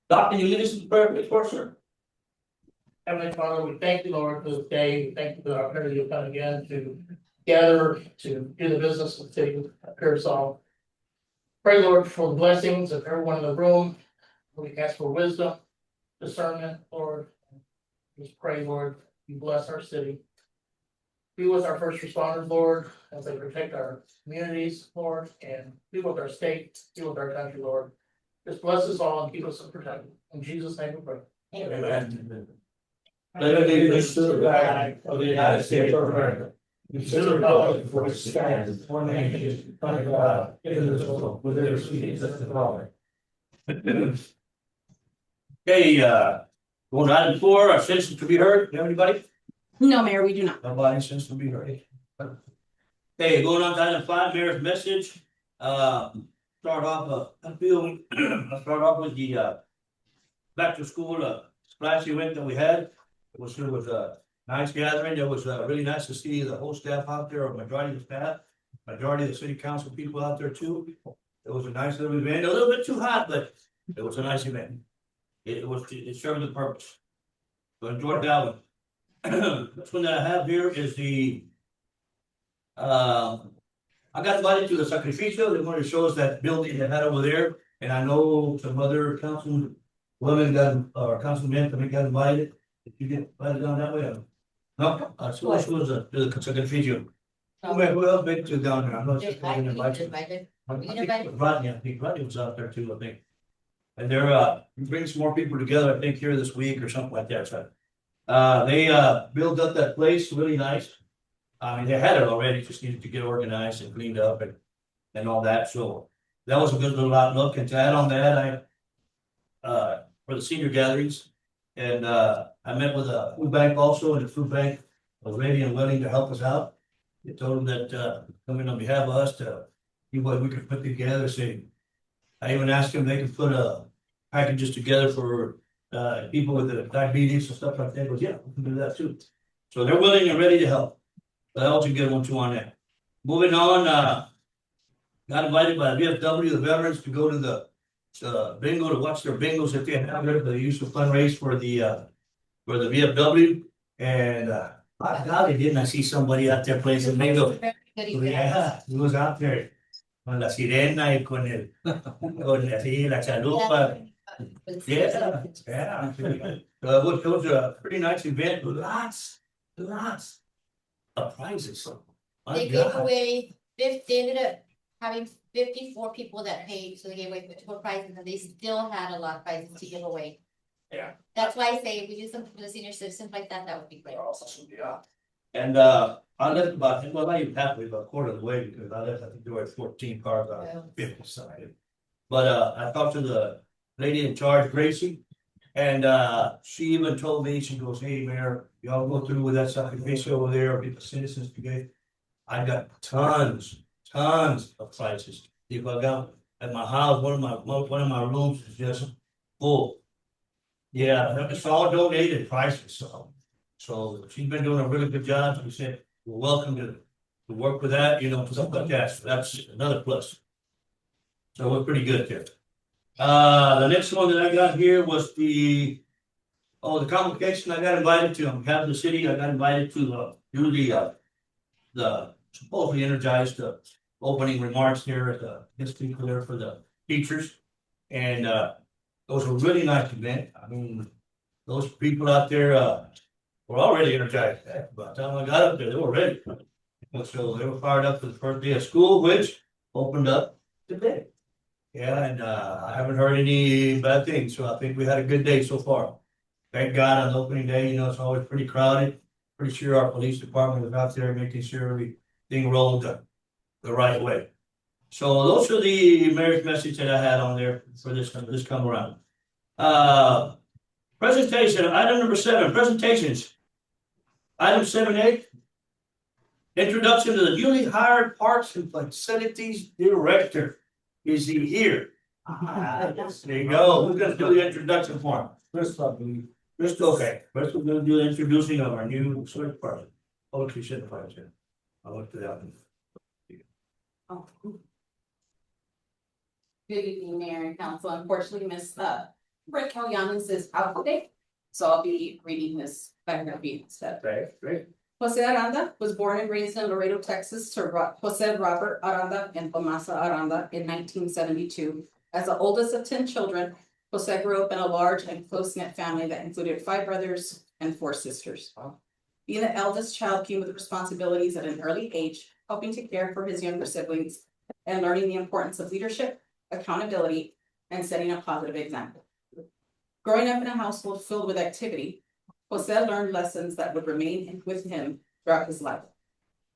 Doc, can you lead us in prayer, please, first, sir? Heavenly Father, we thank you, Lord, for this day. We thank you for the opportunity to come again to gather to do the business of the city of Pearsall. Pray, Lord, for the blessings of everyone in the room. We ask for wisdom, discernment, Lord. Just pray, Lord, you bless our city. Be with our first responders, Lord, as they protect our communities, Lord, and be with our state, be with our country, Lord. Just bless us all and keep us protected. In Jesus' name we pray. Amen. Let allegiance to the flag of the United States of America, and to the republic for which it stands, one nation, under God, indivisible, with liberty and justice for all. Okay, going to item 4, our citizens to be heard. Do you have anybody? No, Mayor, we do not. Nobody citizens to be heard. Okay, going on to item 5, mayor's message. Start off, I'll start off with the back to school splash event that we had. It was a nice gathering. It was really nice to see the whole staff out there, or majority of the staff, majority of the city council people out there too. It was a nice little event, a little bit too hot, but it was a nice event. It served the purpose. So enjoy that one. This one that I have here is the I got invited to the sacrificio. They wanted to show us that building they had over there, and I know some other council women or councilmen got invited. Did you get invited down that way? No, so this was the sacrificio. Who else made it to down there? I'm not sure if they invited. Rodney, I think Rodney was out there too, I think. And they're bringing some more people together, I think, here this week or something like that. So they built up that place really nice. I mean, they had it already, just needed to get organized and cleaned up and all that. So that was a good little outlook. And to add on that, I for the senior gatherings, and I met with a food bank also, and the food bank was ready and willing to help us out. They told them that coming on behalf of us to see what we could put together. Say, I even asked them if they could put packages together for people with the diabetes and stuff like that. He goes, yeah, we can do that too. So they're willing and ready to help. So that was a good one too on that. Moving on, got invited by VFW, the veterans, to go to the bingo, to watch their bingos that they have there. They used to fundraise for the VFW. And by golly, didn't I see somebody out there playing some bingo? Yeah, he was out there con la sirena y con así, la chalupa. Yeah. It was a pretty nice event. Lots of prizes. They gave away they ended up having 54 people that paid, so they gave away 54 prizes, and they still had a lot of prizes to give away. Yeah. That's why I say if we do something for the senior citizens like that, that would be great. Yeah. And I left about not even halfway, about a quarter of the way, because I left, I think there were 14 cars on Yeah. 50 side. But I talked to the lady in charge, Gracie, and she even told me, she goes, hey, Mayor, y'all go through with that sacrifice over there, or get the citizens together. I got tons of prizes. If I got at my house, one of my rooms is just full. Yeah, it's all donated prizes, so she's been doing a really good job. She said, we're welcome to work with that, stuff like that. So that's another plus. So we're pretty good there. The next one that I got here was the convocation I got invited to. On behalf of the city, I got invited to do the supposedly energized opening remarks here at the history there for the teachers. And it was a really nice event. I mean, those people out there were already energized. By the time I got up there, they were ready. So they were fired up for the first day of school, which opened up today. Yeah, and I haven't heard any bad things, so I think we had a good day so far. Thank God on opening day, it's always pretty crowded. Pretty sure our police department was out there making sure everything rolled the right way. So those are the mayor's message that I had on there for this come around. Presentation, item number 7, presentations. Item 7A, introduction to the newly hired Parks and Facilities Director. Is he here? There you go. Who's gonna do the introduction for him? First, okay. First, we're gonna do the introducing of our new search party. Poetry supervisor. I looked it up. Good evening, Mayor and Council. Unfortunately, Miss Brett Kalyanis is out today, so I'll be reading his biography instead. Great. Jose Aranda was born and raised in Laredo, Texas, to Jose Robert Aranda and Tomasa Aranda in 1972. As the oldest of 10 children, Jose grew up in a large and close-knit family that included 5 brothers and 4 sisters. Being the eldest child came with responsibilities at an early age, helping to care for his younger siblings and learning the importance of leadership, accountability, and setting a positive example. Growing up in a household filled with activity, Jose learned lessons that would remain with him throughout his life.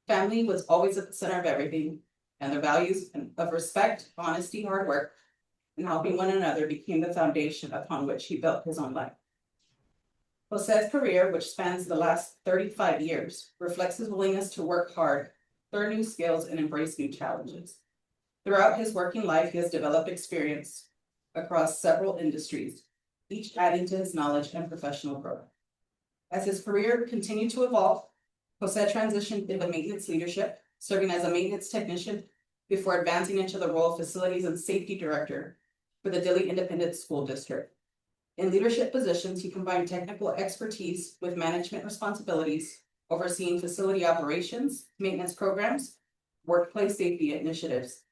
Family was always at the center of everything, and the values of respect, honesty, hard work, and helping one another became the foundation upon which he built his own life. Jose's career, which spans the last 35 years, reflects his willingness to work hard, learn new skills, and embrace new challenges. Throughout his working life, he has developed experience across several industries, each adding to his knowledge and professional growth. As his career continued to evolve, Jose transitioned into maintenance leadership, serving as a maintenance technician before advancing into the role of facilities and safety director for the Dilley Independent School District. In leadership positions, he combined technical expertise with management responsibilities, overseeing facility operations, maintenance programs, workplace safety initiatives,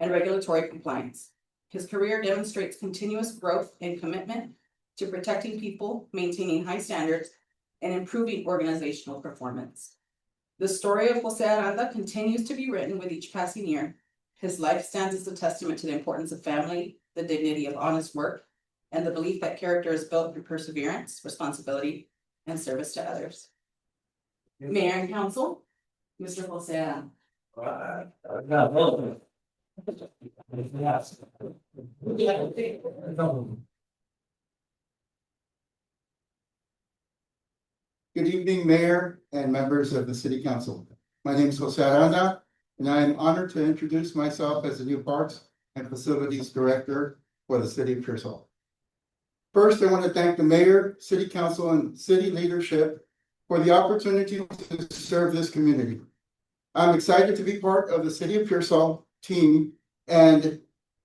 and regulatory compliance. His career demonstrates continuous growth and commitment to protecting people, maintaining high standards, and improving organizational performance. The story of Jose Aranda continues to be written with each passing year. His life stands as a testament to the importance of family, the dignity of honest work, and the belief that character is built through perseverance, responsibility, and service to others. Mayor and Council, Mr. Jose Aranda. Good evening, Mayor and members of the City Council. My name is Jose Aranda, and I am honored to introduce myself as the new Parks and Facilities Director for the City of Pearsall. First, I want to thank the Mayor, City Council, and City leadership for the opportunity to serve this community. I'm excited to be part of the City of Pearsall team and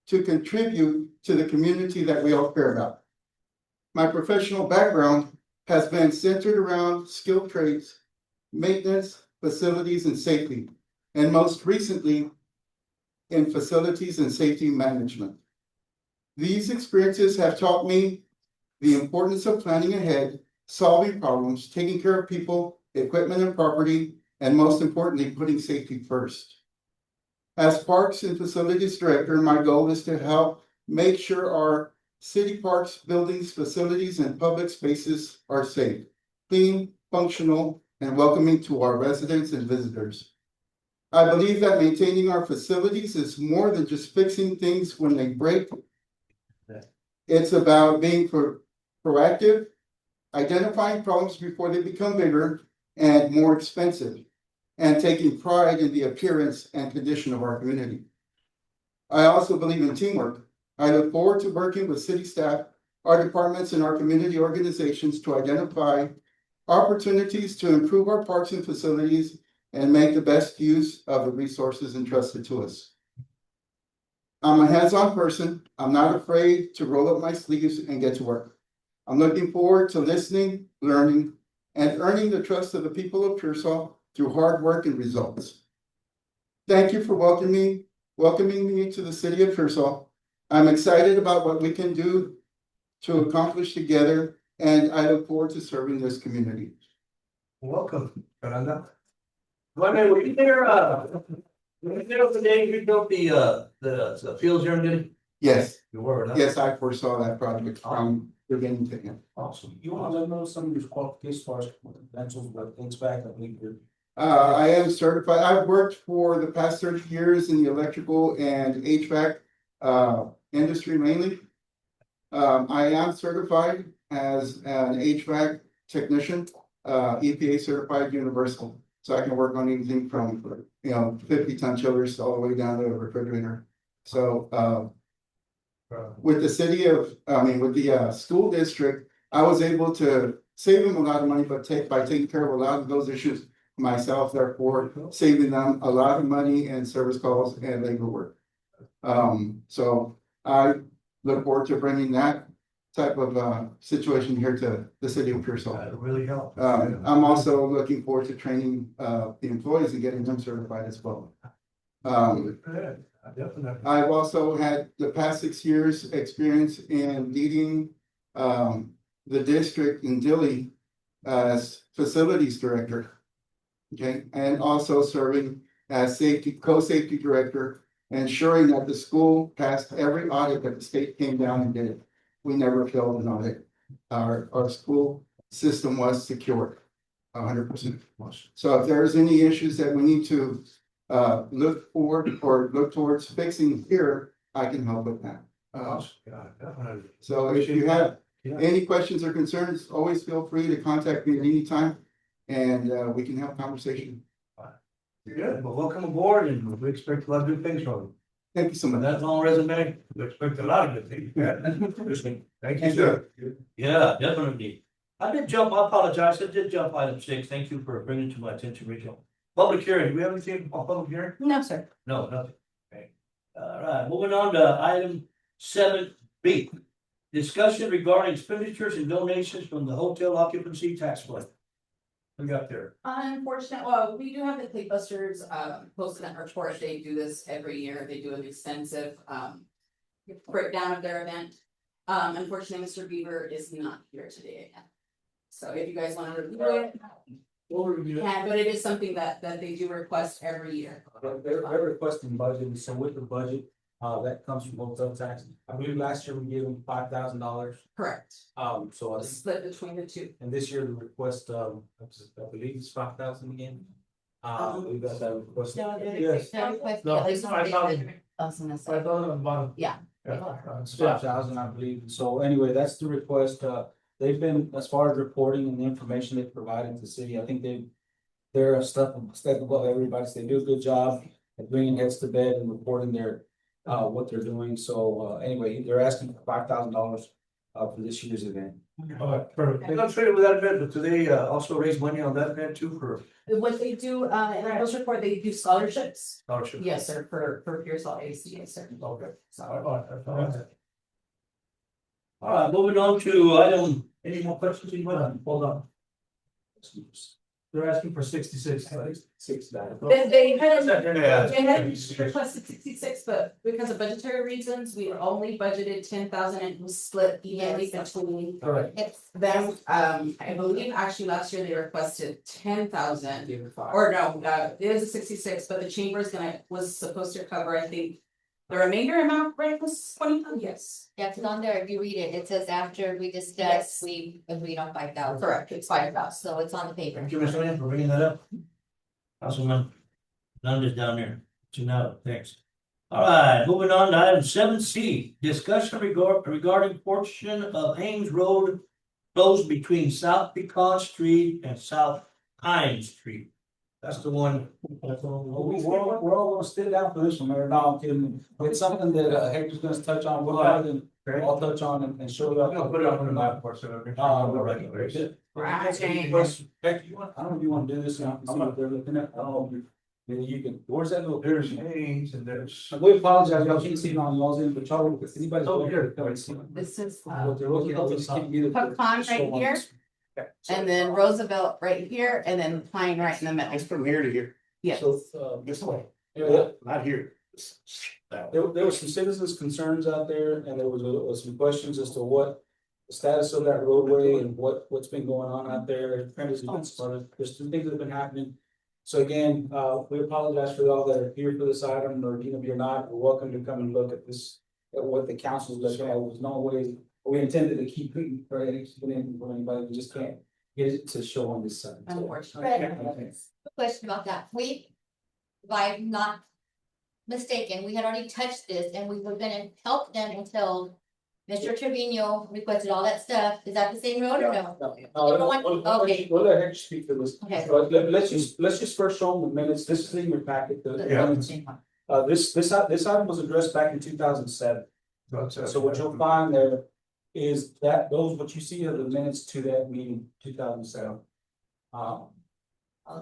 to contribute to the community that we all care about. My professional background has been centered around skilled trades, maintenance, facilities, and safety, and most recently in facilities and safety management. These experiences have taught me the importance of planning ahead, solving problems, taking care of people, equipment, and property, and most importantly, putting safety first. As Parks and Facilities Director, my goal is to help make sure our city parks, buildings, facilities, and public spaces are safe, clean, functional, and welcoming to our residents and visitors. I believe that maintaining our facilities is more than just fixing things when they break. It's about being proactive, identifying problems before they become bigger and more expensive, and taking pride in the appearance and condition of our community. I also believe in teamwork. I look forward to working with city staff, our departments, and our community organizations to identify opportunities to improve our parks and facilities and make the best use of the resources entrusted to us. I'm a hands-on person. I'm not afraid to roll up my sleeves and get to work. I'm looking forward to listening, learning, and earning the trust of the people of Pearsall through hard work and results. Thank you for welcoming me to the City of Pearsall. I'm excited about what we can do to accomplish together, and I look forward to serving this community. Welcome, Aranda. Wonder, were you there the day you built the fields here in Dilley? Yes, You were, huh? yes, I foresaw that project from beginning to end. Awesome. You want to know some of your qualifications as far as credentials, but HVAC, I believe you're. I am certified. I've worked for the past 30 years in the electrical and HVAC industry mainly. I am certified as an HVAC technician, EPA certified universal. So I can work on anything from 50-ton chillers all the way down to a refrigerator. So with the with the school district, I was able to save them a lot of money, but by taking care of a lot of those issues myself, therefore saving them a lot of money in service calls and labor work. So I look forward to bringing that type of situation here to the city of Pearsall. That'll really help. I'm also looking forward to training the employees and getting them certified as well. Yeah, definitely. I've also had the past 6 years experience in leading the district in Dilley as facilities director. Okay, and also serving as co-safety director, ensuring that the school passed every audit that the state came down and did. We never failed an audit. Our school system was secured 100%. So if there's any issues that we need to look forward or look towards fixing here, I can help with that. Yeah, definitely. So if you have Yeah. any questions or concerns, always feel free to contact me at any time. And we can have conversation. Good, well, welcome aboard and we expect a lot of good things from you. Thank you so With much. that long resume, we expect a lot of good things. Yeah, that's interesting. Thank you, sir. Yeah, definitely. I apologize, I did jump item 6. Thank you for bringing it to my attention, Rachel. Public hearing, do we have anything on public hearing? No, sir. No, nothing. Okay. All right, moving on to item 7B. Discussion regarding expenditures and donations from the hotel occupancy tax fund. We got there. Unfortunately, well, we do have the Clay Busters, posted in our report. They do this every year. They do an extensive, breakdown of their event. Unfortunately, Mr. Beaver is not here today again. So if you guys want to review it, yeah, but it is something that they do request every year. They're requesting budget, so with the budget, that comes from hotel tax. I believe last year we gave them $5,000. Correct. So I think, Split between the two. and this year the request, I believe it's 5,000 again. We got that request. Yes. No, it's 5,000. I was gonna say. 5,000 on the bottom. Yeah. It's 5,000, I believe. So anyway, that's the request. They've been, as far as reporting and the information they've provided to the city, I think they're a step above everybody. So they do a good job at bringing heads to bed and reporting what they're doing. So anyway, they're asking for $5,000 for this year's event. Perfect. I'm not sure with that event, but do they also raise money on that event too for What they do, in our post report, they do scholarships. scholarship? Yes, sir, for Pearsall AC, yes, sir. Okay. So, All right, moving on to item, any more questions? Anyone? Hold on. They're asking for 66. they had Yeah. They had requested 66, but because of budgetary reasons, we only budgeted 10,000 and it was split evenly between Correct. It's, them. I believe actually last year they requested 10,000. Or no, it is a 66, but the chamber was supposed to cover, I think. The remainder amount, right, was 20,000, yes. yeah, it's on there, if you read it, it says after we Yes. discussed, we agreed on 5,000. Correct, it's 5,000. So it's on the paper. Thank you, Ms. Lynn, for bringing that up. Councilman Nunn down there. No, thanks. All right, moving on to item 7C, discussion regarding portion of Ames Road closed between South Pecan Street and South Pine Street. That's the one. We're all gonna sit down for this one, Mayor. No, I'm kidding. It's something that Hector's gonna touch on. We'll have them, I'll touch on and show you. I'll put it up on the map for us, so we can follow the regulations. Hector, you want, I don't know if you wanna do this, and I can see what they're looking at. I don't know if maybe you can, where's that little? There's Ames and there's. We apologize, y'all can't see it on y'all's end, but y'all, if anybody's. Oh, here. This is, What they're looking at, we just can't get it. Pecan right here. And then Roosevelt right here, and then Pine right in the middle. from here to here. Yes. So, This way. yeah, Not here. there were some citizens' concerns out there, and there was some questions as to what the status of that roadway and what's been going on out there. There's some things that have been happening. So again, we apologize for all that are here for this item, or even if you're not, you're welcome to come and look at this, at what the council's looking at. There's no way, we intended to keep it, or keep it in for anybody, we just can't get it to show on this side. So- Unfortunately. Question about that, if I'm not mistaken, we had already touched this and we were gonna help them until Mr. Trevino requested all that stuff, is that the same road or no? Okay. We'll let Hector speak to this. Okay. But let's just first show them the minutes. This is in your packet. Yeah. This item was addressed back in 2007. So what you'll find there is that what you see are the minutes to that meeting, 2007. So- I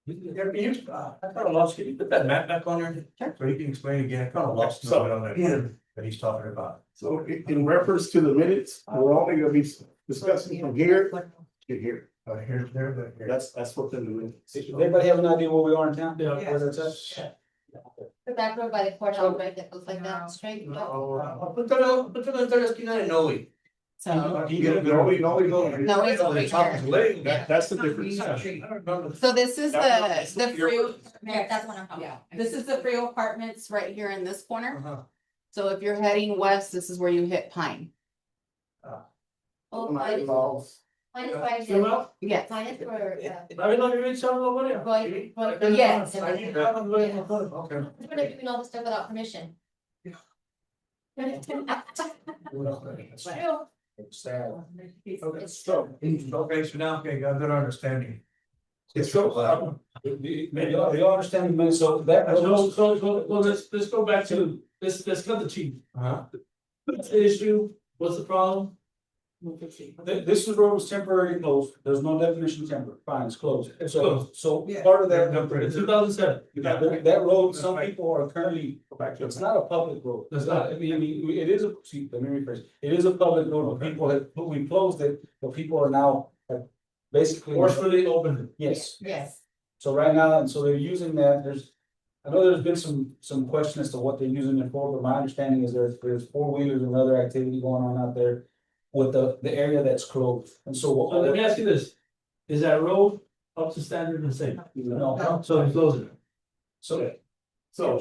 kind of lost it. You put that map back on there? So you can explain again. I kind of lost it on there. that he's talking about. So in reference to the minutes, we're only gonna be discussing from here to here. Here's there, but here. That's what's in the minutes. Does everybody have an idea where we are in town? Yeah. Where that's at? The back road by the courthouse, right, that goes like that straight. Put the esquina de Noe. So, No, we go. No, it's over here. That's the difference. I don't remember. so this is the free, Yeah, that's what I'm talking yeah, about. this is the free apartments right here in this corner. Uh-huh. So if you're heading west, this is where you hit Pine. Oh, mine is right Still there. up? Yes. Mine is for, I mean, you read some over there. Going, Yes. Okay. we're not doing all this stuff without permission. It's sad. Okay, so now, okay, got a good understanding. It's so, you understand the minutes, so that. Let's go back to, let's cut the chief. Uh-huh. What's the issue? What's the problem? This road was temporarily closed, there's no definition of temporary, fine, it's closed, It's so, closed. so part of that. It's 2007. That road, some people are currently, it's not a public road. It's not. I mean, it is a, see, let me rephrase, it is a public road, but people have, but we closed it, but people are now. Basically. Forcefully opened. Yes, Yes. so right now, and so they're using that, I know there's been some question as to what they're using it for, but my understanding is there's four-wheelers and other activity going on out there. With the area that's closed, and so. So let me ask you this, is that road up to standard and safe? No, So they close it. so,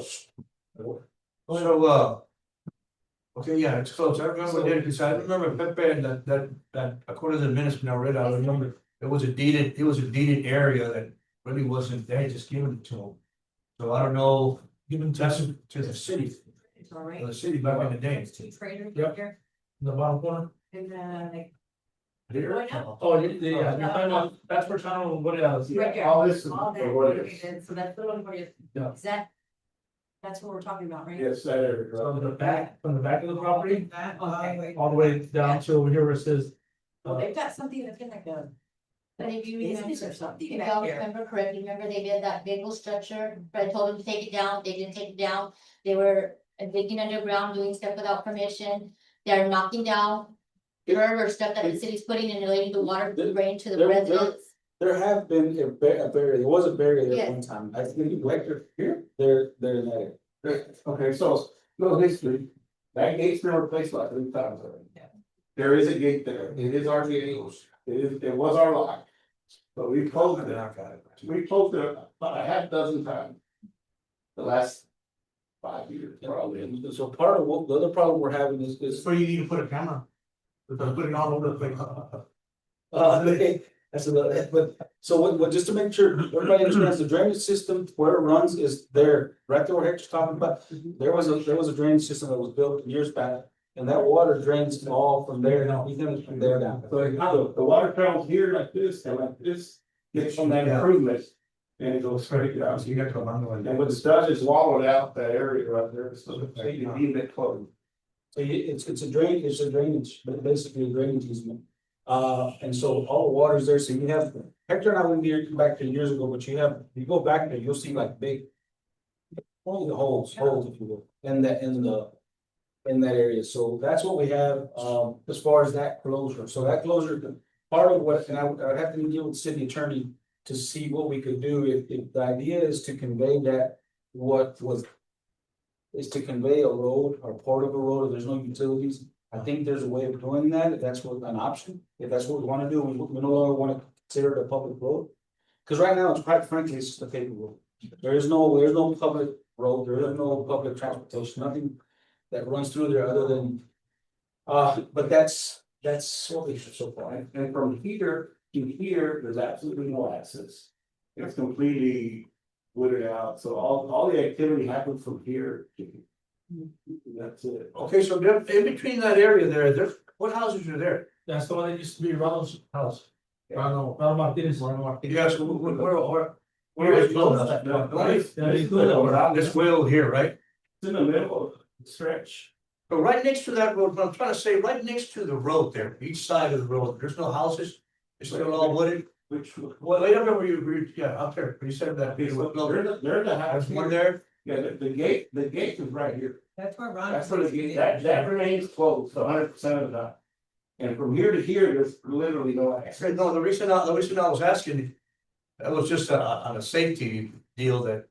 Okay, yeah, it's close. I remember that, because I remember Pepe and that according to the minutes when I read, I remember it was a deeded area that really wasn't, they had just given it to them. So I don't know, given to the city, the city back in the day. Yep. In the bottom corner? And then Here? Oh, yeah, you're talking about, that's for town, what else? All this is. All that, what it is. okay, so that's the one where you, Yeah. is that? That's what we're talking about, right? Yes, that area. From the back of the property, That, okay. all the way down to over here where it says. Well, they've got something that's in like a But if you business remember, or something if back y'all here. remember correctly, remember they did that big old structure, Fred told them to take it down, they didn't take it down. They were digging underground, doing stuff without permission, they're knocking down. Dirt or stuff that the city's putting in and letting the water drain to the There- residents. there have been a barrier, there was a barrier there Yes. one time, I think, like, here, they're in that area. Okay, so, little history, that gate's been replaced like 3 times already. There is a gate there, it is our gate, it was our lock. But we closed it, we closed it about a half dozen times. The last 5 years, probably. And so part of what, the other problem we're having is. So you need to put a camera. Because putting all over the place. Okay, that's another, but, so what, just to make sure, everybody understands the drainage system, where it runs is there, right there where Hector's talking about. There was a drainage system that was built years back, and that water drains all from there, now, from there down. So the water travels here like this, and like this, gets from that improvement. And it goes straight down. So you got to come on And what it's done is wallowed out that area right there, so you can leave it closed. So it's a drainage, but basically a drainage easement. And so all the water's there, so you have, Hector and I went there back there years ago, but you go back there, you'll see like big. Holes, if you will, in that area, so that's what we have, as far as that closure, so that closure, part of what, and I would have to deal with the city attorney. To see what we could do, if the idea is to convey that, is to convey a road or part of a road, if there's no utilities. I think there's a way of doing that, if that's what an option, if that's what we wanna do, we no longer wanna consider it a public road. Cause right now, it's quite frankly, it's just a paper road. There's no public road, there is no public transportation, nothing that runs through there other than. But that's what we should so far. And from here to here, there's absolutely no access. It's completely wooded out, so all the activity happens from here to here. That's it. Okay, so there, in between that area there, what houses are there? That's the one that used to be Ronald's house. Ronald Martinez. Yes, where is this wheel here, right? It's in the middle of the stretch. But right next to that road, what I'm trying to say, right next to the road there, each side of the road, there's no houses. It's still all wooded. Which, Well, wait up there where you, yeah, up there, you said that. there's a There's house one here. there, Yeah, the gate is right here. That's where Ron. That's where the gate, that remains closed 100% of the time. And from here to here, there's literally no access. No, the reason I was asking, that was just on a safety deal that.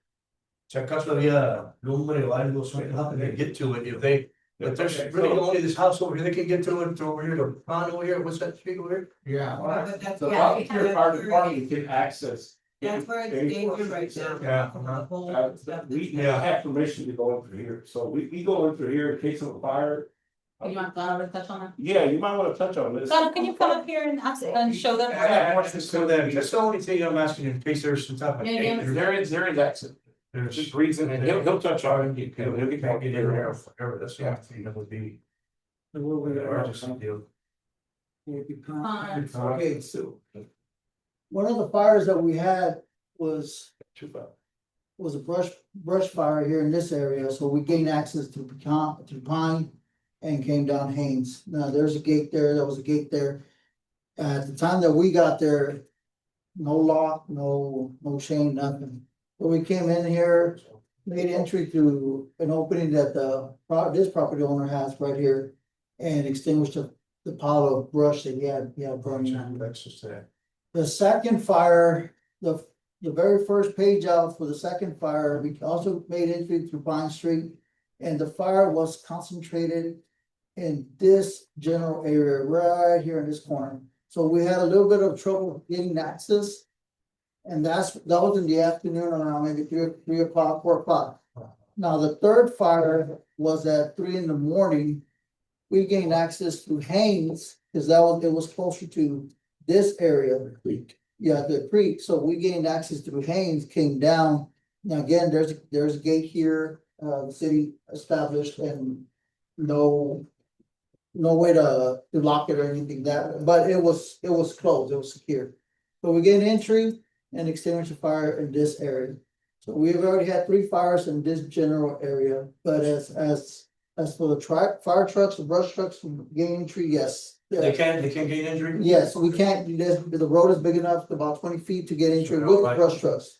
Si acaso había lumbre o algo, so how can they get to it if they, if there's really only this house over here, they can get to it over here, the pond over here, what's that street over here? Yeah. But that's- The yeah, volunteer fire department can access. That's where it's dangerous right now. Yeah, The whole stuff We that's- have permission to go in through here, so we go in through here in case of a fire. You want Donna to touch on that? Yeah, you might wanna touch on this. Donna, can you come up here and show them? So that's the only thing I'm asking in case there's some type of. Yeah, yeah. There is access. There's Just reason, and he'll touch on it. He'll get Can't back get in in there there. or whatever, that's the only thing that would be. Okay, so. One of the fires that we had was a brush fire here in this area, so we gained access to Pine. And came down Haynes. Now, there's a gate there was a gate there. At the time that we got there, no lock, no chain, nothing. But we came in here, made entry through an opening that this property owner has right here. And extinguished the pile of brush that he had burning. The second fire, the very first page out for the second fire, we also made entry through Pine Street. And the fire was concentrated in this general area right here in this corner. So we had a little bit of trouble getting access. And that was in the afternoon around maybe 3 o'clock, 4 o'clock. Now, the third fire was at 3 in the morning. We gained access to Haynes, because it was closer to this area. Yeah, the creek. So we gained access to Haynes, came down. Now, again, there's a gate here, the city established, and no way to lock it or anything but it was closed, it was secure. So we gained entry and extinguished the fire in this area. So we've already had 3 fires in this general area, but as for the fire trucks, the brush trucks, gain entry, yes. They can't gain injury? Yes, we can't, the road is big enough, about 20 feet to get entry with the brush trucks.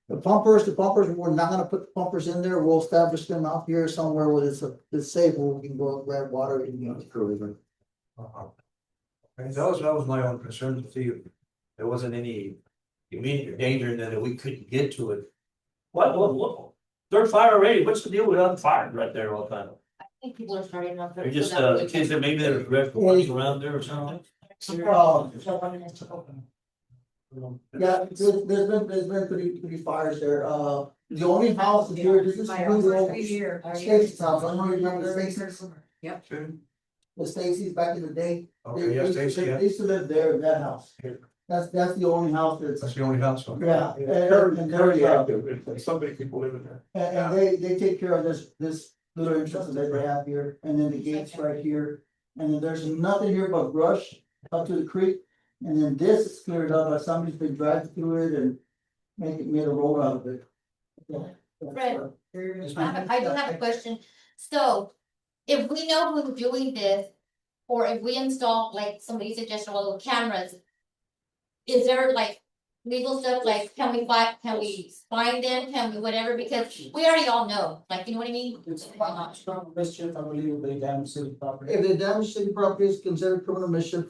The pumpers, we're not gonna put the pumpers in there, we'll establish them out here somewhere where it's safe, where we can go grab water and And that was my own concern to see if there wasn't any immediate danger and that we couldn't get to it. What, third fire already, what's the deal with other fire right there all the time? I think people are starting up. They're just, kids that maybe they're running around there or something? Yeah, there's been 3 fires there, the only house here, this is Stacy's house, I don't know if you remember Stacy's. The Stacy's back in the day. Okay, yes, Stacy, yeah. They used to live there in that house. That's the only house That's that's, the only house. Okay. yeah. And Very there's, active, so many people live in there. and they take care of this little entrance that they have here, and then the gates right here. And then there's nothing here but brush up to the creek, and then this is cleared up, like somebody's been driving through it and made a road out of it. Yeah. Fred. I do have a question. So if we know who's doing this, or if we install, like somebody suggested, all little cameras. Is there like legal stuff, like can we find them, can we whatever, because we already all know, like, you know what I mean? It's not strong mischief, I believe, if they damage city property. If they damage city property, is considered criminal mischief,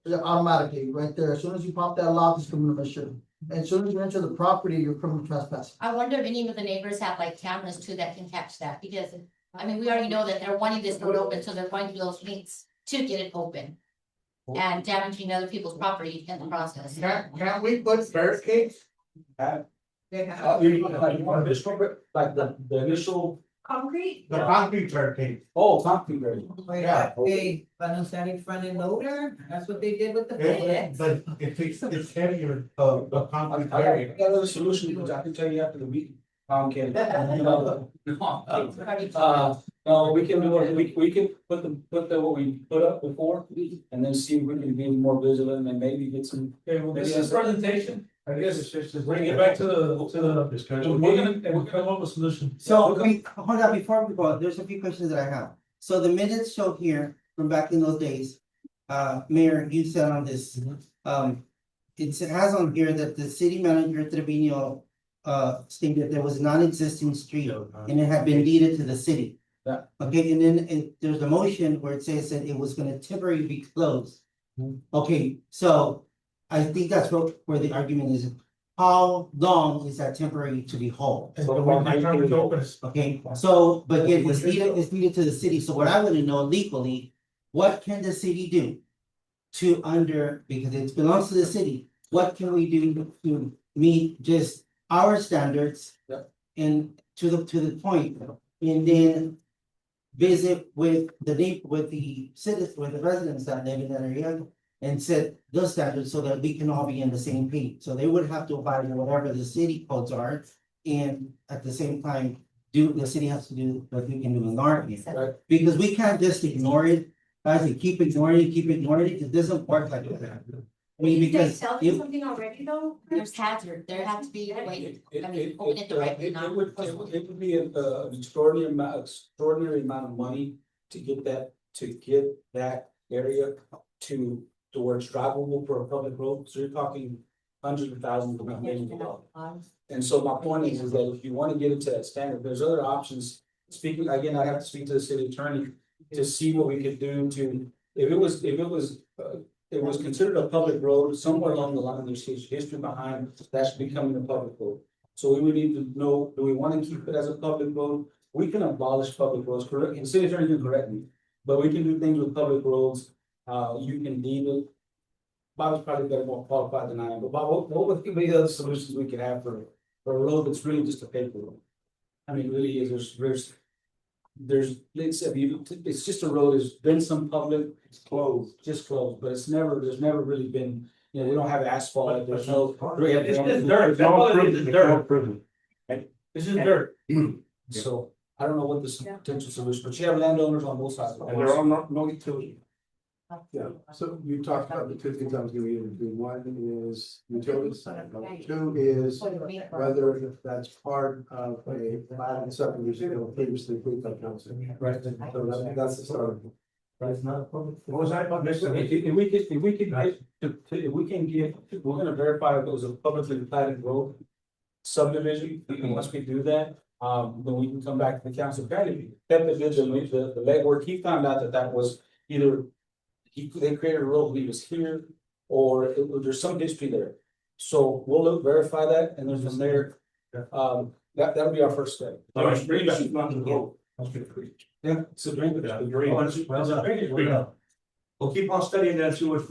automatically, right there, as soon as you pop that lock, it's criminal mischief. And as soon as you enter the property, you're criminal trespassing. I wonder if any of the neighbors have like cameras too that can catch that, because, I mean, we already know that they're wanting this road open, so they're going through those links to get it open. And damaging other people's property in the process. Can we put barricades? They have You want this, like the initial, concrete. The concrete barricade. concrete barrier. Yeah. A static front end loader, that's what they did with the fence. But it's heavier, the concrete barrier. I got another solution, which I can tell you after the meeting. Kidding. No, we can do it, we can put what we put up before, and then see if we can be more vigilant and maybe get some. Okay, well, this is presentation, I guess it's just bring it back to the Discussion. we're gonna come up with a solution. So, hold on, before we go, there's a few questions that I have. So the minutes show here from back in those days, Mayor, you said on this, it has on here that the city manager Trevino stated there was non-existing street and it had been deeded to the city. Yeah. Okay, and then there's a motion where it says that it was gonna temporarily be closed. Okay, so I think that's where the argument is. How long is that temporary to be whole? Okay, so, but yet it's needed to the city, so what I wanna know legally, what can the city do? Because it belongs to the city, what can we do to meet just our standards? Yep. And to the point, and then visit with the citizens, with the residents that live in that area. And set those standards so that we can all be in the same page, so they would have to abide by whatever the city codes are. And at the same time, the city has to do what we can do in our end. Right. Because we can't just ignore it, guys, and keep ignoring it, it doesn't work like that. I mean, because Tell you if, something already though, there's hazard, there has to be a way, I mean, open it It directly, not. would be an extraordinary amount of money to get that area to where it's drivable for a public road, so you're talking hundreds of thousands of millions of dollars. And so my point is that if you wanna get into that standard, there's other options. Speaking, again, I have to speak to the city attorney to see what we could do to, if it was considered a public road, somewhere along the line, there's history behind that's becoming a public road. So we would need to know, do we wanna keep it as a public road? We can abolish public roads, correct, and the city attorney can correct me, but we can do things with public roads. You can deem it. Bob's probably better more qualified than I am, but Bob, what would be the other solutions we could have for a road that's really just a paper road? I mean, really is, it's just a road, there's been some public, it's closed, but there's never really been, we don't have asphalt, there's no. It's just dirt. That's all it is dirt. This is dirt. So, I don't know what the potential solution, but you have landowners on both sides. And there are no utility. Yeah, so you talked about the two things I was gonna do. One is utilities, two is whether that's part of a plan of subdivision that was previously approved by council. Right. So that's the start. What was I about missing? If we can get, we're gonna verify if it was a publicly platted road subdivision, and once we do that, then we can come back to the council. Apparently, Pepe did the legwork, he found out that was either they created a road when he was here, or there's some history there. So we'll verify that, and then from there, that'll be our first step. All right, bring it back to the road. Yeah, so drink it. We'll keep on studying that, see what,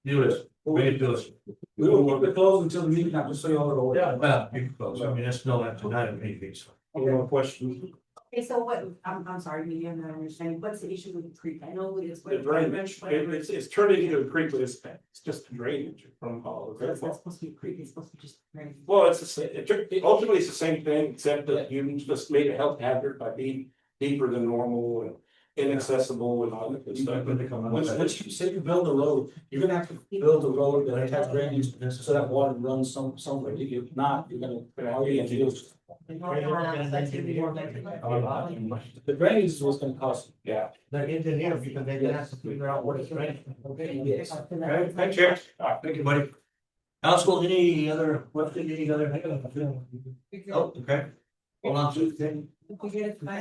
do this, bring it to us. We will keep it closed until the meeting, just so you all are aware. Yeah, well, you can close, I mean, that's no, that's not a big piece. Any more questions? Okay, so what, I'm sorry, maybe I'm not understanding, what's the issue with the creek? I know it's. The drainage, it's turning into a creek, but it's just drainage from all of It's it. not supposed to be a creek, it's supposed to be just drainage. Well, it's the same, ultimately it's the same thing, except that you just made a health hazard by being deeper than normal and inaccessible and all that good stuff. Once you say you build a road, you're gonna have to build a road that has drainage, so that water runs somewhere, if not, you're gonna, all you have to do is. The drainage is what's gonna cost, Yeah. The engineer, because they didn't have to figure out what it's right. Okay, thanks, Chair. Thank you, buddy. Council, any other question, any other? Oh, okay. Hold on, Susan. I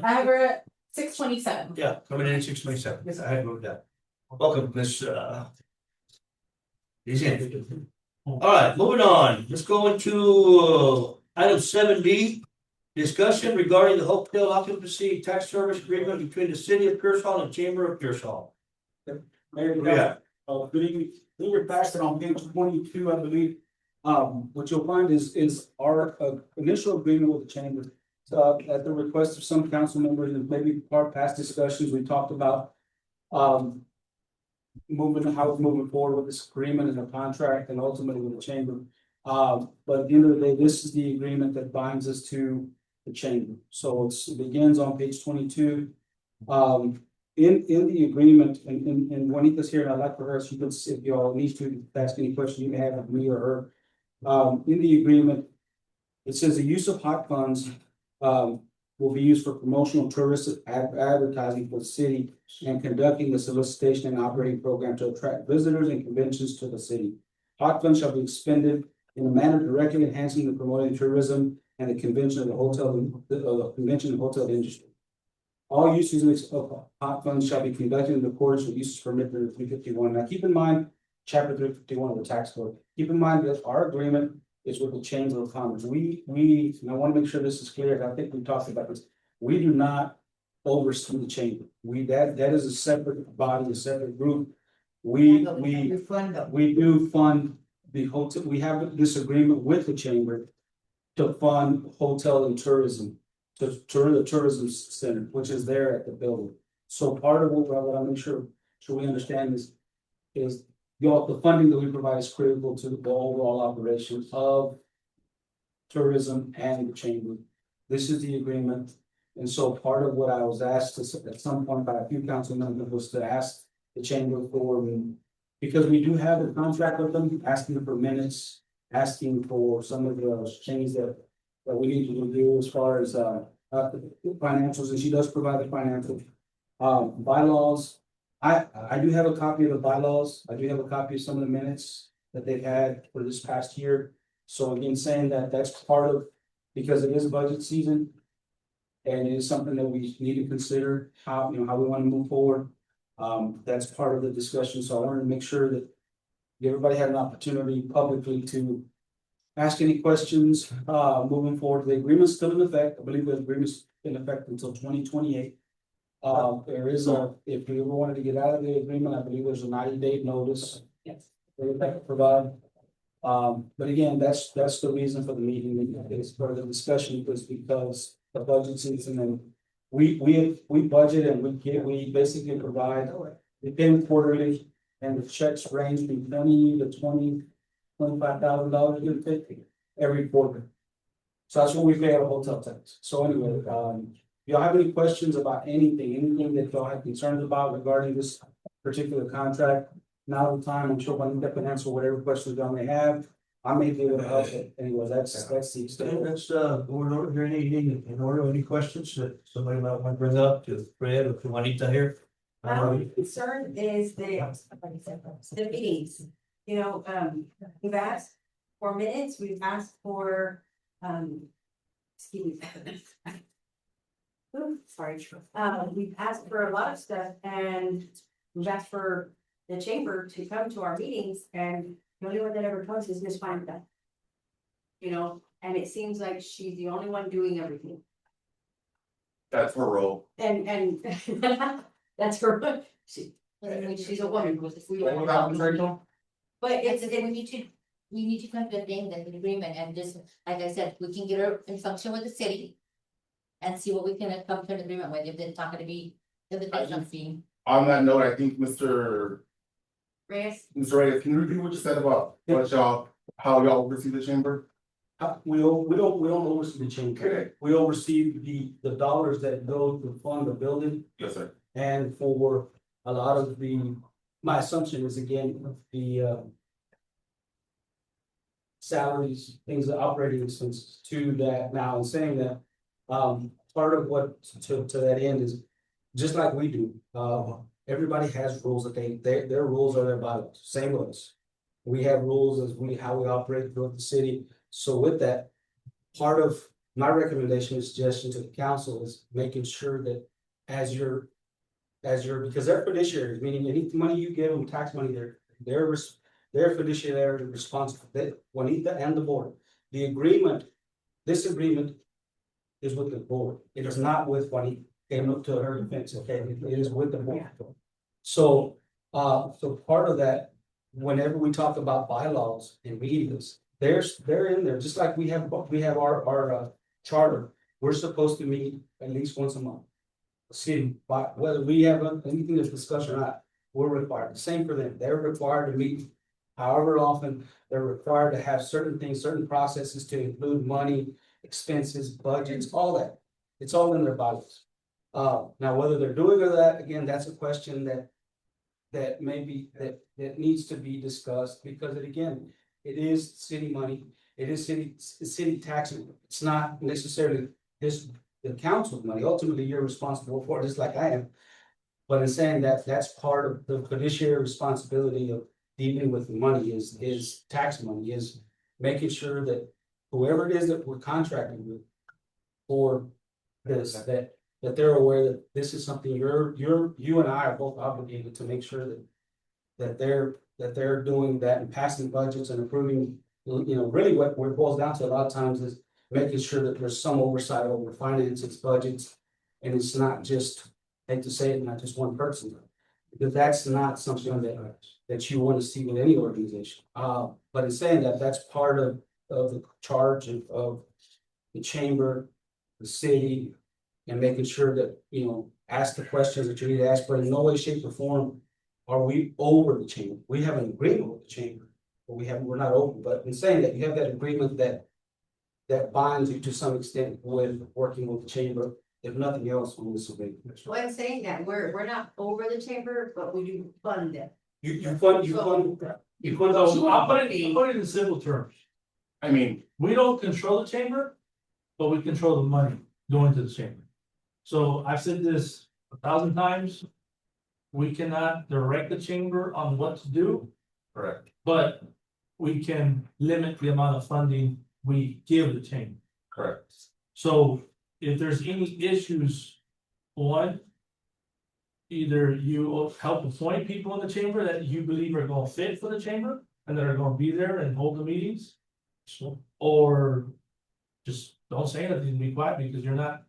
have her at 627. Yeah, coming in at 6:27. Yes, I had moved that. Welcome, Miss, he's in. All right, moving on. Let's go into item 7B. Discussion regarding the hotel occupancy tax service agreement between the city of Pearsall and Chamber of Pearsall. Mayor, Yeah. good evening, we were passed it on page 22, I believe. What you'll find is our initial agreement with the chamber. At the request of some council members and maybe our past discussions, we talked about. Moving forward with this agreement and the contract and ultimately with the chamber. But at the end of the day, this is the agreement that binds us to the chamber. So it begins on page 22. In the agreement, and Juanita's here, and I'd like for her, she could, if y'all need to ask any question you may have of me or her. In the agreement, it says the use of hot funds will be used for promotional tourist advertising for the city and conducting the solicitation and operating program to attract visitors and conventions to the city. Hot funds shall be expended in a manner directly enhancing and promoting tourism and the convention of the hotel, the convention and hotel industry. All uses of hot funds shall be conducted in accordance with uses permitted in 351. Now, keep in mind, chapter 351 of the tax code, keep in mind that our agreement is with the Chamber of Commerce. And I want to make sure this is clear, I think we talked about this. We do not oversee the chamber. That is a separate body, a separate group. We Refund them. we do fund the hotel, we have this agreement with the chamber to fund hotel and tourism, to the tourism center, which is there at the building. So part of what I make sure we understand is the funding that we provide is critical to the overall operation of tourism and the chamber. This is the agreement. And so part of what I was asked at some point by a few council members was to ask the chamber for, because we do have a contract with them, asking for minutes, asking for some of the changes that we need to do as far as financials, and she does provide the financial bylaws. I do have a copy of the bylaws. I do have a copy of some of the minutes that they've had for this past year. So again, saying that that's part of, because it is budget season. And it is something that we need to consider how we want to move forward. That's part of the discussion. So I wanted to make sure that everybody had an opportunity publicly to ask any questions, moving forward. The agreement's still in effect. I believe the agreement's in effect until 2028. There is if we ever wanted to get out of the agreement, I believe there's a 90-day notice. Yes. They provide. But again, that's the reason for the meeting. It's for the discussion was because the budget season, and we budget and we basically provide the payment quarterly, and the checks range from $20,000 to $25,000 to $50,000 every quarter. So that's what we pay our hotel tax. So anyway, if y'all have any questions about anything that y'all have concerns about regarding this particular contract, now's the time. I'm sure Juanita can answer whatever questions y'all may have. I may be able to help it. Anyway, that's the extent. That's, board order, here, anything in order, any questions that somebody might want to bring up to Fred or to Juanita here? My concern is the meetings, we've asked for minutes, we've asked for, excuse me. Sorry, we've asked for a lot of stuff, and we've asked for the chamber to come to our meetings, and the only one that ever comes is Miss Fanta. And it seems like she's the only one doing everything. That's her role. And that's her, she's a woman, but I said, we need to come to a thing, that agreement, and just, like I said, we can get her in function with the city. And see what we can come to an agreement with, if it's not gonna be, if it's not being. On that note, I think Mr. Reyes. Reyes, can you repeat what you said about how y'all oversee the chamber? We don't oversee the chamber. Okay. We oversee the dollars that go to fund the building, Yes, sir. and for a lot of my assumption is again, the salaries, things, the operating expenses to that. Now, in saying that, part of what to that end is just like we do. Everybody has rules that their rules are their bylaws, same with us. We have rules as how we operate throughout the city. So with that, part of my recommendation and suggestion to the council is making sure that as you're because they're fiduciaries, meaning any money you give them, tax money, they're fiduciary responsible. Juanita and the board. This agreement is with the board. It is not with Juanita. Came up to her defense, okay? It is with the board. So part of that, whenever we talk about bylaws and meetings, they're in there, just like we have our charter. We're supposed to meet at least once a month. See, whether we have anything that's discussed or not, we're required. Same for them. They're required to meet however often. They're required to have certain things, certain processes to include money, expenses, budgets, all that. It's all in their bylaws. Now, whether they're doing or that, again, that's a question that needs to be discussed, because it is city money. It is city tax. It's not necessarily the council's money. Ultimately, you're responsible for it, just like I am. But in saying that, that's part of the fiduciary responsibility of dealing with the money is tax money, is making sure that whoever it is that we're contracting with for this, that they're aware that this is something you and I are both obligated to make sure that they're doing that and passing budgets and approving, really what it boils down to a lot of times is making sure that there's some oversight over finances, budgets, and it's not just, I hate to say it, not just one person. Because that's not something that you want to see with any organization. But in saying that, that's part of the charge of the chamber, the city, and making sure that, ask the questions that you need to ask, but in no way, shape, or form are we over the chamber. We have an agreement with the chamber, but we're not over. But in saying that, you have that agreement that binds you to some extent with working with the chamber, if nothing else, on this agreement. Well, I'm saying that we're not over the chamber, but we do fund them. You fund. So I'll put it in simple terms. I mean, We don't control the chamber, but we control the money going to the chamber. So I've said this 1,000 times. We cannot direct the chamber on what to do, correct, but we can limit the amount of funding we give the chamber. correct. So if there's any issues, one, either you help appoint people in the chamber that you believe are gonna fit for the chamber and that are gonna be there and hold the meetings. Or just don't say anything, be quiet because you're not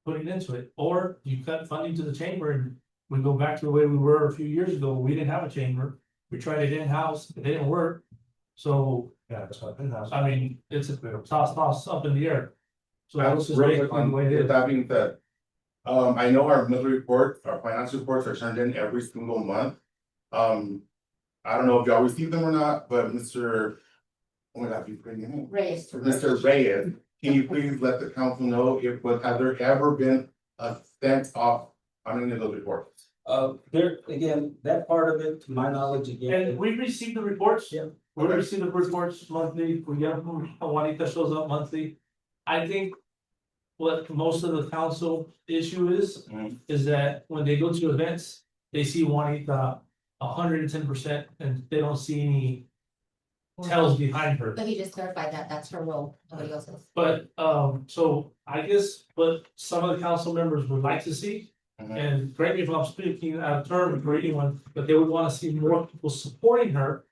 putting into it, or you cut funding to the chamber and we go back to the way we were a few years ago. We didn't have a chamber. We tried it in-house, it didn't work. So, Yeah, that's what in-house. I mean, it's a toss up in the air. So I that's was just real basically quick the way it with is. that being said. I know our monthly report, our finance reports are turned in every single month. I don't know if y'all received them or not, but Mr. Oh my God, you bring your name. Reyes. Mr. Reyes, can you please let the council know has there ever been a cent off on any of those reports? There, again, that part of it, to my knowledge, And again. we receive the reports. Yeah. We receive the reports monthly, we get them, Juanita shows up monthly. I think what most of the council issue Mhm. is that when they go to events, they see Juanita 110% and they don't see any tells behind her. But he just clarified that that's her role, nobody else's. But, so I guess what some of the council members would like to see, Mhm. and correct me if I'm speaking out of turn for anyone, but they would wanna see more people supporting her.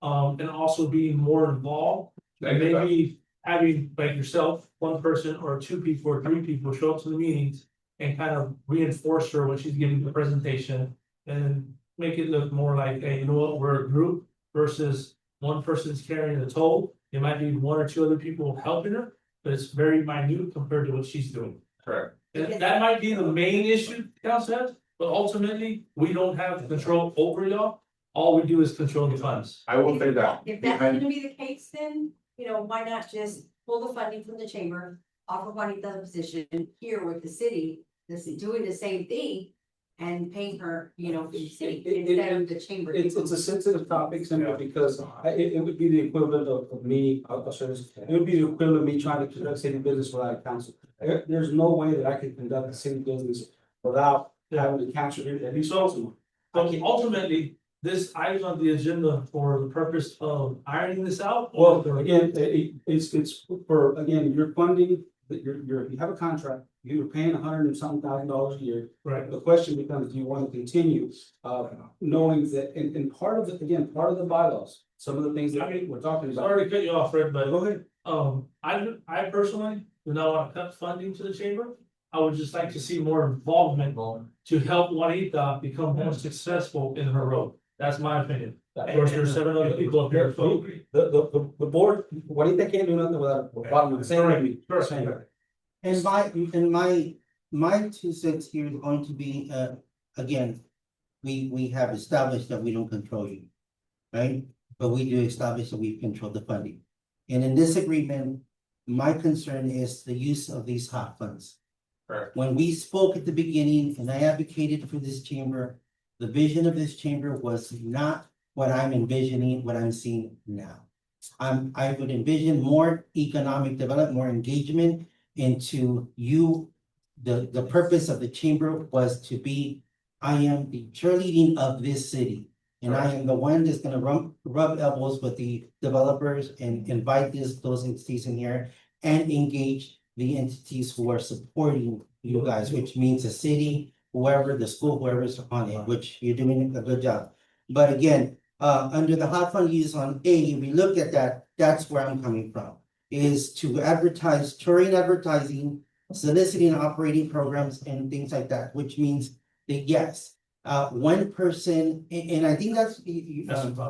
And also being more involved, and maybe having like yourself, one person or two people or three people show up to the meetings. And kind of reinforce her when she's giving the presentation and make it look more like, hey, you know what, we're a group versus one person's carrying the toll. It might be one or two other people helping her, but it's very minute compared to what she's doing. Correct. And that might be the main issue, council has, but ultimately, we don't have control over y'all. All we do is control the funds. I will say that. If that's gonna be the case, then, why not just pull the funding from the chamber, offer Juanita the position here with the city, doing the same thing. And paying her, for the city instead of the chamber. It's a sensitive topic simply because it would be the equivalent of me, I'll show this. It would be the equivalent of me trying to conduct city business without a council. There's no way that I can conduct a city business without having the council here. At least So ultimately, this item on the agenda for the purpose of ironing this out. Well, again, it's for, again, your funding, that you have a contract, you're paying $100 and something thousand a year. Right. The question becomes, do you want to continue, knowing that, and part of it, again, part of the bylaws, some of the things that we're talking about. Sorry to cut you off, Fred, but Go ahead. I personally do not want to cut funding to the chamber. I would just like to see more involvement to help Juanita become more successful in her role. That's my opinion. Of course, there's 7 other people up here, so. The board, Juanita can't do nothing without the bottom of the same. And my 2 cents here is going to be, again, we have established that we don't control you. Right? But we do establish that we control the funding. And in this agreement, my concern is the use of these hot funds. Correct. When we spoke at the beginning and I advocated for this chamber, the vision of this chamber was not what I'm envisioning, what I'm seeing now. I would envision more economic development, more engagement into you. The purpose of the chamber was to be, I am the cheerleading of this city. And I am the one that's gonna rub elbows with the developers and invite those entities in here and engage the entities who are supporting you guys, which means the city, whoever, the school, whoever's on it, which you're doing a good job. But again, under the hot fund use on A, if we look at that, that's where I'm coming from. Is to advertise, touring advertising, soliciting operating programs and things like that, which means that yes. One person, and I think that's,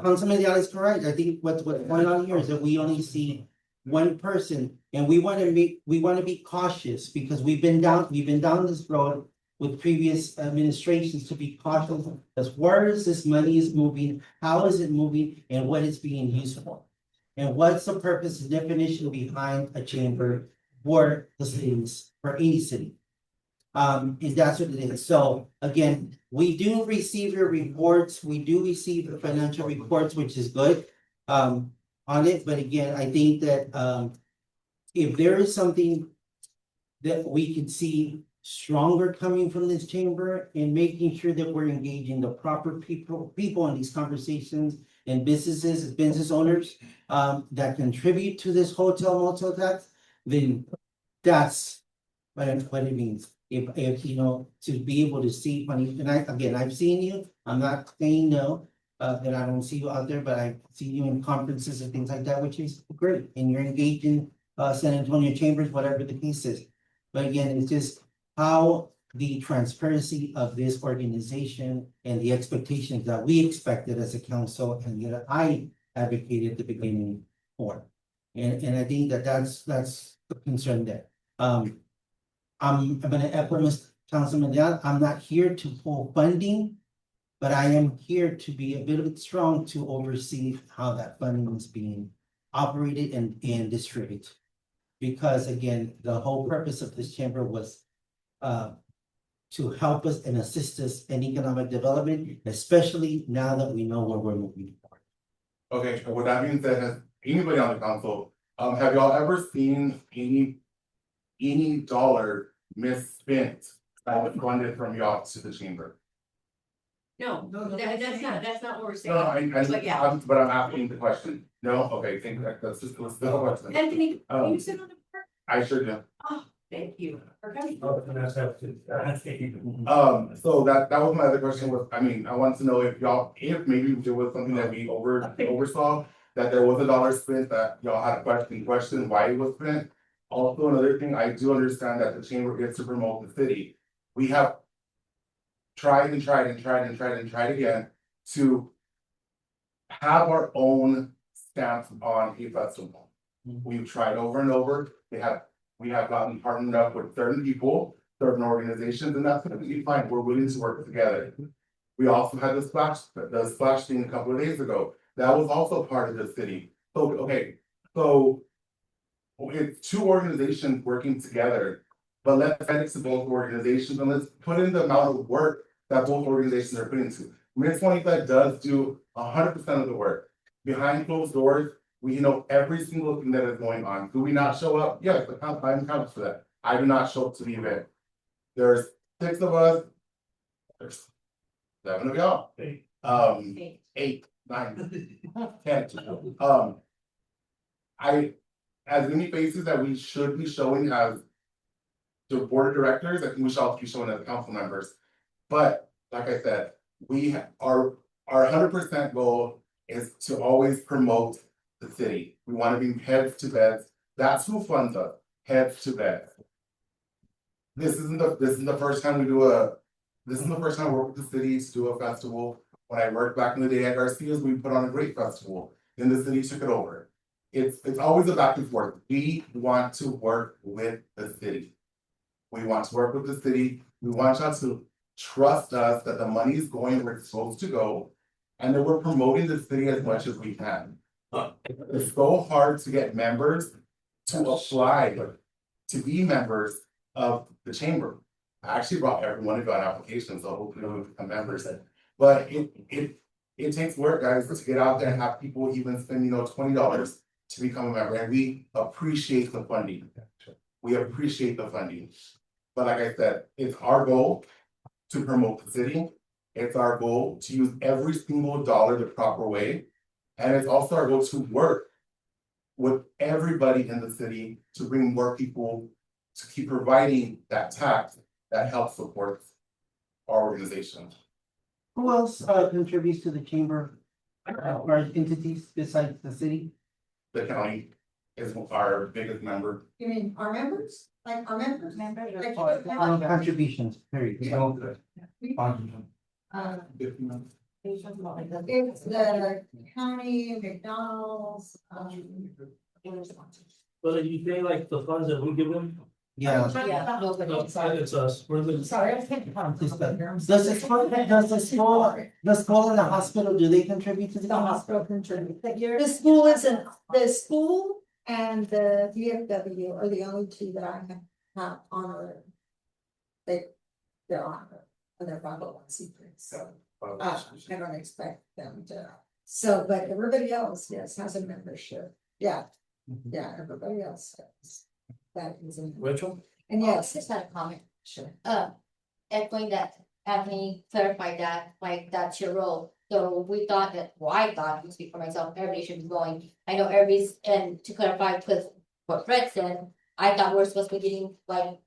Councilman Ayala is correct, I think what's going on here is that we only see. One person, and we wanna be cautious, because we've been down this road. With previous administrations to be cautious, as where is this money is moving, how is it moving, and what it's being used for? And what's the purpose and definition behind a chamber for the cities, for any city? And that's what it is. So again, we do receive your reports, we do receive the financial reports, which is good. On it, but again, I think that if there is something that we can see stronger coming from this chamber in making sure that we're engaging the proper people in these conversations and business owners that contribute to this hotel motel tax, then that's what it means. If you know, to be able to see money, and I've seen you, I'm not saying no. That I don't see you out there, but I see you in conferences and things like that, which is great, and you're engaging San Antonio chambers, whatever the case is. But again, it's just how the transparency of this organization and the expectations that we expected as a council and that I advocated at the beginning for. And I think that that's the concern there. I'm gonna echo Mr. Councilman Ayala, I'm not here to pull funding. But I am here to be a bit strong to oversee how that funding is being operated and distributed. Because again, the whole purpose of this chamber was to help us and assist us in economic development, especially now that we know where we're moving forward. Okay, with that being said, has anybody on the council, have y'all ever seen any dollar misspent that was funded from y'all to the chamber? No, that's not what we're saying. No, But yeah. but I'm asking the question. No, okay, think that's just the question. Anthony, can you sit on the part? I sure do. Oh, thank you for coming. So that was my other question was, I mean, I wanted to know if maybe there was something that we oversaw, that there was a dollar spent, that y'all had a question why it was spent. Also, another thing, I do understand that the chamber gets to promote the city. We have tried again to have our own stamp on a festival. We've tried over and over. We have gotten partnered up with certain people, certain organizations, and that's completely fine. We're willing to work together. We also had the splash thing a couple of days ago. That was also part of the city. So, okay, so it's two organizations working together, but let's focus on both organizations and let's put in the amount of work that both organizations are putting into. Miss Juanita does do 100% of the work. Behind closed doors, we know every single thing that is going on. Do we not show up? Yes, I'm counts for that. I do not show up to the event. There's 6 of us. There's 7 of y'all. 8, 9, 10. As many faces that we should be showing as the board of directors, I think we should also be showing as council members. But like I said, our 100% goal is to always promote the city. We want to be heads to beds. That's who funds us, heads to beds. This isn't the first time we work with the city to do a festival. When I worked back in the day at Garcia's, we put on a great festival. Then the city took it over. It's always a back and forth. We want to work with the city. We want to work with the city. We want y'all to trust us that the money is going where it's supposed to go, and that we're promoting the city as much as we can. It's so hard to get members to apply to be members of the chamber. I actually brought everyone who got applications, so hopefully we'll become members. But it takes work, guys, to get out there and have people even spend, $20 to become a member, and we appreciate the funding. We appreciate the funding. But like I said, it's our goal to promote the city. It's our goal to use every single dollar the proper way. And it's also our goal to work with everybody in the city to bring more people to keep providing that tax that helps support our organization. Who else contributes to the chamber? Or entities besides the city? The county is our biggest member. You mean our members, like our members? Like, Contributions, period. It's the county, McDonald's, But you say like the funds that we give them, Yeah. Yeah, nobody. no, it's us, we're the. Sorry, I can't. Does the school and the hospital, do they contribute to the? The hospital contribute. The school isn't, the school and the VFW are the only two that I have honored. They're honored, and they're 501c3, so, I don't expect them to. So, but everybody else, yes, has a membership, yeah, yeah, everybody else has. That is in. Rachel? And yes, Just had a comment. sure. Echoing that, Anthony clarified that, like, that's your role. So we thought that, well, I thought, to speak for myself, everybody should be going. I know everybody's, and to clarify with what Fred said, I thought we're supposed to be getting, like,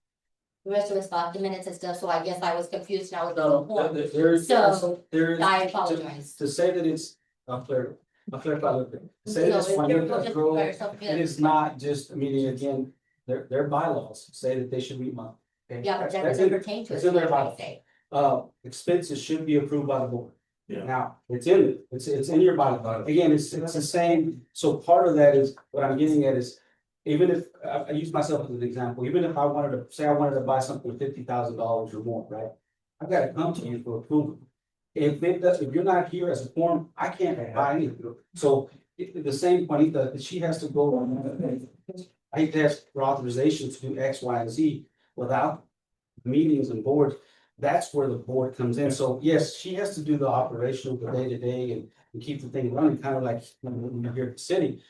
the rest of us thought the minutes and stuff, so I guess I was confused and I was. No, there's, So, there's. I apologize. To say that it's, I'll clarify a little bit. To say that it's So, funded just as rural, clarify yourself it again. is not just, I mean, again, their bylaws say that they should meet month. Okay? Yeah, but that That's doesn't in- pertain to it's us, in their that's what I bylaws. say. Expenses should be approved by the board. Yeah. Now, it's in your bylaw. Again, it's the same, so part of that is, what I'm getting at is. Even if, I use myself as an example, even if I wanted to, say I wanted to buy something for $50,000 or more, right? I've got to come to you for approval. If you're not here as a quorum, I can't buy anything. So, the same Juanita, she has to go on. I hate to ask for authorization to do X, Y, and Z without meetings and boards. That's where the board comes in. So yes, she has to do the operational, the day to day and keep the thing running, kind of like when you're here at the city.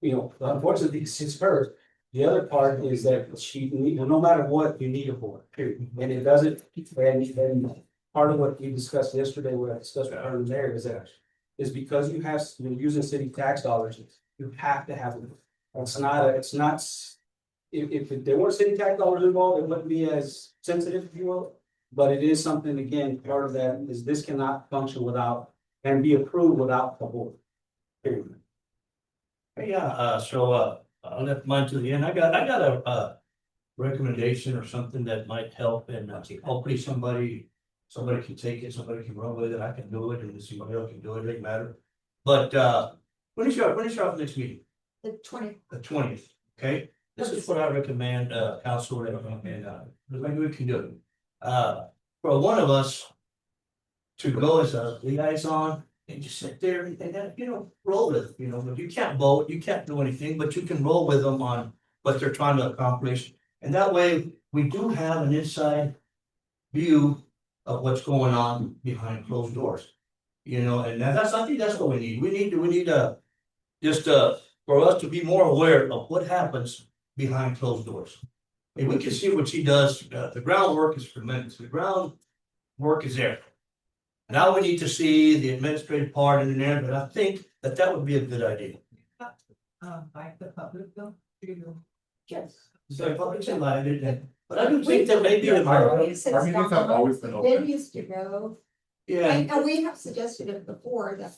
You know, unfortunately, it's hers. The other part is that well, no matter what, you need a board, period. And it doesn't, and part of what we discussed yesterday, what I discussed with her there is because you're using city tax dollars, you have to have it. It's not, if there weren't city tax dollars involved, it wouldn't be as sensitive, if you will. But it is something, again, part of that is this cannot function without, and be approved without the board. Period. Yeah, so, I left mine to the end. I got a recommendation or something that might help and hopefully somebody can take it, somebody can run with it. I can do it and somebody else can do it, it doesn't matter. But, when is your next meeting? The 20th. The 20th, okay? This is what I recommend, council, and, maybe we can do it. For one of us to go as a liaison and just sit there and roll with it, but you can't vote, you can't do anything, but you can roll with them on what they're trying to accomplish. And that way, we do have an inside view of what's going on behind closed doors. And I think that's what we need. We need to just for us to be more aware of what happens behind closed doors. And we can see what she does. The groundwork is tremendous. The groundwork is there. Now we need to see the administrative part in there, but I think that would be a good idea. Like the public bill. Yes. So public's invited, but I do think that maybe a Our meetings have always been They open. used to go, yeah, and we have suggested it before that,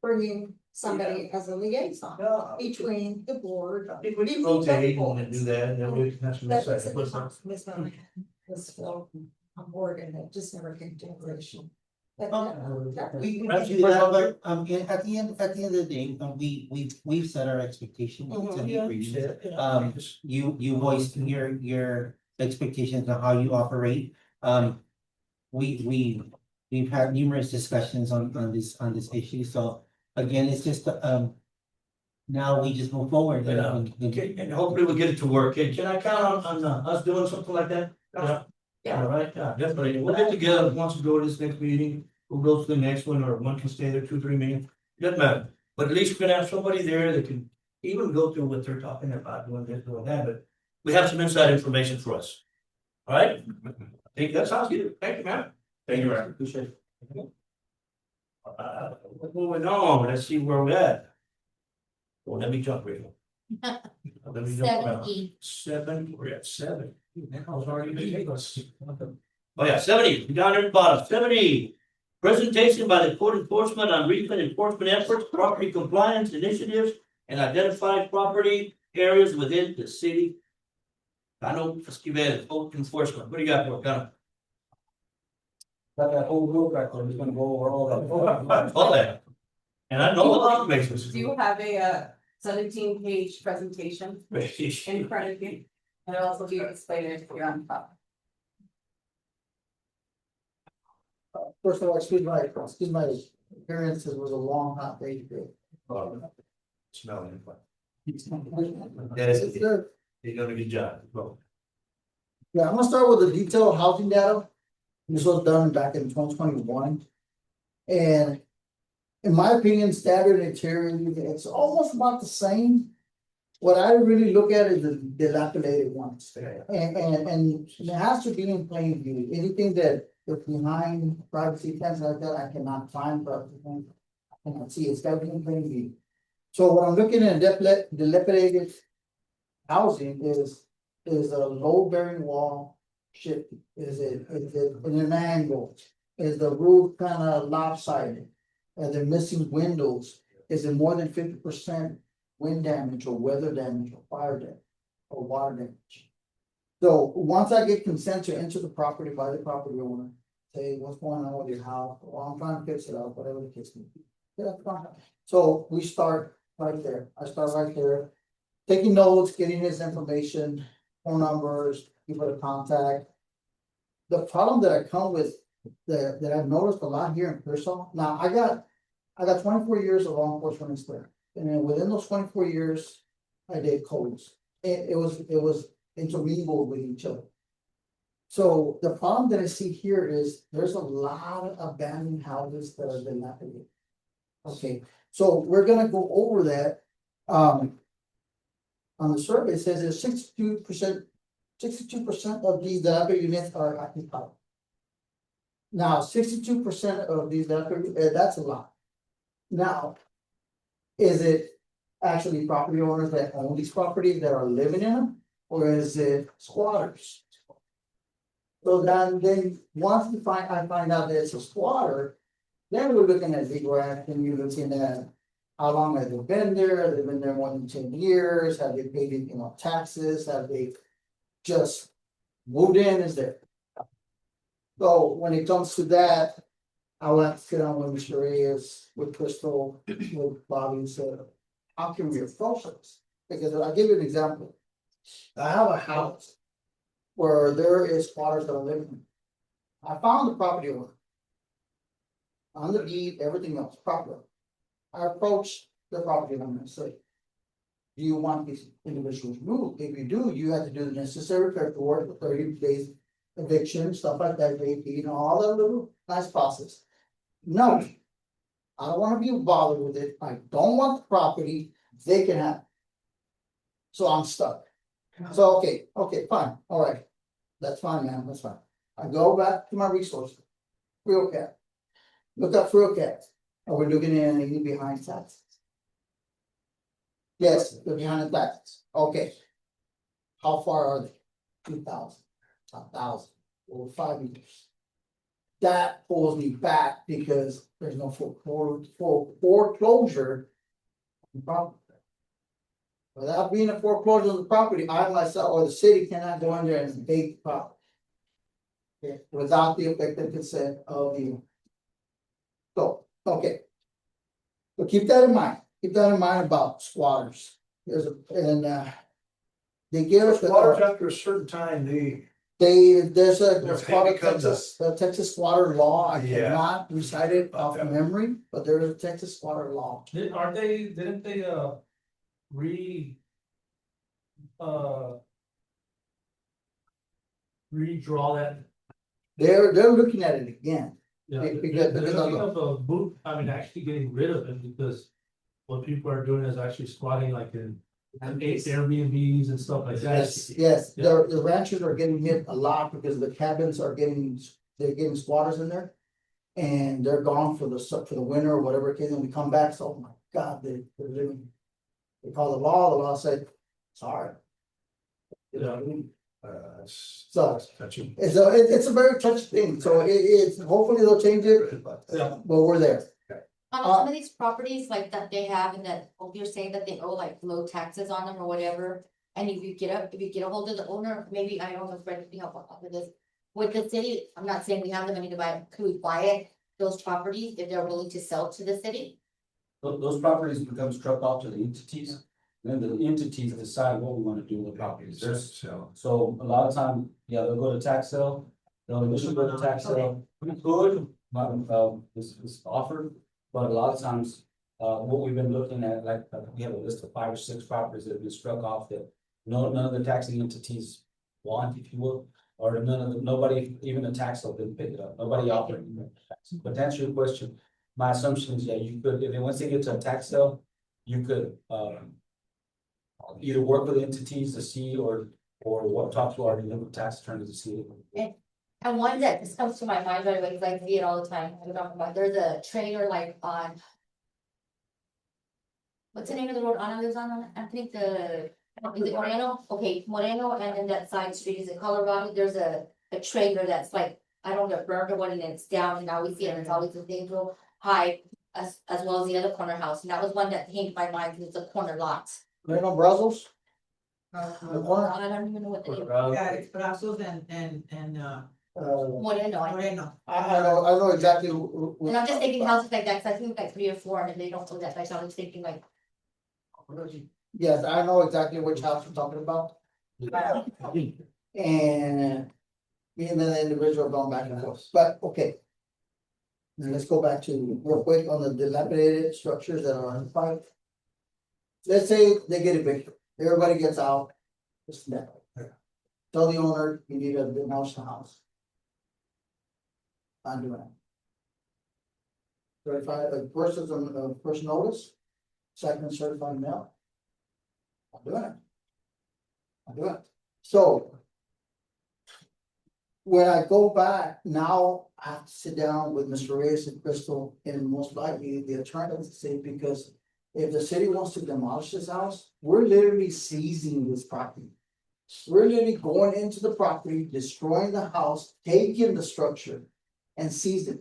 bringing somebody as a liaison between the board. I think we can rotate and do that, and then we can have some That insight. was still on board and it just never came to fruition. But, We can do that, but at the end of the day, we've set our expectations. and Yeah, agreed. yeah. You voiced your expectations on how you operate. We've had numerous discussions on this issue, so again, it's just now we just move forward. Okay, and hopefully we'll get it to work. Can I count on us doing something like that? Yeah, all right, yeah, definitely. We'll get together once we go to this next meeting. We'll go to the next one, or one can stay there 2-3 meetings. Doesn't matter. But at least we're gonna have somebody there that can even go through what they're talking about, doing this, doing that, but we have some inside information for us. All right? I think that sounds good. Thank you, man. Thank you, Mayor. Appreciate it. Moving on, let's see where we're at. Well, let me jump real. Let me jump around. 7E. 7, we're at 7. I was already gonna take us. Oh yeah, 70, down there at the bottom, 70. Presentation by the court enforcement on recent enforcement efforts, property compliance initiatives, and identified property areas within the city. I know, Esquivel, code enforcement, what do you got for kind Got that whole group back there, he's gonna go over all that. of, all that? And I know what the information Do you have a 17-page presentation is. in front of you? And I'll also be explaining it if you're on top. First of all, excuse my appearance, it was a long, hot day today. Smelling. It's Yes, good. you done a good job. Well, Yeah, I'm gonna start with the detailed housing data. This was done back in 2021. And in my opinion, standard interior, it's almost about the same. What I really look at is the dilapidated ones. And it has to be in plain view. Anything that is behind privacy fence like that, I cannot find privacy fence. I cannot see, it's gotta be in plain view. So what I'm looking at dilapidated housing is a low bearing wall shifting? Is it in an angle? Is the roof kind of lopsided? Are there missing windows? Is it more than 50% wind damage or weather damage or fire damage or water damage? So once I get consent to enter the property by the property owner, say what's going on with your house, or I'm trying to fix it up, whatever the case may be. Yeah, fine. So we start right there. I start right there, taking notes, getting his information, phone numbers, people to contact. The problem that I come with, that I've noticed a lot here in Pearsall, now I got 24 years of law enforcement experience. And then within those 24 years, I did codes. It was intermingled with each other. So the problem that I see here is there's a lot of abandoned houses that are dilapidated. Okay, so we're gonna go over that. On the survey, it says there's 62% of these dilapidated units are occupied. Now, 62% of these dilapidated, that's a lot. Now, is it actually property owners that own these properties that are living in them, or is it squatters? So then once I find out that it's a squatter, then we're looking at legal action, you're looking at how long have they been there? Have they been there more than 10 years? Have they paid, taxes? Have they just moved in? Is there? So when it comes to that, I will have to sit down with Mr. Reyes, with Crystal, with Bobby, and say, how can we approach this? Because I'll give you an example. I have a house where there is squatters that are living. I found the property owner. On the deed, everything else, property. I approached the property owner and said, do you want these individuals moved? If you do, you have to do the necessary paperwork, the 30 days eviction, stuff like that, all that little nice process. No, I don't want to be bothered with it. I don't want the property. They can have it. So I'm stuck. So, okay, fine, all right. That's fine, man, that's fine. I go back to my resources. FreeOCAT. Look up FreeOCAT. And we're looking at anything behind taxes. Yes, they're behind the taxes. Okay. How far are they? 2,000, 1,000, over 5 years. That pulls me back because there's no foreclosure. Without being a foreclosure on the property, I myself or the city cannot go in there and take the property. Okay, without the effective consent of the. So, okay. So keep that in mind. Keep that in mind about squatters. They give us. Squatters after a certain time, There's a It squatter becomes Texas squatter law. I Yeah. cannot recite it off memory, but there is a Texas squatter law. Didn't they redraw that? They're looking at it again. Yeah, Because- they're because looking of- of a boot, actually getting rid of it because what people are doing is actually squatting like in Airbnbs and stuff like that. Yes, the ranchers are getting hit a lot because the cabins are getting they're getting squatters in there. And they're gone for the winter or whatever it is, and we come back, so, oh my God, they're living. They call the law said, sorry. You know what I mean? So, it's a very touchy thing, so it's, hopefully they'll change it, but we're there. On some of these properties like that they have and that you're saying that they owe like low taxes on them or whatever. And if you get a hold of the owner, maybe I don't know if Brett can help out with this. With the city, I'm not saying we have the money to buy it, could we buy it, those properties, if they're willing to sell to the city? Those properties becomes trucked off to the entities, then the entities decide what we wanna do with the properties. So a lot of time, yeah, they'll go to tax sale, they'll initially go to tax sale, good, this is offered. But a lot of times, what we've been looking at, like, we have a list of 5 or 6 properties that have been struck off that none of the taxing entities want, if you will. Or nobody, even the tax sale didn't pick it up, nobody offered. But to answer your question, my assumption is, yeah, you could, if once they get to a tax sale, you could, either work with entities to see or what, talk to our tax attorney to see. And one that just comes to my mind right away, because I see it all the time, I'm talking about, there's a trailer like on. What's the name of the road Anna lives on, I think is it Moreno? Okay, Moreno, and then that side street, is it Colorado, there's a trailer that's like, I don't get burned or what, and it's down, and now we see it, and it's always a thing real high. As well as the other corner house, and that was one that came to my mind, because it's a corner lot. There no Brussels? I don't even know what the name. Yeah, it's Brazos and Moreno, Moreno. I know exactly. and I'm just thinking houses like that, cause I think like 3 or 4, and if they don't do that, like, I was thinking like. Yes, I know exactly which house you're talking about. And me and the individual going back and forth, but okay. Now let's go back to real quick on the dilapidated structures that are unoccupied. Let's say they get evicted, everybody gets out. Just that. Tell the owner you need a demolish the house. I'm doing it. Certified, person notice, second certified mail. I'm doing it. So. When I go back, now I have to sit down with Mr. Reyes and Crystal and most likely the attorney to say, because if the city wants to demolish this house, we're literally seizing this property. We're literally going into the property, destroying the house, taking the structure and seizing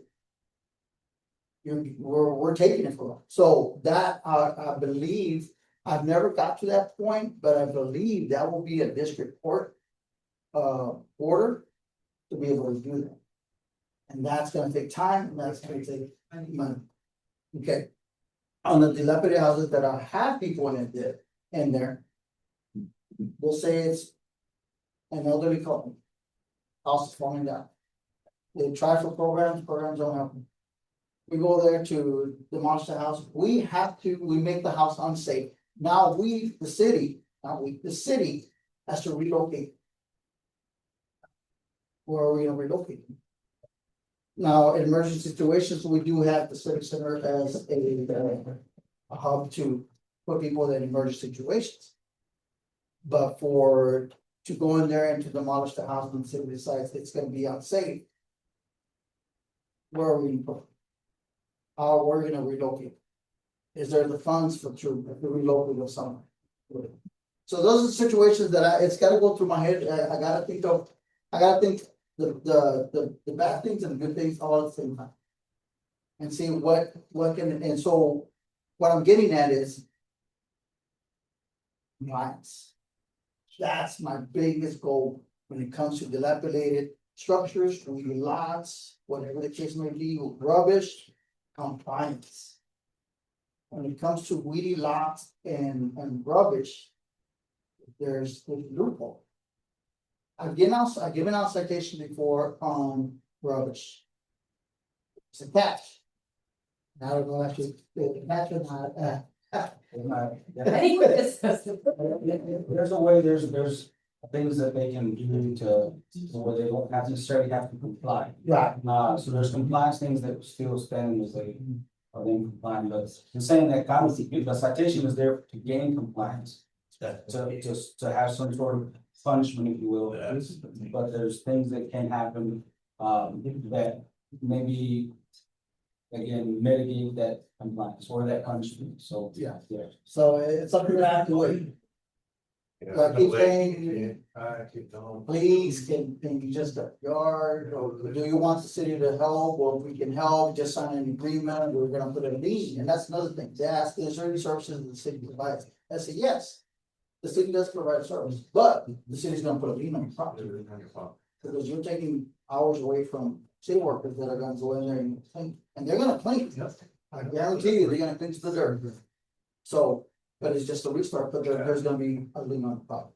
it. We're taking it from them. So that I believe, I've never got to that point, but I believe that will be a district court order to be able to do that. And that's gonna take time, and that's gonna take money. Okay. On the dilapidated houses that are have people in there. We'll say it's an elderly couple. House is falling down. They try for programs don't happen. We go there to demolish the house, we make the house unsafe. Now the city has to relocate. Where are we gonna relocate? Now, in emergency situations, we do have the civic center as a hub to put people in emergency situations. But to go in there and to demolish the house and the city decides it's gonna be unsafe. Where are we gonna put? How we're gonna relocate? Is there the funds to relocate or something? So those are situations that it's gotta go through my head, I gotta think the bad things and the good things all at the same time. And see what can, and so what I'm getting at is. Compliance. That's my biggest goal when it comes to dilapidated structures, lots, whatever the case may be, rubbish, compliance. When it comes to weedy lots and rubbish, there's a loophole. I've given out citation before on rubbish. It's a catch. I don't know if the catch or not. I think with this. There's a way, there's things that they can do to where they don't necessarily have to comply. Right. So there's compliance things that still stand as they are in compliance, but I'm saying that the citation is there to gain compliance. To have some sort of punishment, if you will, but there's things that can happen that maybe. Again, mitigate that compliance or that punishment, so. Yeah. Yeah. So it's something that I have to wait. Like keep saying, please, can you just a yard, or do you want the city to help, or if we can help, just sign an agreement, we're gonna put a lien, and that's another thing, they ask, is there any services the city provides? I say, yes. The city does provide service, but the city's gonna put a lien on the property. Because you're taking hours away from city workers that are gonna go in there and clean, and they're gonna clean. I guarantee you, they're gonna clean to the dirt. So, but it's just a restart, but there's gonna be a lien on the property.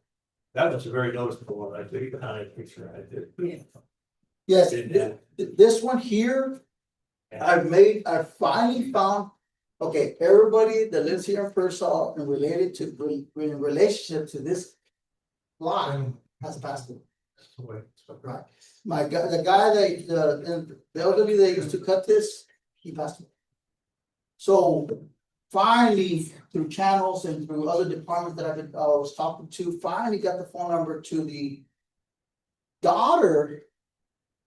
That was a very noticeable one, I think, behind the picture, I did. Yes, Yeah. this one here, I finally found, okay, everybody that lives here in Pearsall and related to, in relationship to this lot has passed away. Right, the guy that, the elderly that used to cut this, he passed away. So finally, through channels and through other departments that I was talking to, finally got the phone number to the daughter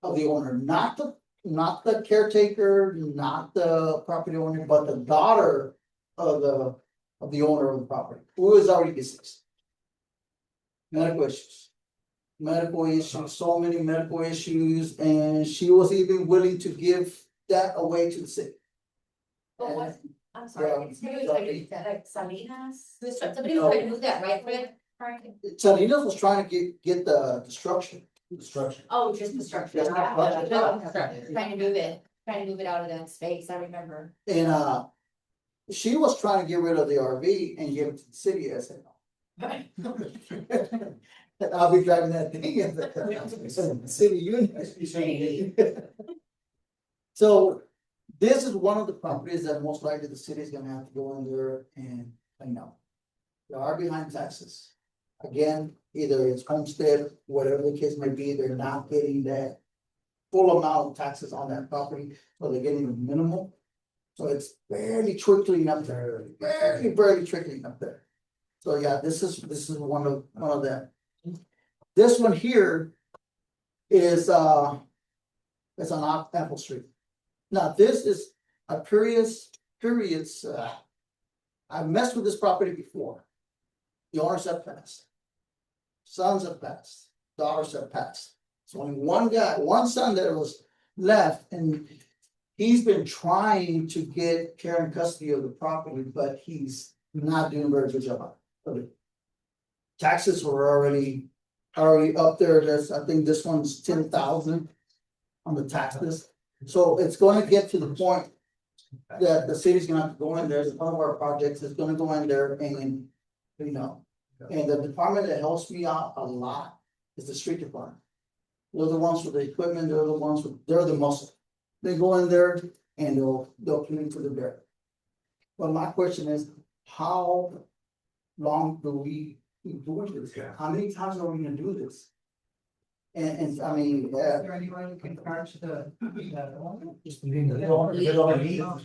of the owner, not the caretaker, not the property owner, but the daughter of the owner of the property, who is already deceased. Medical issues, so many medical issues, and she was even willing to give that away to the city. But what, I'm Yeah. sorry, somebody was trying to do that, like Salinas, somebody was trying to do that, right, Fred? Salinas was trying to get the structure. Oh, just the structure, Yeah. trying to move it out of that space, I remember. And she was trying to get rid of the RV and give it to the city, I said no. I'll be driving that thing in the city unit. So this is one of the properties that most likely the city is gonna have to go in there and clean up. They are behind taxes. Again, either it's homestead, whatever the case may be, they're not getting that full amount of taxes on that property, so they're getting minimal. So it's barely trickling up there, barely trickling up there. So yeah, this is one of them. This one here is it's on Apple Street. Now, this is a periods, I've messed with this property before. The owners have passed. Sons have passed, daughters have passed. So only one son that was left, and he's been trying to get care and custody of the property, but he's not doing a very good job of it. Taxes were already up there. I think this one's 10,000 on the taxes. So it's gonna get to the point that the city's gonna have to go in there. It's one of our projects is gonna go in there and, and the department that helps me out a lot is the street department. They're the ones with the equipment, they're the muscle. They go in there and they'll clean to the dirt. But my question is, how long do we keep doing this? How many times are we gonna do this? And I mean, Is there anyone who can charge the? Just leaving the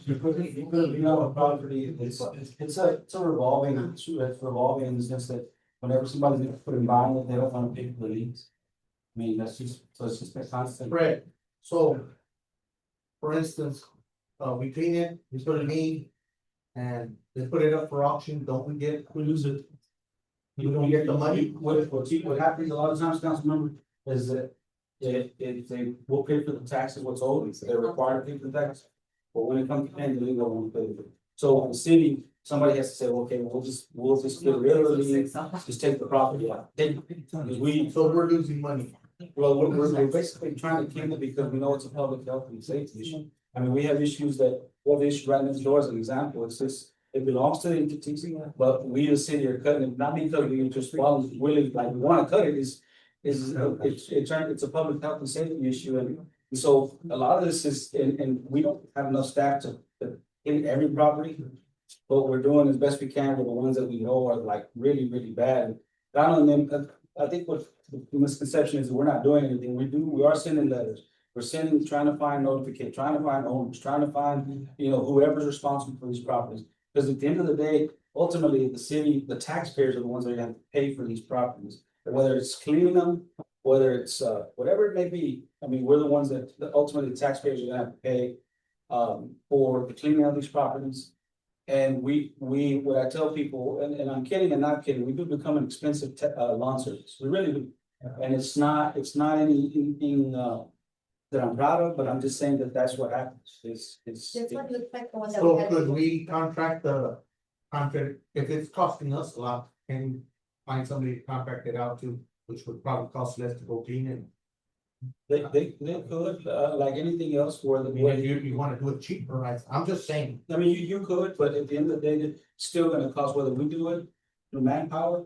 you couldn't be on a property, it's a revolving, it's revolving in the sense that whenever somebody's gonna put in buying it, they don't wanna pay for the leads. I mean, that's just, so it's just a constant. Right, so. For instance, we clean it, we put a lien. And they put it up for auction, don't we lose it? You don't get the money. What happens a lot of times, council member, is that if they will pay for the taxes, what's owed, they're required to pay for the tax. But when it comes to paying the lien, they won't pay for it. So in the city, somebody has to say, okay, we'll just get rid of the lien, just take the property out. So we're losing money. Well, we're basically trying to keep it because we know it's a public health and safety issue. I mean, we have issues right next door as an example. It's just, it belongs to the entities, but we the city are cutting it, not because we just willing, like we wanna cut it, it's a public health and safety issue. And so a lot of this is, and we don't have enough staff to hit every property. But what we're doing as best we can with the ones that we know are like really, really bad. I think what the misconception is that we're not doing anything. We are sending letters. We're trying to find notification, trying to find owners, trying to find, whoever's responsible for these properties. Because at the end of the day, ultimately, the city, the taxpayers are the ones that are going to pay for these properties. Whether it's cleaning them whether it's, whatever it may be, I mean, we're the ones that ultimately the taxpayers are gonna have to pay. For the cleaning of these properties. And what I tell people, and I'm kidding and not kidding, we do become an expensive lawn service, we really do. And it's not anything, that I'm proud of, but I'm just saying that that's what happens, This one looks like the one that we So had. could we contract the contract, if it's costing us a lot, and find somebody to contract it out to, which would probably cost less to go clean it? They could, like anything else where the. I mean, if you wanna do it cheaper, I'm just saying. I mean, you could, but at the end of the day, it's still gonna cost whether we do it through manpower.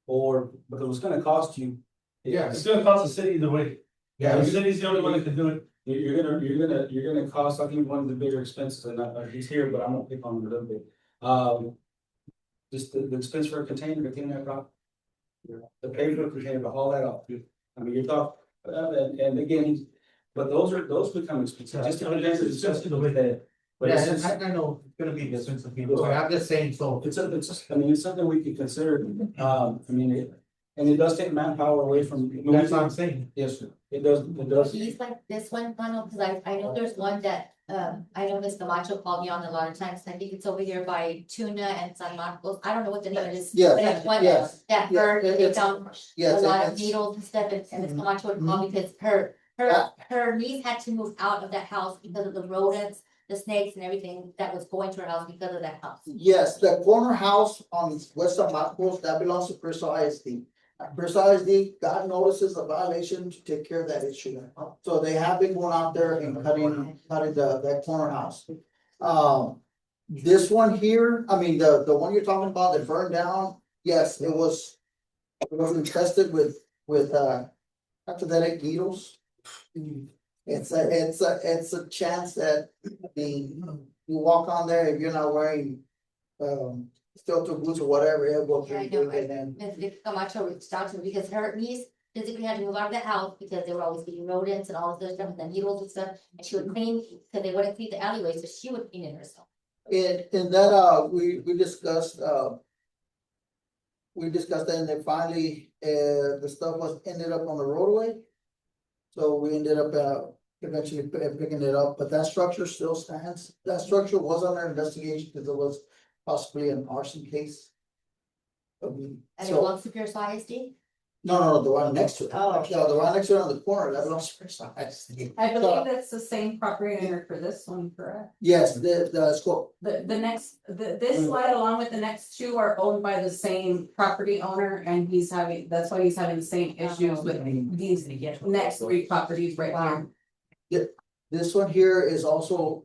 Or, but it was gonna cost you. Yeah. It's gonna cost the city either way. Yeah, The city's the only one that can do it. You're gonna cost, I think one of the bigger expenses, and he's here, but I'm gonna pick on him a little bit. Just the expense for a container to clean that property. The paper container to haul that off. I mean, you're talking, and again, but those become expensive, just to condense it, it's just the way that. But it's just, I know it's gonna be expensive people, but I'm just saying, so. I mean, it's something we could consider, I mean, and it does take manpower away from. That's what I'm saying. Yes, sir, it does. He's like this one, Ronald, because I know there's one that, I know Ms. Camacho called me on a lot of times, I think it's over here by Tuna and San Marcos, I don't know what the name is. Yes, But it's one yes, that yeah, burned, they it's- found a Yes, lot of it's- needles and stuff, and Ms. Mhm. Camacho would call because her niece had to move out of that house because of the rodents, the snakes and everything that was going to her house because of that house. Yes, the corner house on West of Marcos, that belongs to Bristol ISD. Bristol ISD got notices of violation to take care of that issue. So they have been going out there and cutting that corner house. This one here, I mean, the one you're talking about that burned down, yes, it was infested with apathetic needles. It's a chance that, I mean, you walk on there, if you're not wearing filter boots or whatever, it'll go Yeah, I through know, and then. Ms. Camacho reached out to me because her niece physically had to move out of that house because they were always getting rodents and all this other stuff, and the needles and stuff, and she would clean, because they wouldn't clean the alleyways, so she would clean it herself. In that, we discussed, that and then finally, the stuff ended up on the roadway. So we ended up, eventually picking it up, but that structure still stands. That structure was under investigation because it was possibly an arson case. And it So, belongs to Pierce ISD? no, the one next to it. Oh. No, the one next to it on the corner, that belongs to First ISD. I believe that's the same property owner for this one, correct? Yes, the scope. This slide along with the next two are owned by the same property owner and that's why he's having the same issues with these next three properties right here. This one here is also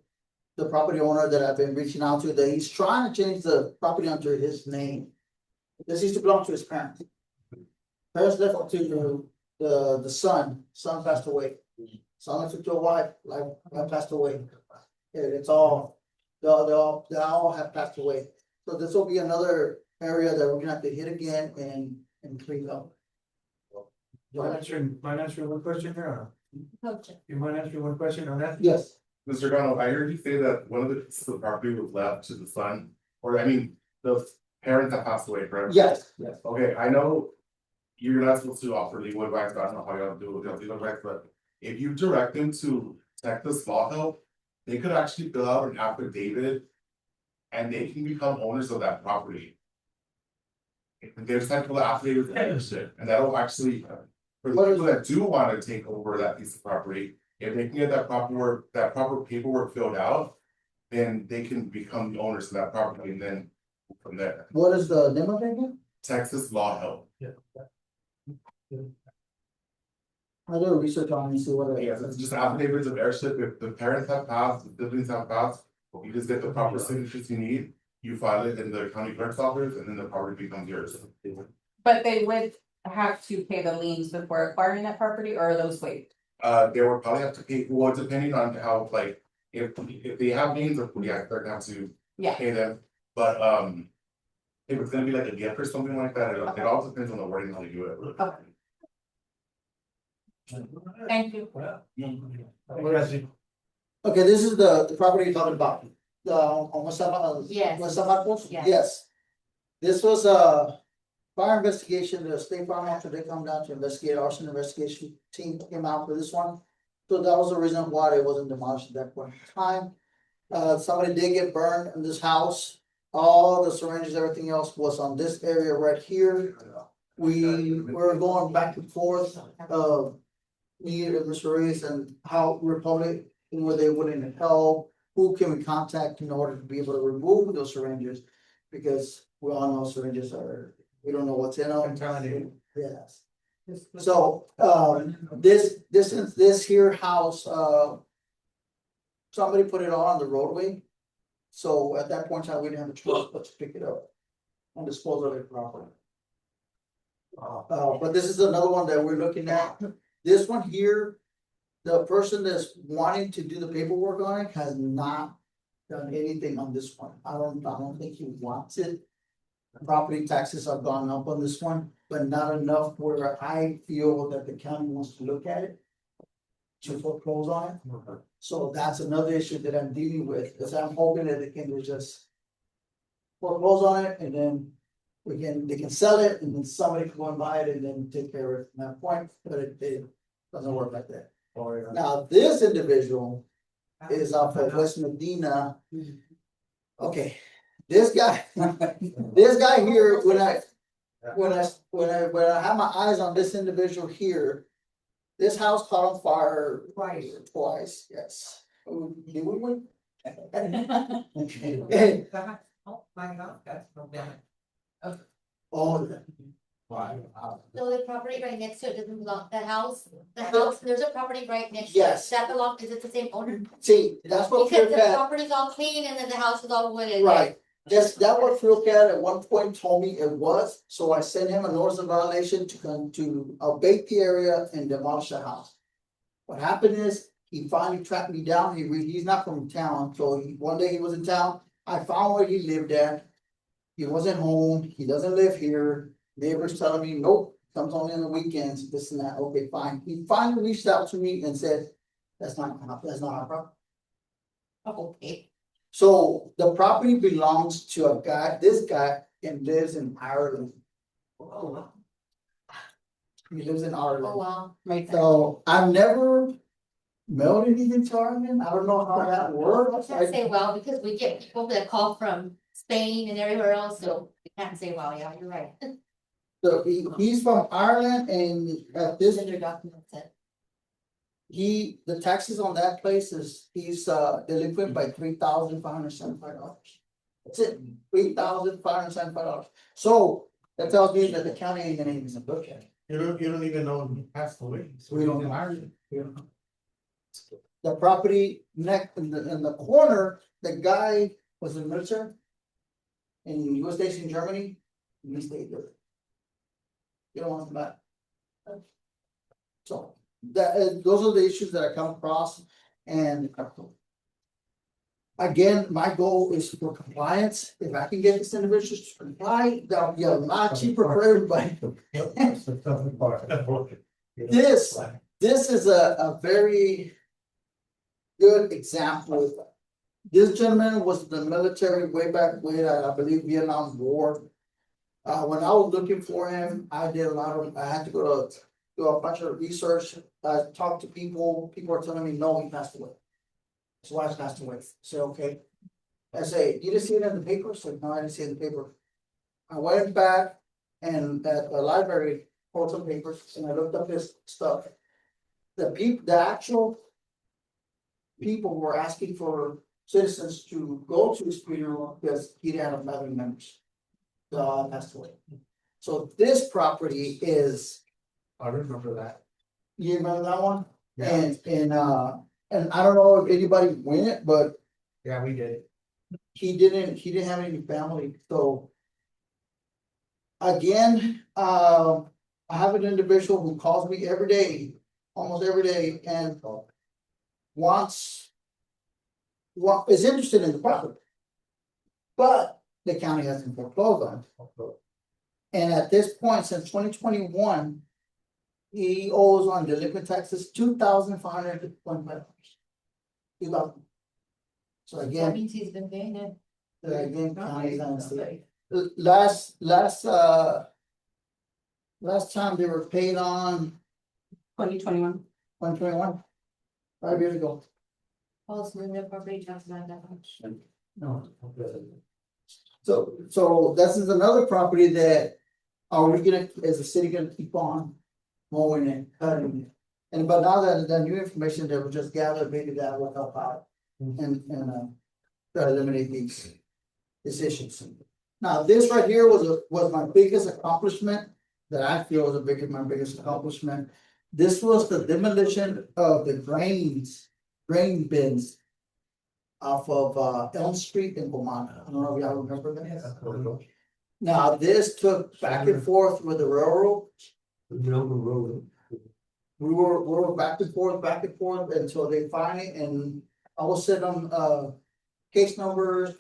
the property owner that I've been reaching out to, that he's trying to change the property under his name. This used to belong to his parents. Parents left it to the son passed away. Son left it to a wife passed away. It's all, they all have passed away. So this will be another area that we're gonna have to hit again and clean up. Mind answering one question here? You mind answering one question on that? Yes. Mr. Donald, I heard you say that one of the pieces of property was left to the son, or I mean, the parents that passed away, correct? Yes. Okay, I know you're not supposed to offer legal advice, I don't know how y'all do it with legal advice, but if you direct them to Texas Law Help, they could actually fill out an affidavit and they can become owners of that property. There's type of affidavit, and that'll actually, for the people that do want to take over that piece of property, if they can get that proper paperwork filled out, then they can become the owners of that property and then from there. What is the name of it again? Texas Law Help. I'll do a research on it and see what it Yes, is. it's just affidavits of heirship. If the parents have passed, the siblings have passed, you just get the proper signatures you need. You file it in the county clerk's office and then the property becomes yours. But they would have to pay the liens before acquiring that property, or are those waived? They will probably have to pay, well, depending on how, like, if they have names, of yeah, they're gonna have to Yeah. pay them, but, if it's gonna be like a gift or something like that, it all depends on the wording how you do it. Okay. Thank you. Okay, this is the property you're talking about, on Yes. West Marcos? Yes. Yes. This was, fire investigation, the state fire marshal did come down to investigate, arson investigation team came out for this one. So that was the reason why it wasn't demolished at that point in time. Somebody did get burned in this house. All the syringes, everything else was on this area right here. We were going back and forth, me and Mr. Reyes and how Republic, and were they willing to help? Who can we contact in order to be able to remove those syringes? Because we all know syringes are, we don't know what's in them. Yes. So, this here house, somebody put it all on the roadway. So at that point in time, we didn't have a choice but to pick it up and dispose of it properly. But this is another one that we're looking at. This one here, the person that's wanting to do the paperwork on it has not done anything on this one. I don't think he wants it. Property taxes have gone up on this one, but not enough where I feel that the county wants to look at it. To foreclose on it. So that's another issue that I'm dealing with, because I'm hoping that they can just foreclose on it and then they can sell it and then somebody can go and buy it and then take care of it from that point, but it doesn't work like that. Now, this individual is off of West Medina. Okay, this guy here, when I have my eyes on this individual here, this house caught on fire twice, yes. Oh, did we win? Okay. Oh, my God, that's no damage. Oh, So the property right next to it doesn't belong, the house, there's a property right next to it. Yes. That belong, is it the same owner? see, that's what Because Phil the Cat, property's all clean and then the house is all wooded. right, that what Phil Cat at one point told me it was, so I sent him a notice of violation to come to abate the area and demolish the house. What happened is, he finally tracked me down, he's not from town, so one day he was in town, I found where he lived at. He wasn't home, he doesn't live here, neighbors telling me, nope, comes only on the weekends, this and that, okay, fine. He finally reached out to me and said, that's not our problem. Okay. So the property belongs to a guy, this guy, and lives in Ireland. He lives in Oh, Ireland, wow. so I've never mailed anything to Ireland, I don't know how that I works. can't say well, because we get people that call from Spain and everywhere else, so we can't say well, yeah, you're right. So he's from Ireland and at this, Send your documents in. the taxes on that place is, he's delinquent by $3,575. That's it, $3,575. So that tells me that the county ain't gonna even look at it. You don't even know he passed away. So we don't know. We don't know. The property next in the corner, the guy was in the military. And he was stationed in Germany, and he stayed there. You don't want him back. So those are the issues that I come across and. Again, my goal is for compliance. If I can get this individual to comply, that'll be a lot cheaper for everybody. This is a very good example. This gentleman was in the military way back when, I believe Vietnam War. When I was looking for him, I had to go to do a bunch of research, talk to people are telling me, no, he passed away. His wife passed away, so, okay. I say, you didn't see it in the paper? I said, no, I didn't see it in the paper. I went back and at the library, pulled some papers and I looked up his stuff. The actual people were asking for citizens to go to his funeral because he didn't have family members. So passed away. So this property is. I remember that. You remember that one? Yeah. And I don't know if anybody went, but Yeah, we did. he didn't have any family, so. Again, I have an individual who calls me every day, almost every day, and is interested in the property. But the county hasn't foreclosed on it. And at this point, since 2021, he owes on delinquent taxes $2,525. So That again, means he's been paying it. county is on the state. last time they were paid on 2021. 2021, 5 years ago. Also, the property taxes on that much. No. So this is another property that, are we gonna, is the city gonna keep on mowing and cutting? And but now that the new information that was just gathered, maybe that will help out and eliminate these issues. Now, this right here was my biggest accomplishment, that I feel was my biggest accomplishment. This was the demolition of the grain bins off of Elm Street in Beaumont. I don't know if y'all remember that. Now, this took back and forth with the railroad. We were back and forth until they finally, and I was sitting on case numbers,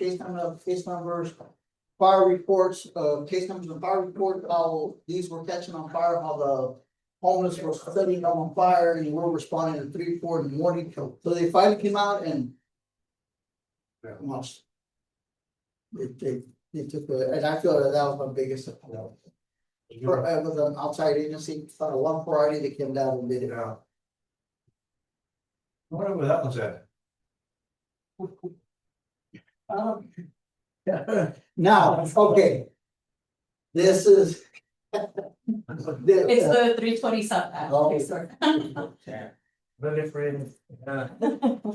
fire reports, case numbers and fire reports, how these were catching on fire, how the homeless were setting them on fire, and we were responding at 3, 4 in the morning. So they finally came out and almost they took the, and I feel that was my biggest. It was an outside agency, one Friday that came down and did it. Whatever that was at. Now, okay. This is. It's the 320 something. Oh. Sorry. Very afraid.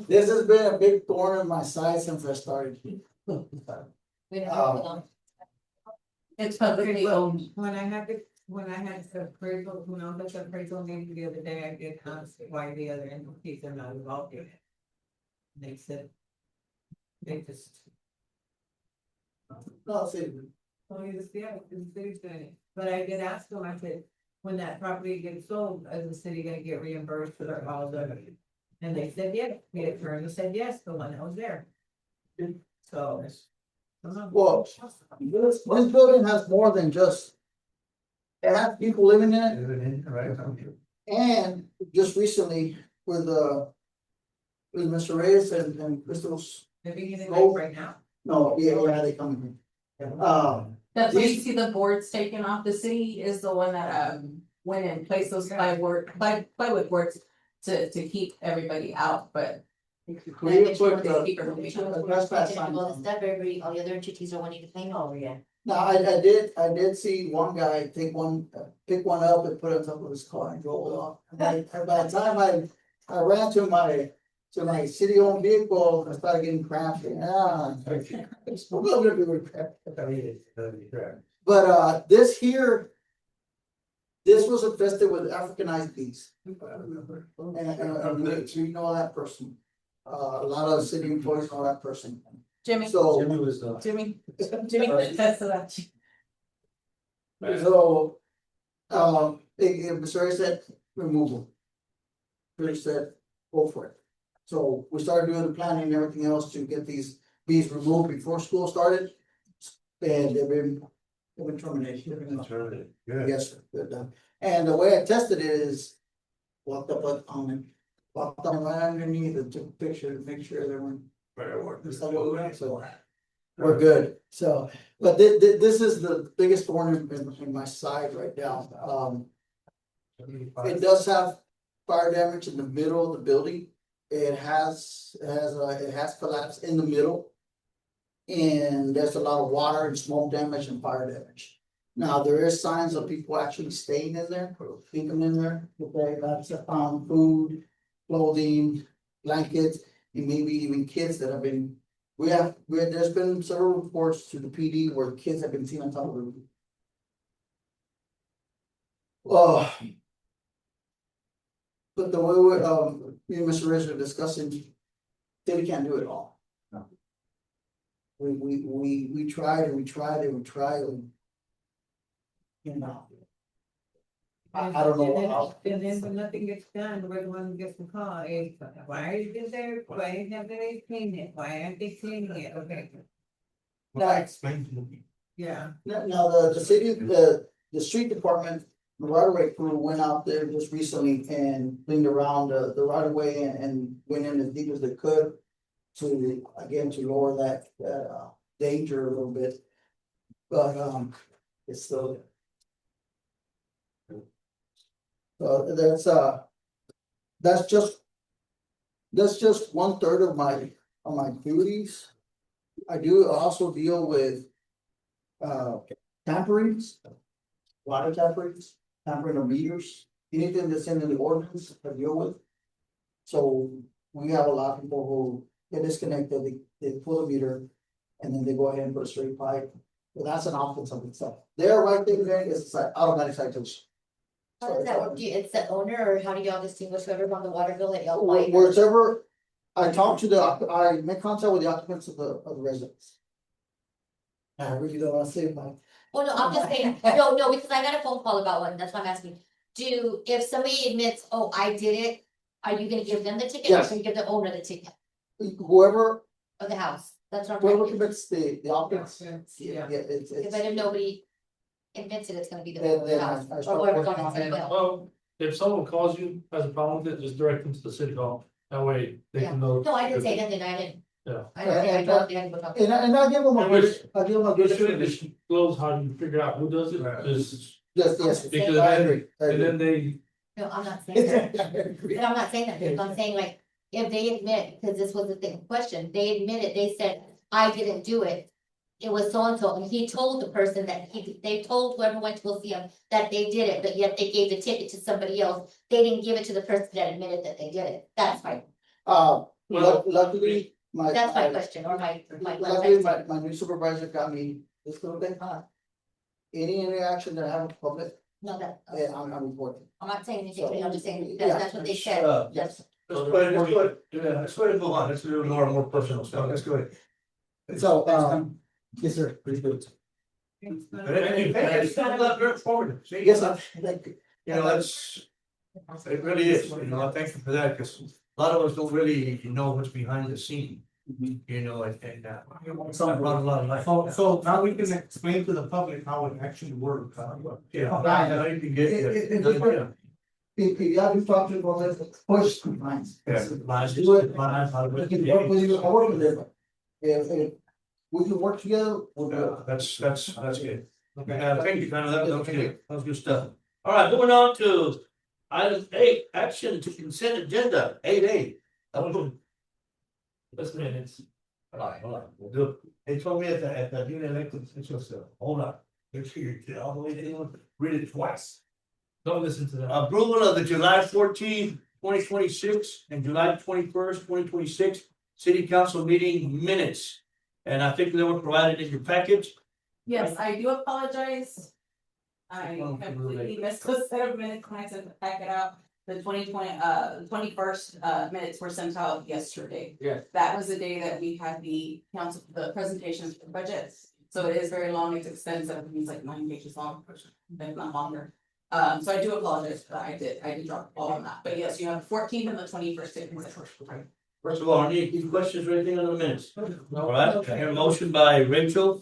This has been a big thorn in my side since I started. We don't have to, It's publicly owned. When I had the appraisal, when I was at the appraisal meeting the other day, I did ask why the other entities are not involved in it. They said. They just. No, see, Oh, you just, yeah, the city's doing it, but I did ask them, I said, when that property gets sold, is the city gonna get reimbursed for their all the? And they said, yes, the attorney said, yes, the one that was there. So. well, this building has more than just. It has people living in it, Right. and just recently with Mr. Reyes and Crystal's. They're beginning Oh. right now. No, yeah, they come in. That's why you These- see the boards taken off. The city is the one that went and placed those plywood boards to keep everybody out, but. We put the Keep everybody out. the trespass sign all the on. stuff, all the other entities are wanting to claim over yet. Now, I did see one guy pick one up and put it on top of his car and drove it off. By the time I ran to my city-owned vehicle, I started getting crampy. But this here. This was infested with Africanized bees. And we know that person. A lot of city employees know that person. Jimmy, So. Jimmy, that's that. So, Mr. Ray said, removal. Really said, go for it. So we started doing the planning and everything else to get these bees removed before school started. And they've been terminated. Yes, sir. Good done. And the way I tested it is, walked up right underneath and took a picture to make sure they weren't. So we're good. So, but this is the biggest thorn in my side right now. It does have fire damage in the middle of the building. It has collapsed in the middle. And there's a lot of water and smoke damage and fire damage. Now, there is signs of people actually staying in there, sleeping in there. Okay, that's food, clothing, blankets, and maybe even kids that have been. There's been several reports to the PD where kids have been seen on top of the roof. Oh. But the way me and Mr. Reyes are discussing, we can't do it all. No. We tried and we tried and we tried and. You know. I don't know. And then when nothing gets done, we're the one who gets the call, hey, why are you in there, why haven't they cleaned it, why aren't they cleaning it, okay? Explain to me. Yeah. Now, the city, the street department, the right of way crew went out there just recently and cleaned around the right of way and went in as deep as they could. To, again, to lower that danger a little bit. But, it's still. So that's just. That's just 1/3 of my duties. I do also deal with. Tamperings. Water tamperings, tampering of meters, anything that's in the ordinance I deal with. So we have a lot of people who get disconnected, they pull a meter. And then they go ahead and put a straight pipe, but that's an offense of itself. They're right there, it's like automatic citation. How does that work? Do you, it's the owner, or how do y'all distinguish whoever's on the water bill that y'all like? Wherever I talk to I make contact with the occupants of the residents. I really don't wanna say my. Well, no, I'm just saying, no, because I got a phone call about one, that's why I'm asking. If somebody admits, oh, I did it, are you gonna give them the ticket? Yes. Or you give the owner the ticket Whoever, of the house? That's what I'm whoever trying to. commits the offense, yeah, it's. But if nobody admits it, it's gonna be the Then house, I or start whoever's working on on it. it. Well, if someone calls you, has a problem with it, just direct them to the city hall. That way they Yeah. can know. No, I didn't say nothing, I didn't. Yeah. I didn't say, I told you, I didn't go talk. And I give them a good, I give them a It good. should disclose how you figure out who does it, just Yes, because I then, agree. and then they, No, I'm not saying that. I agree. But I'm not saying that, because I'm saying like, if they admit, because this was the thing, question, they admitted, they said, I didn't do it. It was so and so, and he told the person that they told whoever went to go see him that they did it, but yet they gave the ticket to somebody else. They didn't give it to the person that admitted that they did it. That's my, Luckily, that's my question, or my. luckily, my new supervisor got me this little bit hot. Any interaction that I have with public, No, that, I'm reporting. I'm not saying anything, I'm just saying, Yeah. that's what they said. Yes. Let's go ahead, let's go ahead and move on, let's do more personal stuff, let's go ahead. So, yes, sir, please do it. It's not that very informative, see? Yes, sir. Thank you. You know, it really is, you know, I thank you for that, because a lot of us don't really know what's behind the scene. You know, and some brought a lot of life. So now we can explain to the public how it actually works. Yeah. Now you can get. If you have to talk to people, let's push compliance. Lines, Do it. lines, how to We work. can work with you, I work with them. If we can work together, we'll do it. That's good. Thank you, Conor, that was good, that was good stuff. All right, moving on to item 8, action to consent agenda, 8A. that's minutes. Hold on, we'll do it. They told me at the newly elected officials, hold on. Make sure you're all the way down, read it twice. Don't listen to them. Approval of the July 14th, 2026 and July 21st, 2026 city council meeting minutes. And I think they were provided in your package. Yes, I do apologize. I Oh, completely missed the set of minutes when I sent the packet out. The 21st minutes were sent out yesterday. Yeah. That was the day that we had the presentations for budgets. So it is very long, it's extensive, it's like 9 pages long, if not longer. So I do apologize for that, I did drop the ball on that, but yes, you have 14th and the 21st. First of all, any questions or anything on the minutes? All right, I hear a motion by Rachel,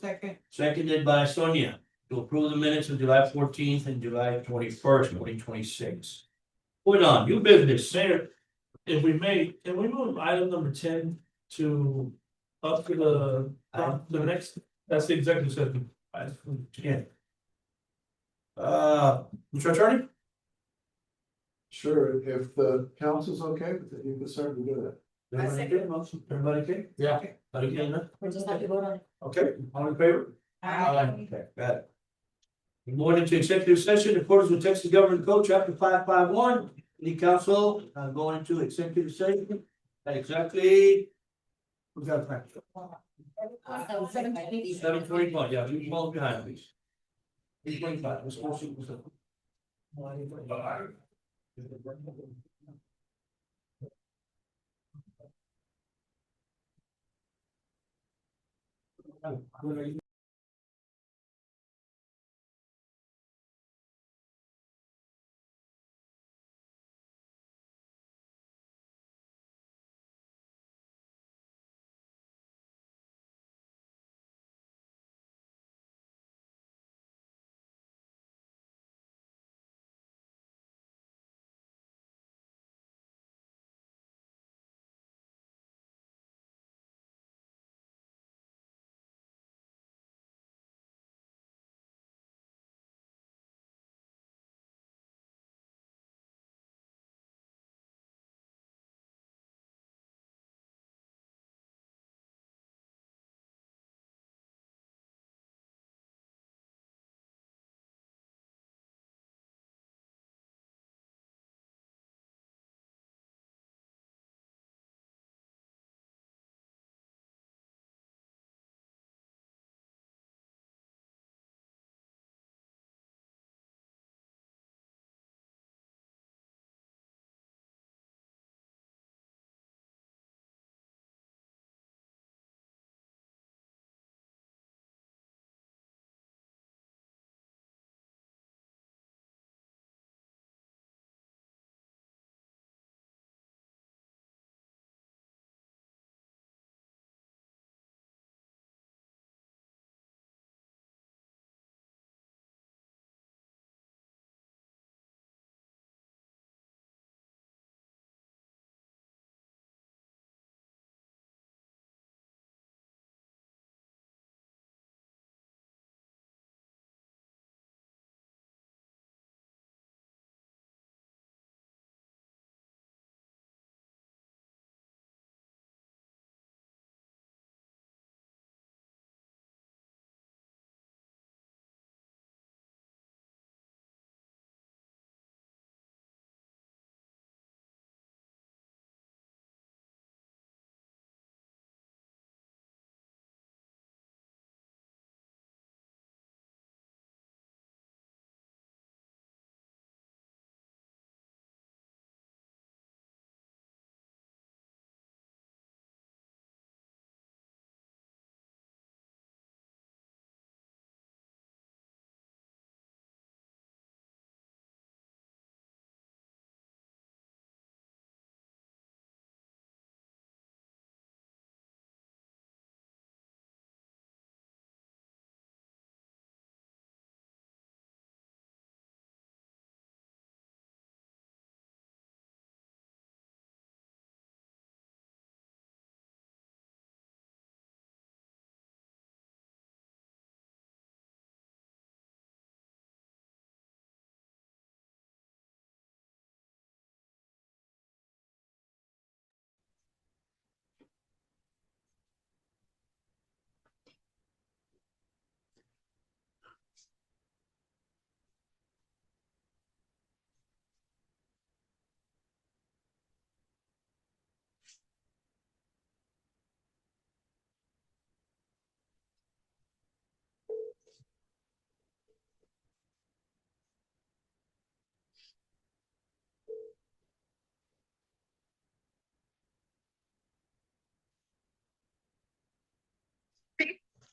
seconded by Sonia to approve the minutes of July 14th and July 21st, 2026. Moving on, new business, Mayor. If we may, can we move item number 10 to up to the next, that's the executive session. Yeah. Mr. Attorney? Sure, if the council's okay with it, you can certainly do that. Everybody okay? Everybody okay? Yeah. Everybody okay, no? We just have to vote on it. Okay, all in favor? Okay, got it. We're going into executive session in accordance with Texas Government Code, Chapter 551. The council going into executive session at exactly. We got time. So 7:20. 7:21, yeah, you fall behind, please. 8:25, we're supposed to.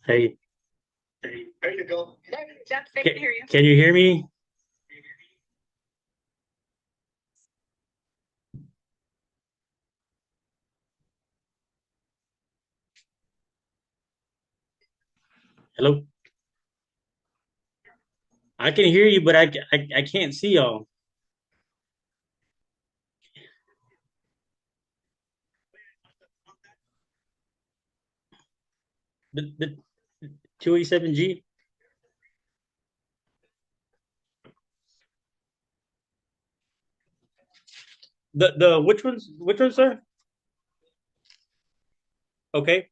Hey, There you go. can you hear me? Hello? I can hear you, but I can't see y'all. The 287G? The which ones, sir? Okay.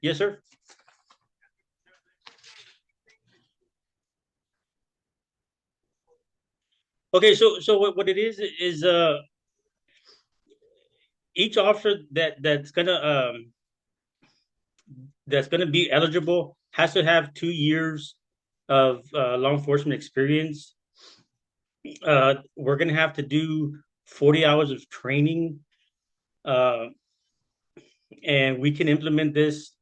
Yes, sir. Okay, so what it is each officer that's gonna be eligible has to have 2 years of law enforcement experience. We're gonna have to do 40 hours of training, and we can implement this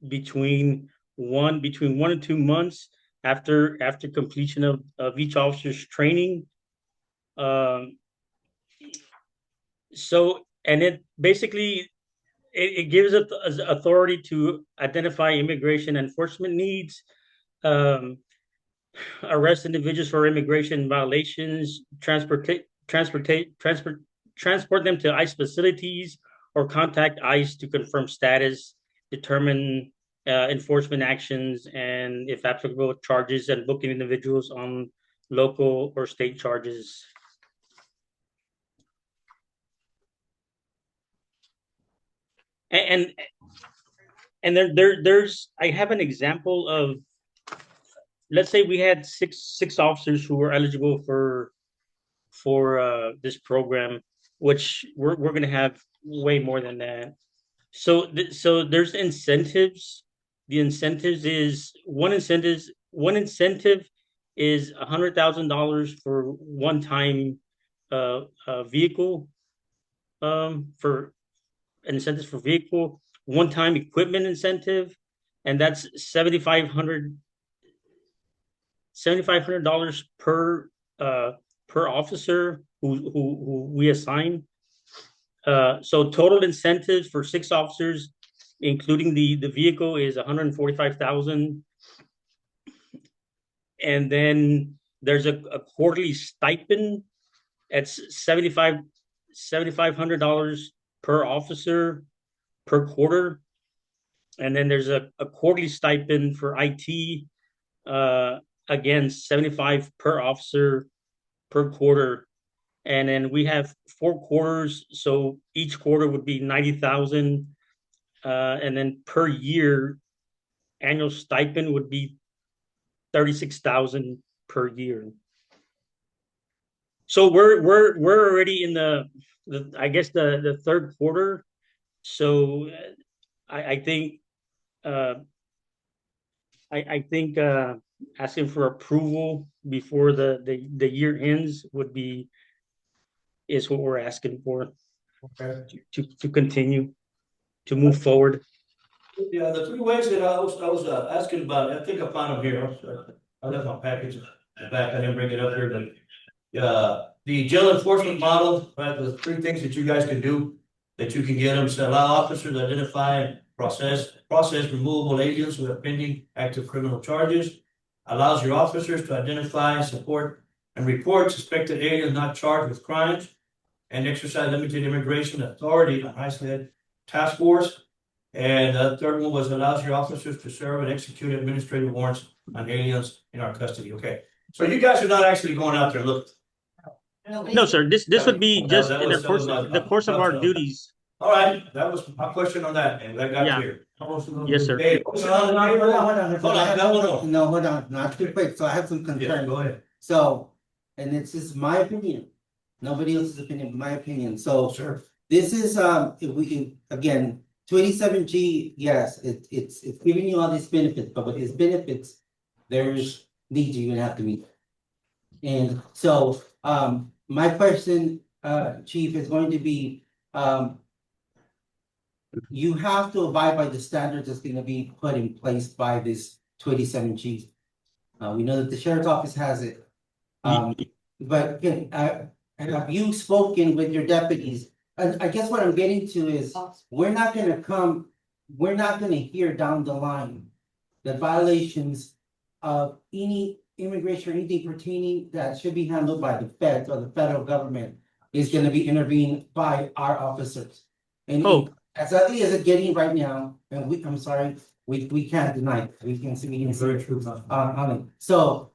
between 1 and 2 months after completion of each officer's training. Um, so and it basically it gives us authority to identify immigration enforcement needs, um, arrest individuals for immigration violations, transport them to ICE facilities, or contact ICE to confirm status, determine enforcement actions, and if applicable charges, and booking individuals on local or state charges. And there's I have an example of, let's say we had six officers who were eligible for this program, which we're gonna have way more than that. So there's incentives. The incentives is one incentive is $100,000 for one-time vehicle, for incentives for vehicle, one-time equipment incentive, and that's $7,500 per officer who we assign. So total incentives for 6 officers, including the vehicle, is $145,000. And then there's a quarterly stipend at $7,500 per officer per quarter. And then there's a quarterly stipend for IT, again, 75 per officer per quarter. And then we have 4 quarters, so each quarter would be 90,000. And then per year, annual stipend would be 36,000 per year. So we're already in the I guess the third quarter. So I think I think asking for approval before the year ends is what we're asking for. Okay. To continue to move forward. Yeah, the 3 ways that I was asking about, I think I found them here. I left my package in the back. I didn't bring it up here, but the jail enforcement model, right? The 3 things that you guys can do, that you can get them to allow officers to identify, process removable aliens who have pending active criminal charges, allows your officers to identify, support, and report suspected aliens not charged with crimes, and exercise limited immigration authority on ICE-led task force. And the third one was allows your officers to serve and execute administrative warrants on aliens in our custody. Okay, so you guys are not actually going out there looking. No, sir. This would be just in the course of our duties. All right, that was my question on that, and that got Yeah. clear. Yes, sir. Hey, Hold on, no, hold on, not too quick, so I have some Yeah, concerns. go ahead. So, and it's just my opinion, nobody else's opinion, but my opinion, so. Sure. This is, if we, again, 287G, yes, it's giving you all these benefits, but with these benefits, there's needs you even have to meet. And so, my question, Chief, is going to be, you have to abide by the standards that's gonna be put in place by this 287G. We know that the sheriff's office has it. But again, have you spoken with your deputies? I guess what I'm getting to is, we're not gonna hear down the line the violations of any immigration or anything pertaining that should be handled by the feds or the federal government is gonna be intervened by our officers. And Oh. as ugly as it's getting right now, and I'm sorry, we can't deny it, we can see it. On it, so,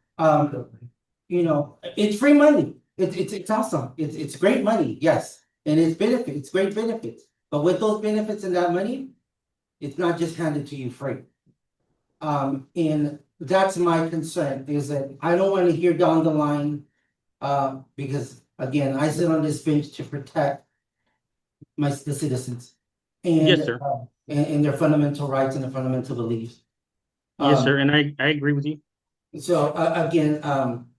you know, it's free money, it's awesome, it's great money, yes. And it's great benefits, but with those benefits and that money, it's not just handed to you free. And that's my concern, is that I don't wanna hear down the line, because again, I sit on this bench to protect the citizens. And, Yes, sir. And their fundamental rights and their fundamental beliefs. Yes, sir, and I agree with you. So, again,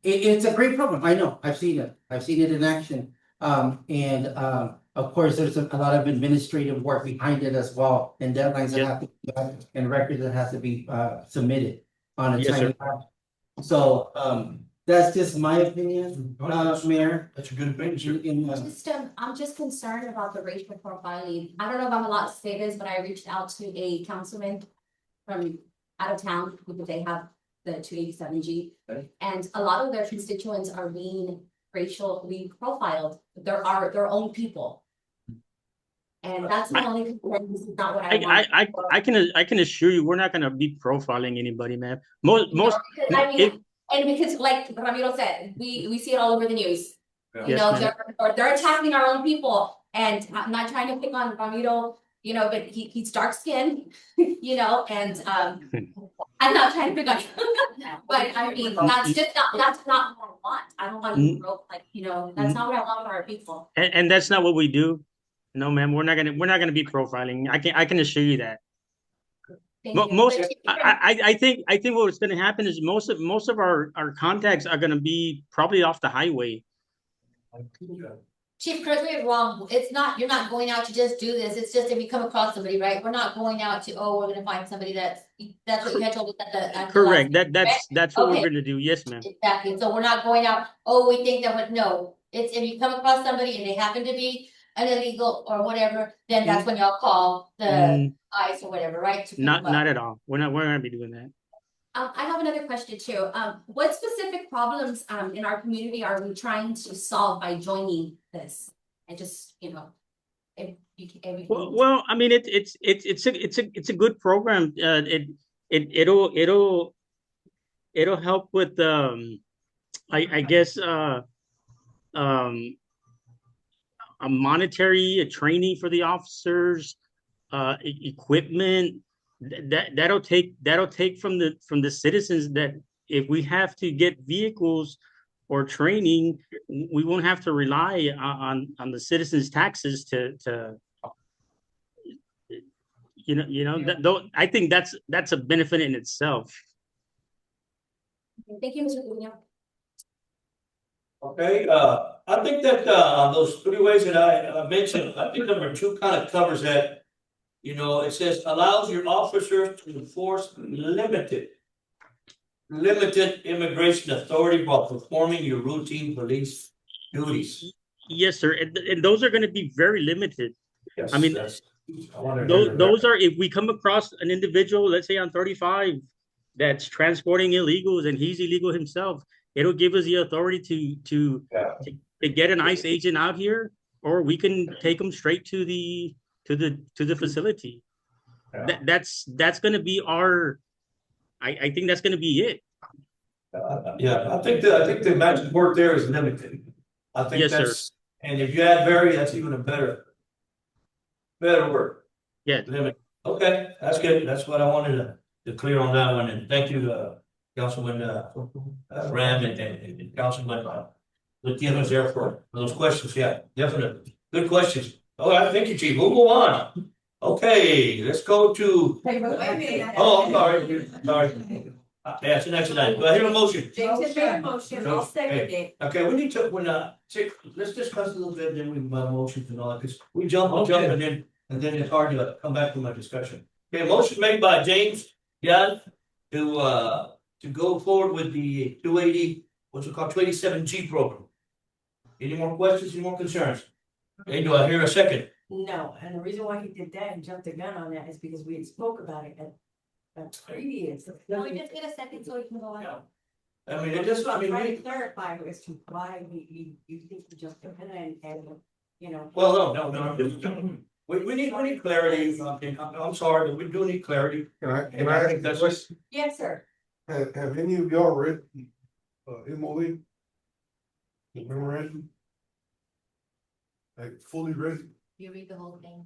it's a great program, I know, I've seen it in action. And, of course, there's a lot of administrative work behind it as well, and deadlines that have to be done, and records that have to be, submitted on a Yes, sir. timely manner. So, that's just my opinion, Mayor. That's a good opinion, sir. I'm just concerned about the racial profiling. I don't know if I'm allowed to say this, but I reached out to a councilman from out of town because they have the 287G. And a lot of their constituents are being racially profiled. There are their own people. And that's my only concern. This is not what I want. I can assure you, we're not gonna be profiling anybody, man. Most, I mean, if, and because like Ramiro said, we see it all over the news. You Yes, know, ma'am. they're attacking our own people, and I'm not trying to pick on Ramiro, you know, but he's dark skinned, you know, and I'm not trying to pick on him. But I mean, that's not what I want. I don't want to grow like, you know, that's not what I want for our people. and that's not what we do. No, ma'am, we're not gonna be profiling. I can assure you that. Thank you. Most, But I think what's gonna happen is most of our contacts are gonna be probably off the highway. Chief, correct me if I'm wrong, it's not, you're not going out to just do this, it's just if you come across somebody, right? We're not going out to, oh, we're gonna find somebody that's what you had told us at the Correct. last meeting, right? That's what Okay. we're gonna do. Yes, ma'am. Exactly, so we're not going out, oh, we think that would, no, it's if you come across somebody and they happen to be an illegal or whatever, then that's when y'all call the Mm, ICE or whatever, right? to pick Not them up. at all. We're not gonna be doing that. I have another question too. What specific problems in our community are we trying to solve by joining this? And just, you know, if you can. Well, I mean, it's a good program. It'll help with I guess a monetary training for the officers, equipment. That'll take from the citizens, that if we have to get vehicles or training, we won't have to rely on the citizens' taxes to I think that's a benefit in itself. Thank you, Mr. Cunha. Okay, I think that, on those 3 ways that I mentioned, I think number 2 kind of covers that. You know, it says allows your officers to enforce limited immigration authority while performing your routine police duties. Yes, sir, and those are going to be very limited. Yes, I mean, those are, if we come across an individual, let's say on 35, that's transporting illegals and he's illegal himself, it'll give us the authority to get an ICE agent out here, or we can take them straight to the facility. That's going to be our. I think that's going to be it. Yeah, I think the magic word there is limited. I think Yes, that's, sir. and if you add very, that's even a better word. Yeah. Limit. Okay, that's good. That's what I wanted to clear on that one. And thank you, Councilman Ram and Councilman Gutierrez there for those questions. Yeah, definitely. Good questions. All right, thank you, Chief. We'll move on. Okay, let's go to. Oh, I'm sorry. Sorry. Yeah, it's the next line. Do I hear a motion? Jason made a motion, I'll second it. Okay, we need to, let's discuss a little bit, then we motions and all that, because we jump and then and then it's hard to come back to my discussion. Okay, motion made by James Young to go forward with the 280, what's it called, 287G program. Any more questions, any more concerns? Okay, do I hear a second? No, and the reason why he did that and jumped the gun on that is because we had spoke about it at previous. Can we just get a second so we can go on? I mean, it just, I mean, Trying we, to clarify as to why you think he jumped the gun and, you know. well, no. We need clarity. I'm sorry, but we do need clarity. Can I think that's what. Yes, sir. Have any of y'all read, MOE? The memorandum? Like fully read? You read the whole thing.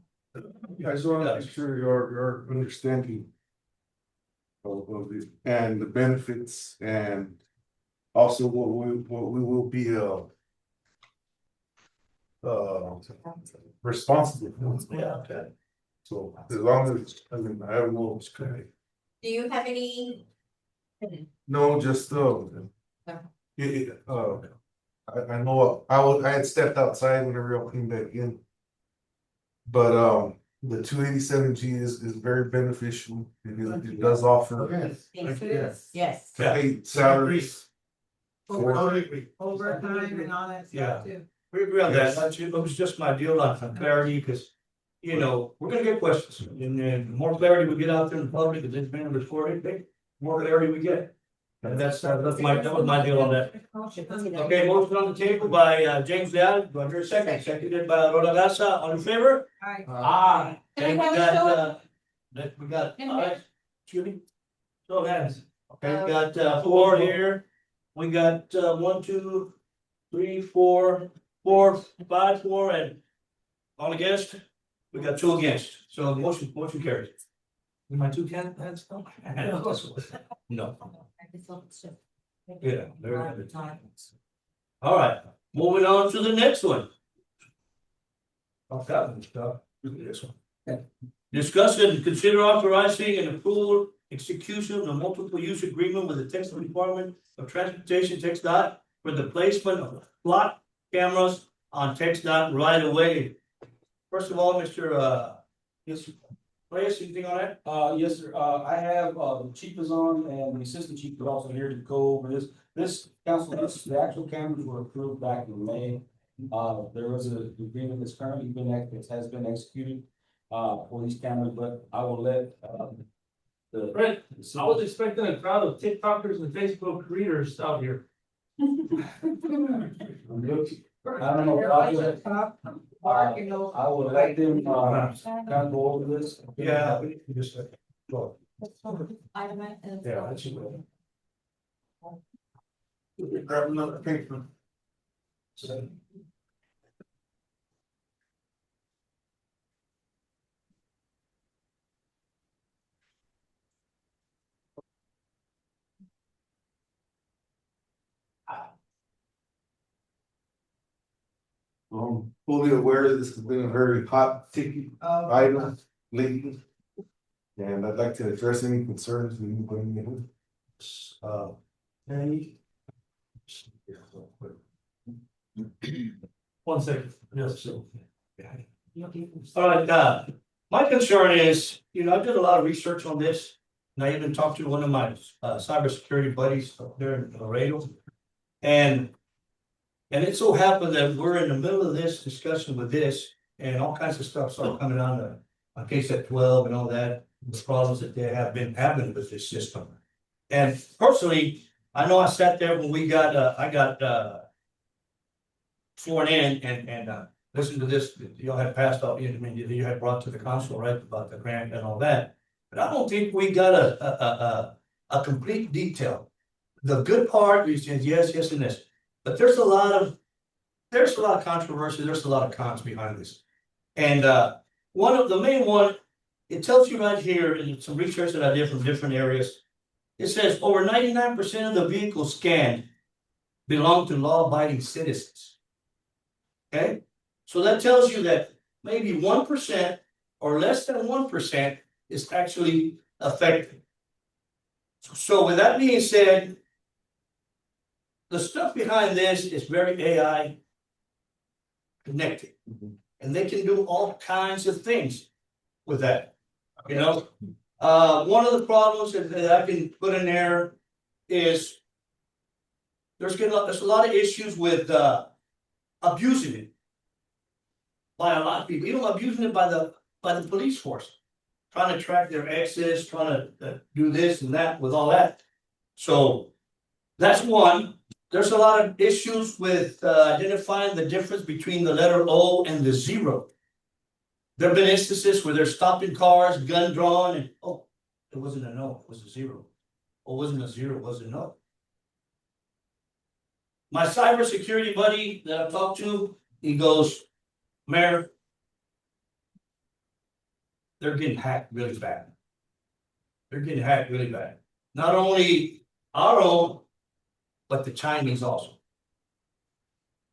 I just want to make sure your understanding of it and the benefits and also what we will be responsible for. Yeah, okay. So as long as, I mean, I don't know, it's kind Do you have any? no, just I know I had stepped outside whenever y'all came back in. But the 287G is very beneficial. It does offer Yes. paid salaries. Overtime and all that Yeah. stuff too. We agree on that. It was just my deal on some clarity, because, you know, we're gonna get questions, and then the more clarity we get out there in the public, because it's been recorded, the more clarity we get. And that was my deal on that. Okay, motion on the table by James Leal, do I hear a second? Seconded by Roda Garza, all in favor? Aye. Aye. Can And I we have a got, we got, In all right, here? excuse me. Show of hands. Okay, we got four here. We got 1, 2, 3, 4, 5, 4, and all against. We got 2 against, so motion carries. My 2 hands? No. Yeah. very good. All right, moving on to the next one. I've got stuff. Look at this one. Discuss and consider authorizing and approval execution of the multiple use agreement with the Texas Department of Transportation, TxDOT, for the placement of block cameras on TxDOT right away. First of all, Mr. Yes, Reyes, anything on that? Yes, sir. I have, the chief is on and the assistant chief is also here to go over this. This council, the actual cameras were approved back in May. There was an agreement that's currently has been executed, for these cameras, but I will let, Brent, I was expecting a crowd of TikTokers and Facebook readers out here. I don't know. I will let them, kind of go over this. Yeah, we can just. Go. Yeah, that should go. Grab another paper. Fully aware that this has been a very hot ticket item lately. And I'd like to address any concerns that anybody may have. Any? 1 second, yes, so. All right, my concern is, you know, I did a lot of research on this. And I even talked to one of my cybersecurity buddies up there in Laredo. And it so happened that we're in the middle of this discussion with this, and all kinds of stuff started coming on case at 12 and all that, the problems that they have been having with this system. And personally, I know I sat there when we got, I got sworn in and listened to this, y'all had passed out, you had brought to the council, right, about the grant and all that. But I don't think we got a complete detail. The good part is yes, and this, but there's a lot of controversy, there's a lot of cons behind this. And one of the main one, it tells you right here in some research that I did from different areas. It says over 99% of the vehicles scanned belong to law-abiding citizens. Okay, so that tells you that maybe 1% or less than 1% is actually affected. So with that being said, the stuff behind this is very AI connected. and they can do all kinds of things with that, you know? One of the problems that I can put in there is there's a lot of issues with, abusing it by a lot of people, even abusing it by the police force. Trying to track their exes, trying to do this and that with all that. So that's one. There's a lot of issues with identifying the difference between the letter O and the zero. There have been instances where they're stopping cars, gun drawn, and oh, it wasn't a no, it was a zero. Or it wasn't a zero, it was a no. My cybersecurity buddy that I talked to, he goes, Mayor, they're getting hacked really bad. They're getting hacked really bad. Not only our own, but the Chinese also.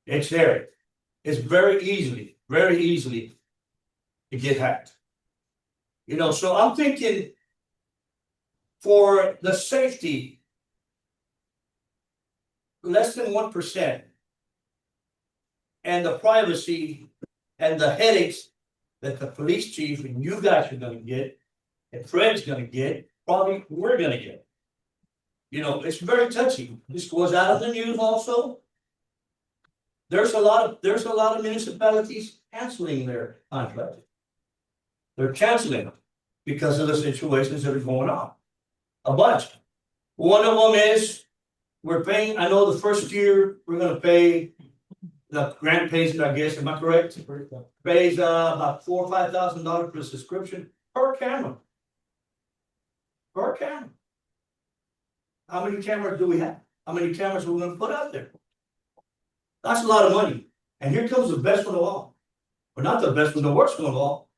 It's there. It's very easily to get hacked. You know, so I'm thinking for the safety, less than 1%, and the privacy and the headaches that the police chief and you guys are gonna get, and Fred's gonna get, probably we're gonna get. You know, it's very touchy. This goes out of the news also. There's a lot of municipalities canceling their contracts. They're canceling them because of the situations that are going on. A bunch. One of them is, we're paying, I know the first year, we're gonna pay, the grant pays it, I guess, am I correct? Pays about $4,000 or $5,000 for a subscription per camera. Per camera. How many cameras do we have? How many cameras are we gonna put out there? That's a lot of money. And here comes the best one of all. Or not the best one, the worst one of all.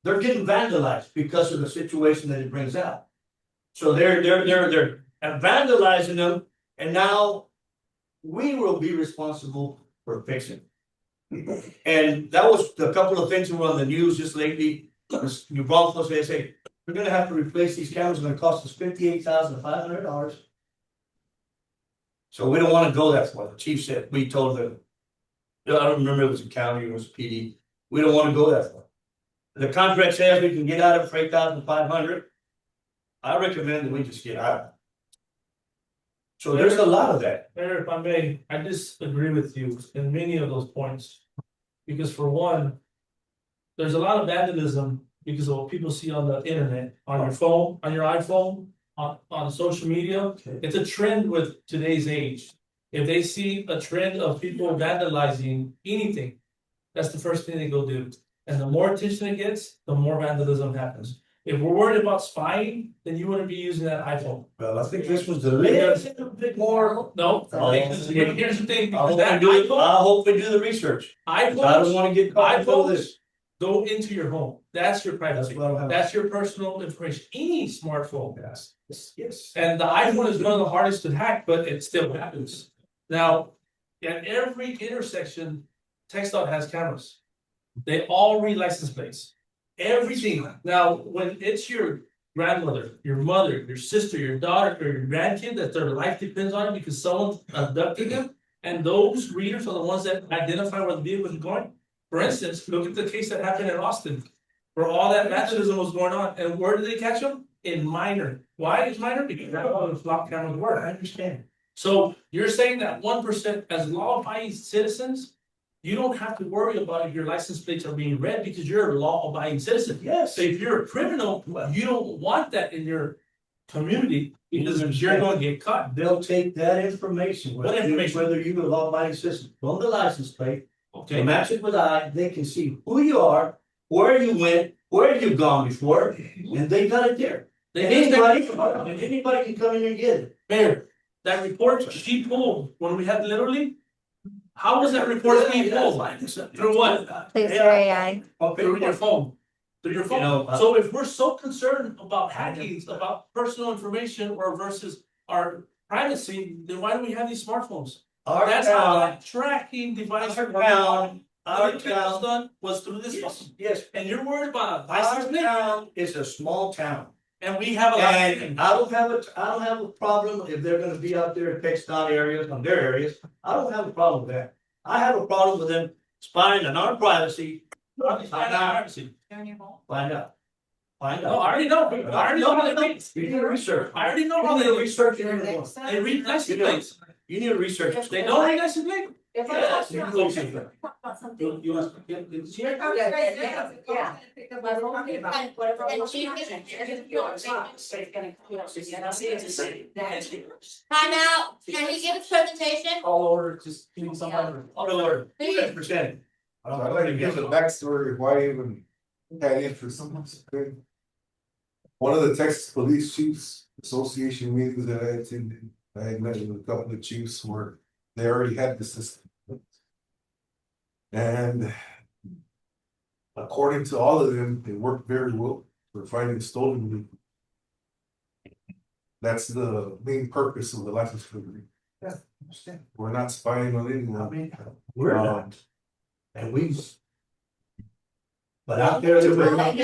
They're getting vandalized because of the situation that it brings out. So they're vandalizing them, and now we will be responsible for fixing it. And that was a couple of things that were on the news just lately. New Braunfels, they say, we're gonna have to replace these cameras, it's gonna cost us $58,500. So we don't wanna go that far. The chief said, we told them, I don't remember if it was a county or it was PD, we don't wanna go that far. The contract says we can get out of it for $8,500. I recommend that we just get out of it. So there's a lot of that. Mayor, if I may, I disagree with you in many of those points. Because for one, there's a lot of vandalism because of what people see on the internet, on your phone, on your iPhone, on social media. It's a trend with today's age. If they see a trend of people vandalizing anything, that's the first thing they go do. And the more attention it gets, the more vandalism happens. If we're worried about spying, then you wouldn't be using that iPhone. Well, I think this was the latest, a bit more. No, here's the thing, because I that iPhone, hope we do the research. I don't iPhones, wanna get caught in all this. go into your home. That's your privacy. That's what I have. That's your personal information. Any smartphone. Yes, yes. And the iPhone is one of the hardest to hack, but it still happens. Now, at every intersection, TxDOT has cameras. They all read license plates. Everything. Now, when it's your grandmother, your mother, your sister, your daughter, or your grandkid that their life depends on it because someone abducted them, and those readers are the ones that identify where the vehicle is going. For instance, look at the case that happened in Austin, where all that vandalism was going on, and where did they catch them? In minor. Why is minor? Because that's how the lock cameras work. I understand. So you're saying that 1% as law-abiding citizens, you don't have to worry about if your license plates are being read because you're a law-abiding citizen. Yes. So if you're a criminal, you don't want that in your community because you're going to get caught. They'll take that information. What information? Whether you're a law-abiding citizen, from the license plate, to Okay, match it with they can see who you are, where you went, where you've gone before, and they got it there. they And did anybody can come in and get it. Mayor, that report she pulled when we had literally, how was that report being pulled? Through what? Please, AI. Through your phone. Through your phone. You know, So if we're so concerned about hackings, about personal information or versus our privacy, then why do we have these smartphones? Our That's how town, that tracking device. our town, Our our town, done was through this phone. yes, And you're worried about a our license plate, town is a small town. and we have a lot. And I don't have a problem if they're gonna be out there in TxDOT areas, on their areas, I don't have a problem with that. I have a problem with them spying on our privacy. Find out. Find out. Find No, I out. already know, I already know how they think. You need to research. I already know how they research it. They read nice things. You need to research. They don't read nice things. Yes, you can research. You want to get, here? Yeah. And she time out, can he give his presentation? All order, just give me somebody. Order, order. Please. 100%. I don't I'd know. like to give the backstory of why I even had interest. One of the Texas Police Chiefs Association meetings that I attended, I had met with a couple of chiefs where they already had the system. And according to all of them, it worked very well for finding stolen vehicles. That's the main purpose of the license plate reading. Yeah, understand. We're not spying on anyone. We're not. And we. But out there. To bring I up-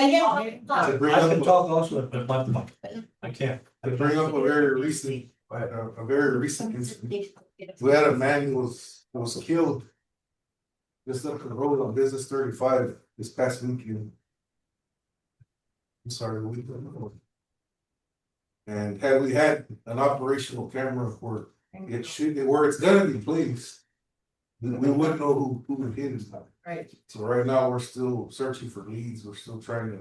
to bring can up, talk also, but I can't. to bring up a very recent incident. We had a man who was killed. Just up the road on Business 35 this past weekend. I'm sorry, the weekend before. And had we had an operational camera where where it's gonna be placed, then we wouldn't know who hit it. Right. So right now, we're still searching for leads, we're still trying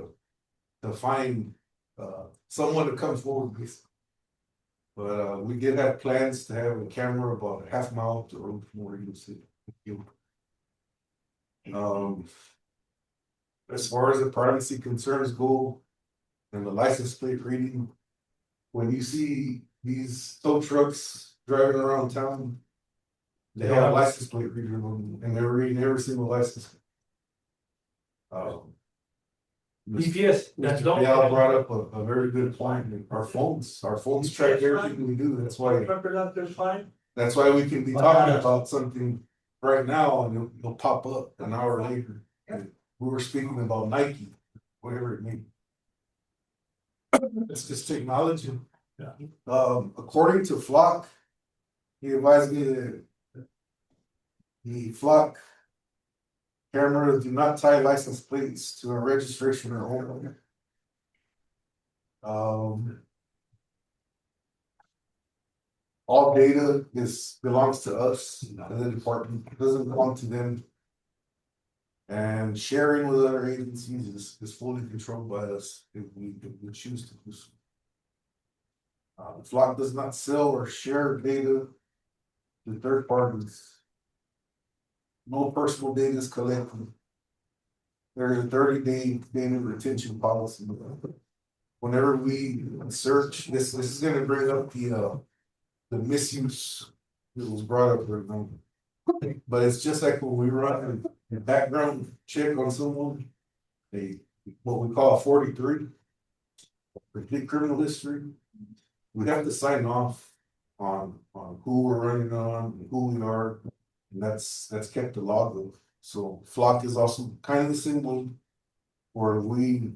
to find someone to come forward with. But we did have plans to have a camera about a half mile up the road from where you see. As far as the privacy concerns go, and the license plate reading, when you see these tow trucks driving around town, they have a license plate reader on them, and they're reading every single license. BPS, that's Mr. don't. Pial brought up a very good point. Our phones track everything we do. That's why Fine. we can be talking about something right now and it'll pop up an hour later. And we were speaking about Nike, whatever it may be. It's just technology. Yeah. According to Flock, he advised me that the Flock cameras do not tie license plates to a registration or owner. All data belongs to us, the department, it doesn't belong to them. And sharing with other agencies is fully controlled by us if we choose to do so. Flock does not sell or share data to third parties. No personal data is collected. There is a 30-day data retention policy. Whenever we search, this is gonna bring up the misuse that was brought up right now. But it's just like when we run a background check on someone, what we call a 43, complete criminal history. We have to sign off on who we're running on, who we are, and that's kept a log of. So Flock is also kind of the same way, where we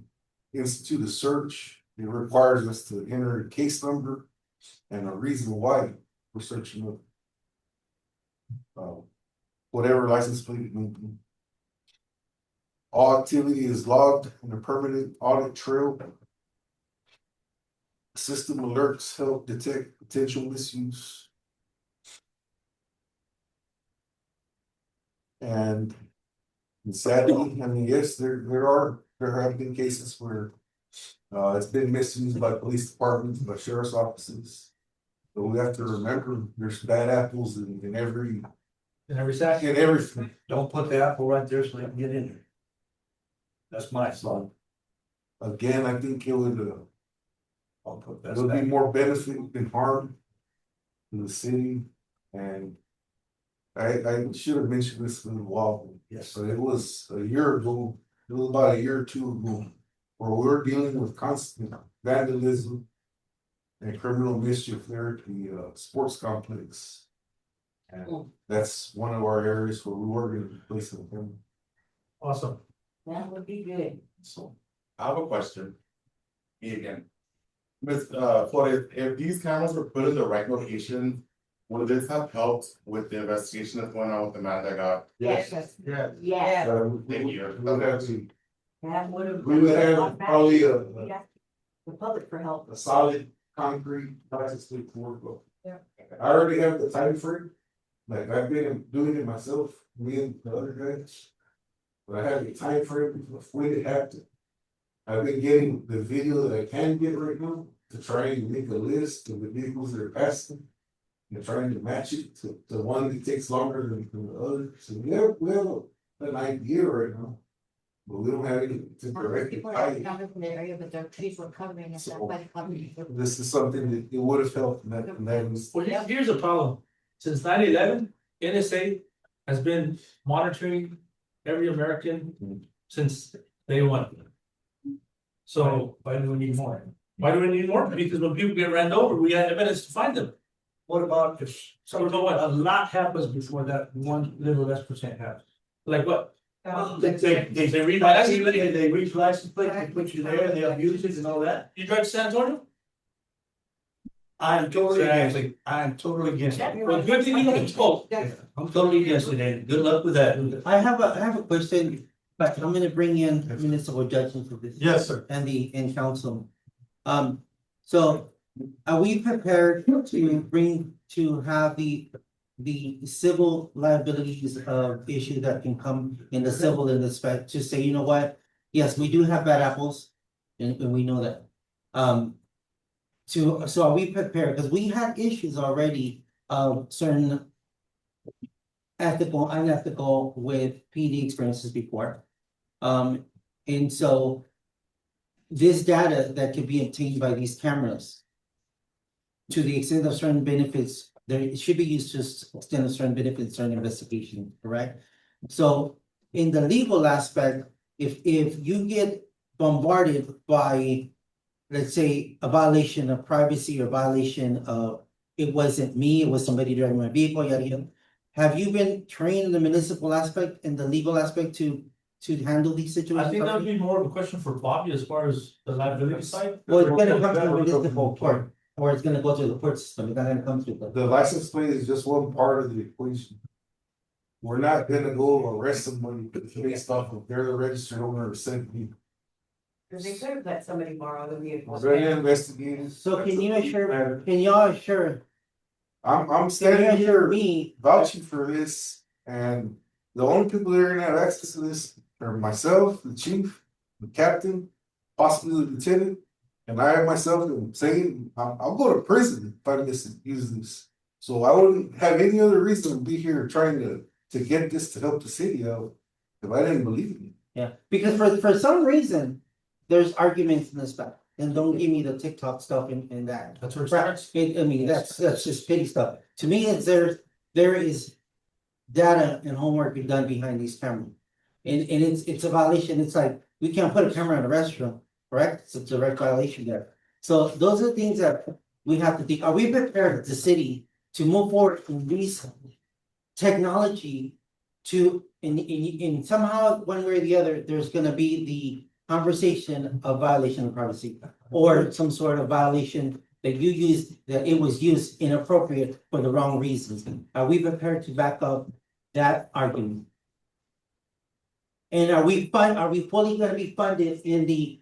institute a search, it requires us to enter a case number and a reason why we're searching up. Whatever license plate it may be. All activity is logged in a permanent audit trail. System alerts help detect potential misuse. And sadly, I mean, yes, there have been cases where it's been misused by police departments, by sheriff's offices. But we have to remember, there's bad apples in every sack. in everything. Don't put the apple right there so they can get in there. That's my thought. Again, I think it would I'll put it would be that. more benefit than harm to the city. And I should have mentioned this a little while, Yes. but it was a year ago, it was about a year or two ago, where we were dealing with constant vandalism and criminal mischief there at the sports complex. And that's one of our areas where we were gonna be placing them. Awesome. That would be good. So I have a question. Me again. Ms. Flores, if these cameras were put in the right location, Would this have helped with the investigation that's going on with the man that got? Yes. Yeah. Yeah. Thank you. That would have. We would have probably We'd ask the public for help. a solid concrete license plate to work with. Yeah. I already have the time frame. Like I've been doing it myself, me and the other guys. But I have a time frame of when it happened. I've been getting the video that I can get right now to try and make a list of the vehicles that are passing. And trying to match it to the one that takes longer than the other. So we have an idea right now. But we don't have any to direct it. People are coming from the area, but their trees were covering and stuff by the company. This is something that it would have helped, and that was. Well, here's the problem. Since 9/11, NSA has been monitoring every American since day one. So Why do we need more? why do we need more? Because when people get ran over, we have evidence to find them. What about if a lot happens before that one little less percent happens? Like what? They read my license plate, they reach license plate, they put you there, they abuse it and all that. You drive to San Antonio? I am totally against it. I am totally against it. Well, good thing you don't spoke. I'm totally against it, and good luck with that. I have a question, but I'm gonna bring in municipal judgment for this. Yes, sir. And in council. So are we prepared to have the civil liabilities of issue that can come in the civil in this fact to say, you know what? Yes, we do have bad apples and we know that. So are we prepared? Because we had issues already of certain ethical, unethical with PD experiences before. And so this data that could be obtained by these cameras to the extent of certain benefits, it should be used to extend a certain benefits, certain investigation, correct? So in the legal aspect, if you get bombarded by, let's say, a violation of privacy or violation of, it wasn't me, it was somebody driving my vehicle, yada, yada. Have you been trained in the municipal aspect and the legal aspect to handle these situations? I think that would be more of a question for Bobby as far as the liability side. Well, it's gonna come to the municipal court, or it's gonna go to the court system, it's not gonna come through The license plate is just one part of the equation. We're not gonna go arrest somebody based off of they're the registered owner of said vehicle. Cause they could have let somebody borrow the vehicle. We're gonna investigate it. So can y'all assure I'm standing here me, vouching for this, and the only people that are gonna have access to this are myself, the chief, the captain, possibly the lieutenant. And I myself am saying, I'll go to prison if I use this. So I wouldn't have any other reason to be here trying to get this to help the city out if I didn't believe in it. yeah, because for some reason, there's arguments in this back. And don't give me the TikTok stuff in that. That's where it starts. I mean, that's just petty stuff. To me, there is data and homework being done behind these cameras. And it's a violation. It's like, we can't put a camera in a restaurant, correct? It's a direct violation there. So those are the things that we have to think. Are we prepared as a city to move forward in these technology to in somehow, one way or the other, there's gonna be the conversation of violation of privacy or some sort of violation that you used, that it was used inappropriate for the wrong reasons. Are we prepared to back up that argument? And are we fully gonna be funded in the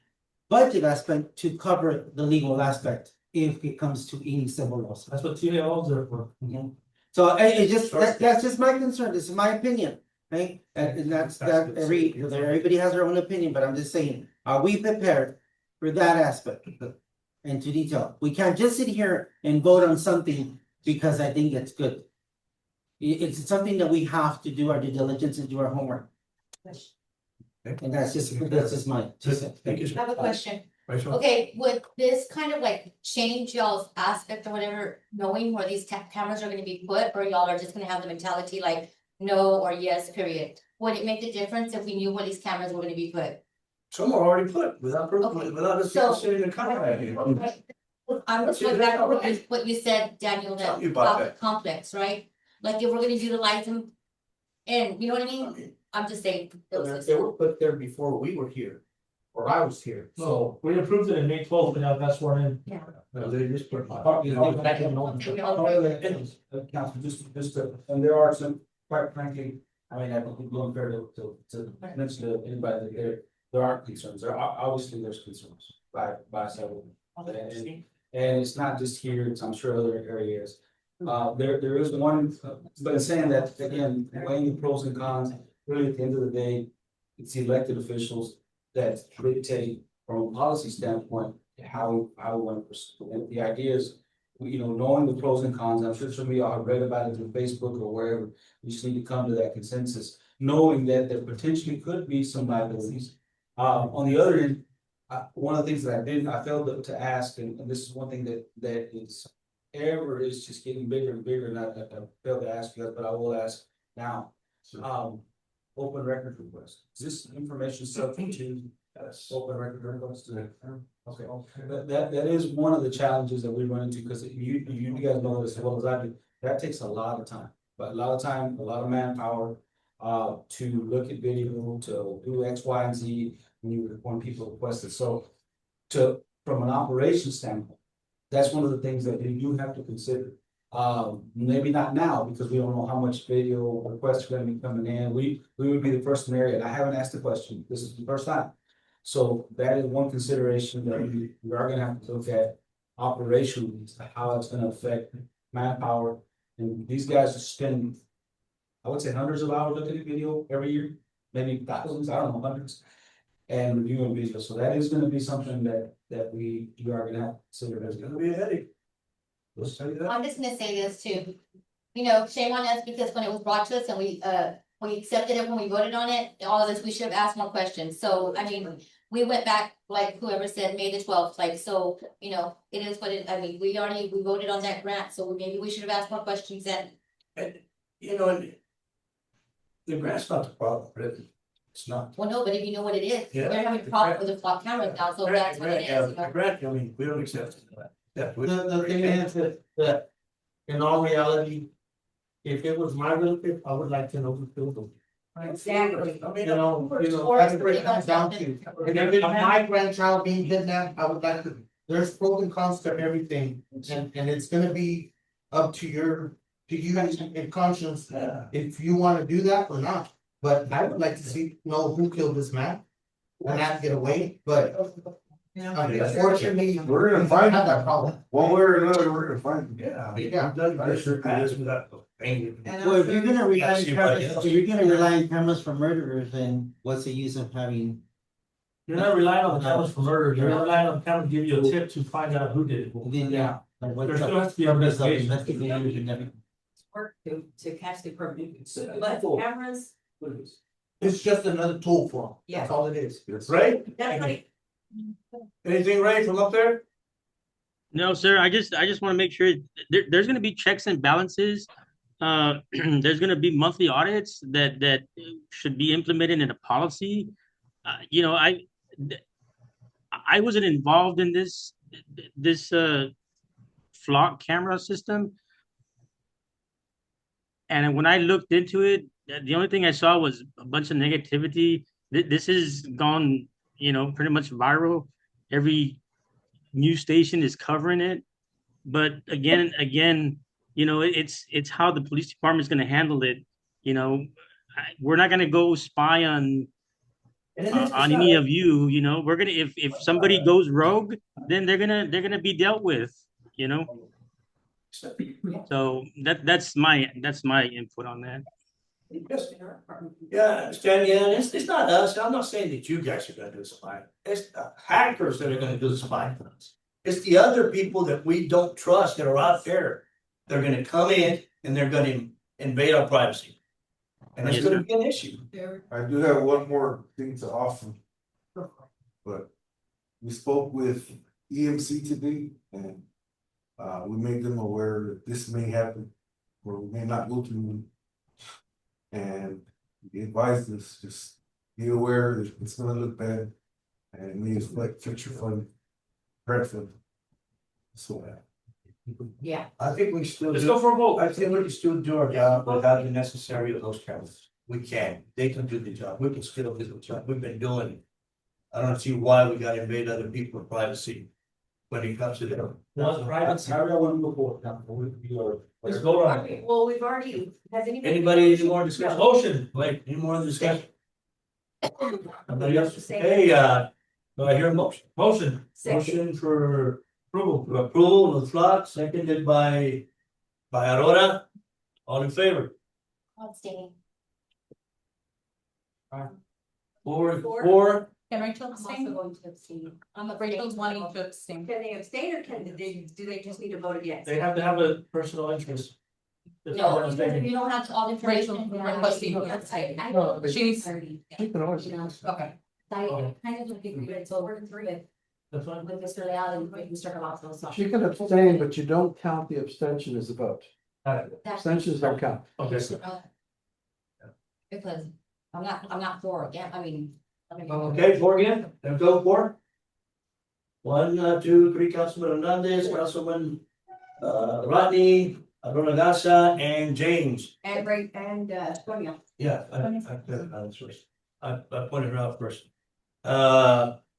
budget aspect to cover the legal aspect if it comes to any civil lawsuit? That's what TNA owns there for. So that's just my concern, this is my opinion, right? And that's everybody has their own opinion, but I'm just saying, are we prepared for that aspect? And to detail, we can't just sit here and vote on something because I think it's good. It's something that we have to do our due diligence and do our homework. And that's just my. Thank you, I sir. have a question. Rachel? Okay, would this kind of like change y'all's aspect or whatever, knowing where these cameras are gonna be put, or y'all are just gonna have the mentality like no or yes, period? Would it make the difference if we knew where these cameras were gonna be put? Some are already put without us So- sitting in contact here. I'm just looking back at what you said, Daniel, Tell that me about about that. the complex, right? Like if we're gonna utilize them. And you know what I mean? I'm just saying. They were put there before we were here. or I was here, so. So we approved it in May 12th, and now that's sworn in. They just put. Council, just to, and there are some, quite frankly, I mean, I think we're going fair to mention to anybody that there aren't concerns, there are, obviously there's concerns by several. And it's not just here, it's I'm sure other areas. There is one, but in saying that, again, weighing the pros and cons, really at the end of the day, it's the elected officials that dictate from a policy standpoint, how we want to pursue. And the idea is, knowing the pros and cons, I'm sure some of y'all have read about it on Facebook or wherever, we just need to come to that consensus, knowing that there potentially could be some liabilities. On the other end, one of the things that I failed to ask, and this is one thing that is just getting bigger and bigger, and I failed to ask you guys, but I will ask now. Open record request, is this information subject to open record request? Okay, that is one of the challenges that we run into, because you guys know this as well as I do, that takes a lot of time, but a lot of time, a lot of manpower. To look at video, to do X, Y, and Z when people request it, so from an operation standpoint, that's one of the things that you do have to consider. Maybe not now, because we don't know how much video requests are gonna be coming in, we would be the first in the area, and I haven't asked the question, this is the first time. So that is one consideration that we are gonna have to look at operationally, as to how it's gonna affect manpower, and these guys spend, I would say, hundreds of hours looking at video every year, maybe thousands, I don't know, hundreds. And reviewing video, so that is gonna be something that we are gonna have to consider. It's gonna be a headache. Let's tell you that. I'm just gonna say this too. Shame on us, because when it was brought to us and we accepted it when we voted on it, all of this, we should have asked more questions. So, I mean, we went back, like whoever said, May the 12th, like, so, it is what we voted on that grant, so maybe we should have asked more questions then. And, the grant's not the problem, really. It's not. Well, no, but if you know what it is, Yeah. we're having a problem with the flock cameras now, so that's what it is, Grant, we don't accept that. Yeah, we- The thing is that in all reality, if it was my relative, I would like to know who killed them. Exactly. I mean, That's what it comes down to. And if it's my grandchild being kidnapped, I would like to, there's pros and cons to everything, and it's gonna be up to you and conscience, if you wanna do that or not. But I would like to know who killed this man, and not get away, but unfortunately, We're gonna find have that problem. one way or another, we're gonna find them. Yeah, I mean, I'm done with this without. Well, if you're gonna rely on cameras, if you're gonna rely on cameras for murderers, then what's the use of having? You're not relying on the cameras for murder, you're relying on the camera to give you a tip to find out who did it. Then, yeah. Like, what's There the still has to be purpose of investigation. investigators and everything? Work to catch the criminal, but cameras, It's just another tool for them, yeah, that's all it is. Right? that's like, Anything, Ray, from up there? No, sir, I just want to make sure there's going to be checks and balances. There's going to be monthly audits that should be implemented in a policy. I wasn't involved in this flock camera system. And when I looked into it, the only thing I saw was a bunch of negativity. This has gone, pretty much viral. Every news station is covering it. But again, it's how the police department is going to handle it. We're not going to go spy on any of you. We're gonna, if somebody goes rogue, then they're gonna be dealt with. So that's my input on that. Yeah, I understand, yeah, and it's not us, I'm not saying that you guys are gonna do the spying, it's the hackers that are gonna do the spying for us. It's the other people that we don't trust that are out there, they're gonna come in and they're gonna invade our privacy. And it's Yes, gonna sir. be an issue. I do have one more thing to offer. But we spoke with EMC today and we made them aware that this may happen or we may not go to them. And we advised us, just be aware that it's gonna look bad and it may affect future fund, grant fund. So. yeah. I think we still Let's do, go for a vote. I think we can still do our job without the necessary of those cameras. We can, they can do the job, we can still do the job, we've been doing I don't see why we gotta invade other people's privacy when it comes to them. Well, private, However, I want to move forward, Council, we are. let's vote on it. Well, we've already, has anybody? Anybody, any more discussion? Motion, Wait, any more discussion? Nobody else? Hey, do I hear a motion? motion, Motion for approval. approval of slot, seconded by Aurora. All in favor? Outstanding. Four. Can Rachel I'm also abstain? going to abstain. Rachel's wanting to abstain. Can they abstain or can they, do they just need to vote against? They have to have a personal interest. No, you don't have all the Rachel information. requesting. I She needs. You can always. Okay. I kind of would agree with it, so we're through it That's fine. with Mr. Leal and with Mr. Cavazos. So She can abstain, but you don't count the abstention as a vote. that's- Abstentions don't count. Okay. Because I'm not for it, yeah, I mean. Okay, four again, then go four. 1, 2, 3, Councilman Hernandez, Councilman Rodney, Aurora Garza, and James. And Tonya. Yeah, I pointed her out first.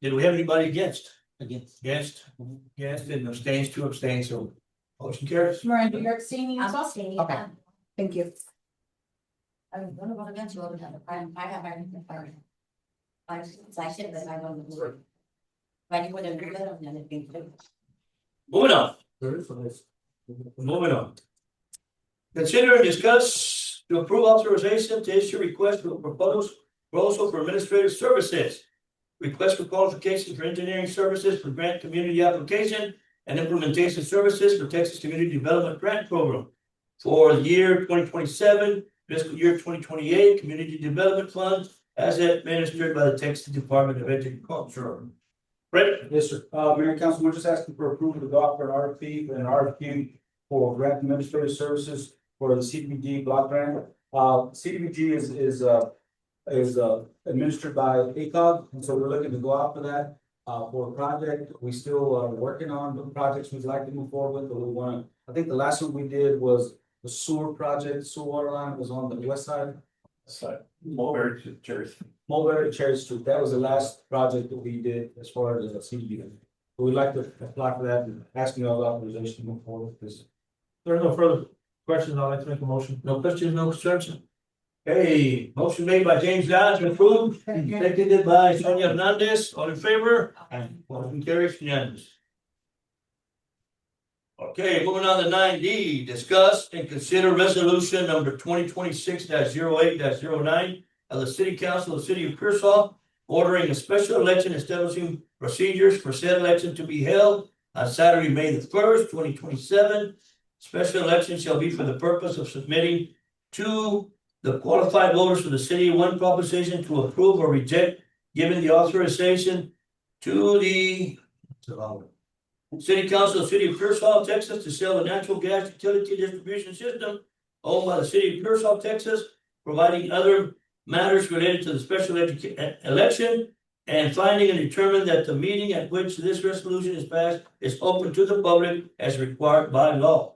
Did we have anybody against? Against, and abstains, 2 abstains, so motion carries. Miranda, you're abstaining as I'm well? abstaining. Okay. Thank you. I'm gonna vote against you all the time. I have my. I should, but I don't. But you wouldn't agree with them, then it'd be. Moving on. Moving on. Consider and discuss to approve authorization to issue request for proposal for administrative services. Request for qualifications for engineering services for grant community application and implementation services for Texas Community Development Grant Program. For the year 2027, fiscal year 2028, Community Development Funds as administered by the Texas Department of Agriculture. Brett? Yes, sir. Mayor and Council, we're just asking for approval to go out for an RFP and an RFQ for grant administrative services for the CDBG block grant. CDBG is administered by ACOG, and so we're looking to go out for that. For a project, we still are working on the projects we'd like to move forward with, but we want to, I think the last one we did was the sewer project, sewer water line was on the west side. Mulberry to Cherry Street. That was the last project that we did as far as the CDBG. But we'd like to apply for that and asking all authorization to move forward with this. There are no further questions. I'd like to make a motion. No questions, no concerns? Hey, motion made by James Dodge to approve, seconded by Sonia Hernandez, all in favor? Motion carries unanimous. Okay, moving on to 9D, discuss and consider resolution number 2026-08-09 of the City Council of the City of Pearsall, ordering a special election establishing procedures for said election to be held on Saturday, May the 1st, 2027. Special election shall be for the purpose of submitting to the qualified voters for the city one proposition to approve or reject, given the authorization to the City Council of the City of Pearsall, Texas, to sell a natural gas utility distribution system owned by the City of Pearsall, Texas, providing other matters related to the special election, and finding and determine that the meeting at which this resolution is passed is open to the public as required by law.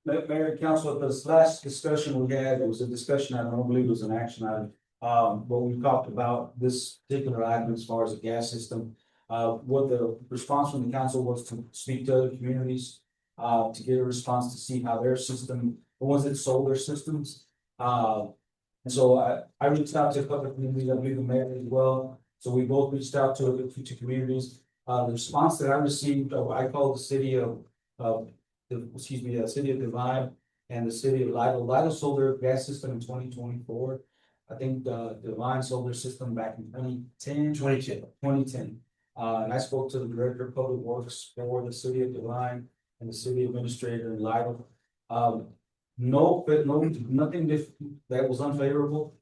Mayor and Council, at this last discussion we had, it was a discussion, I don't believe it was an action item. But we talked about this particular item as far as the gas system. What the response from the council was to speak to other communities, to get a response to see how their system, the ones that sold their systems. And so I reached out to a couple of communities, I believe the mayor as well. So we both reached out to communities. The response that I received, I called the city of the city of Divine and the city of Lidle. Lidle sold their gas system in 2024. I think Divine sold their system back in 2010. And I spoke to the director of public works for the city of Divine and the city administrator in Lidle. Nothing that was unfavorable.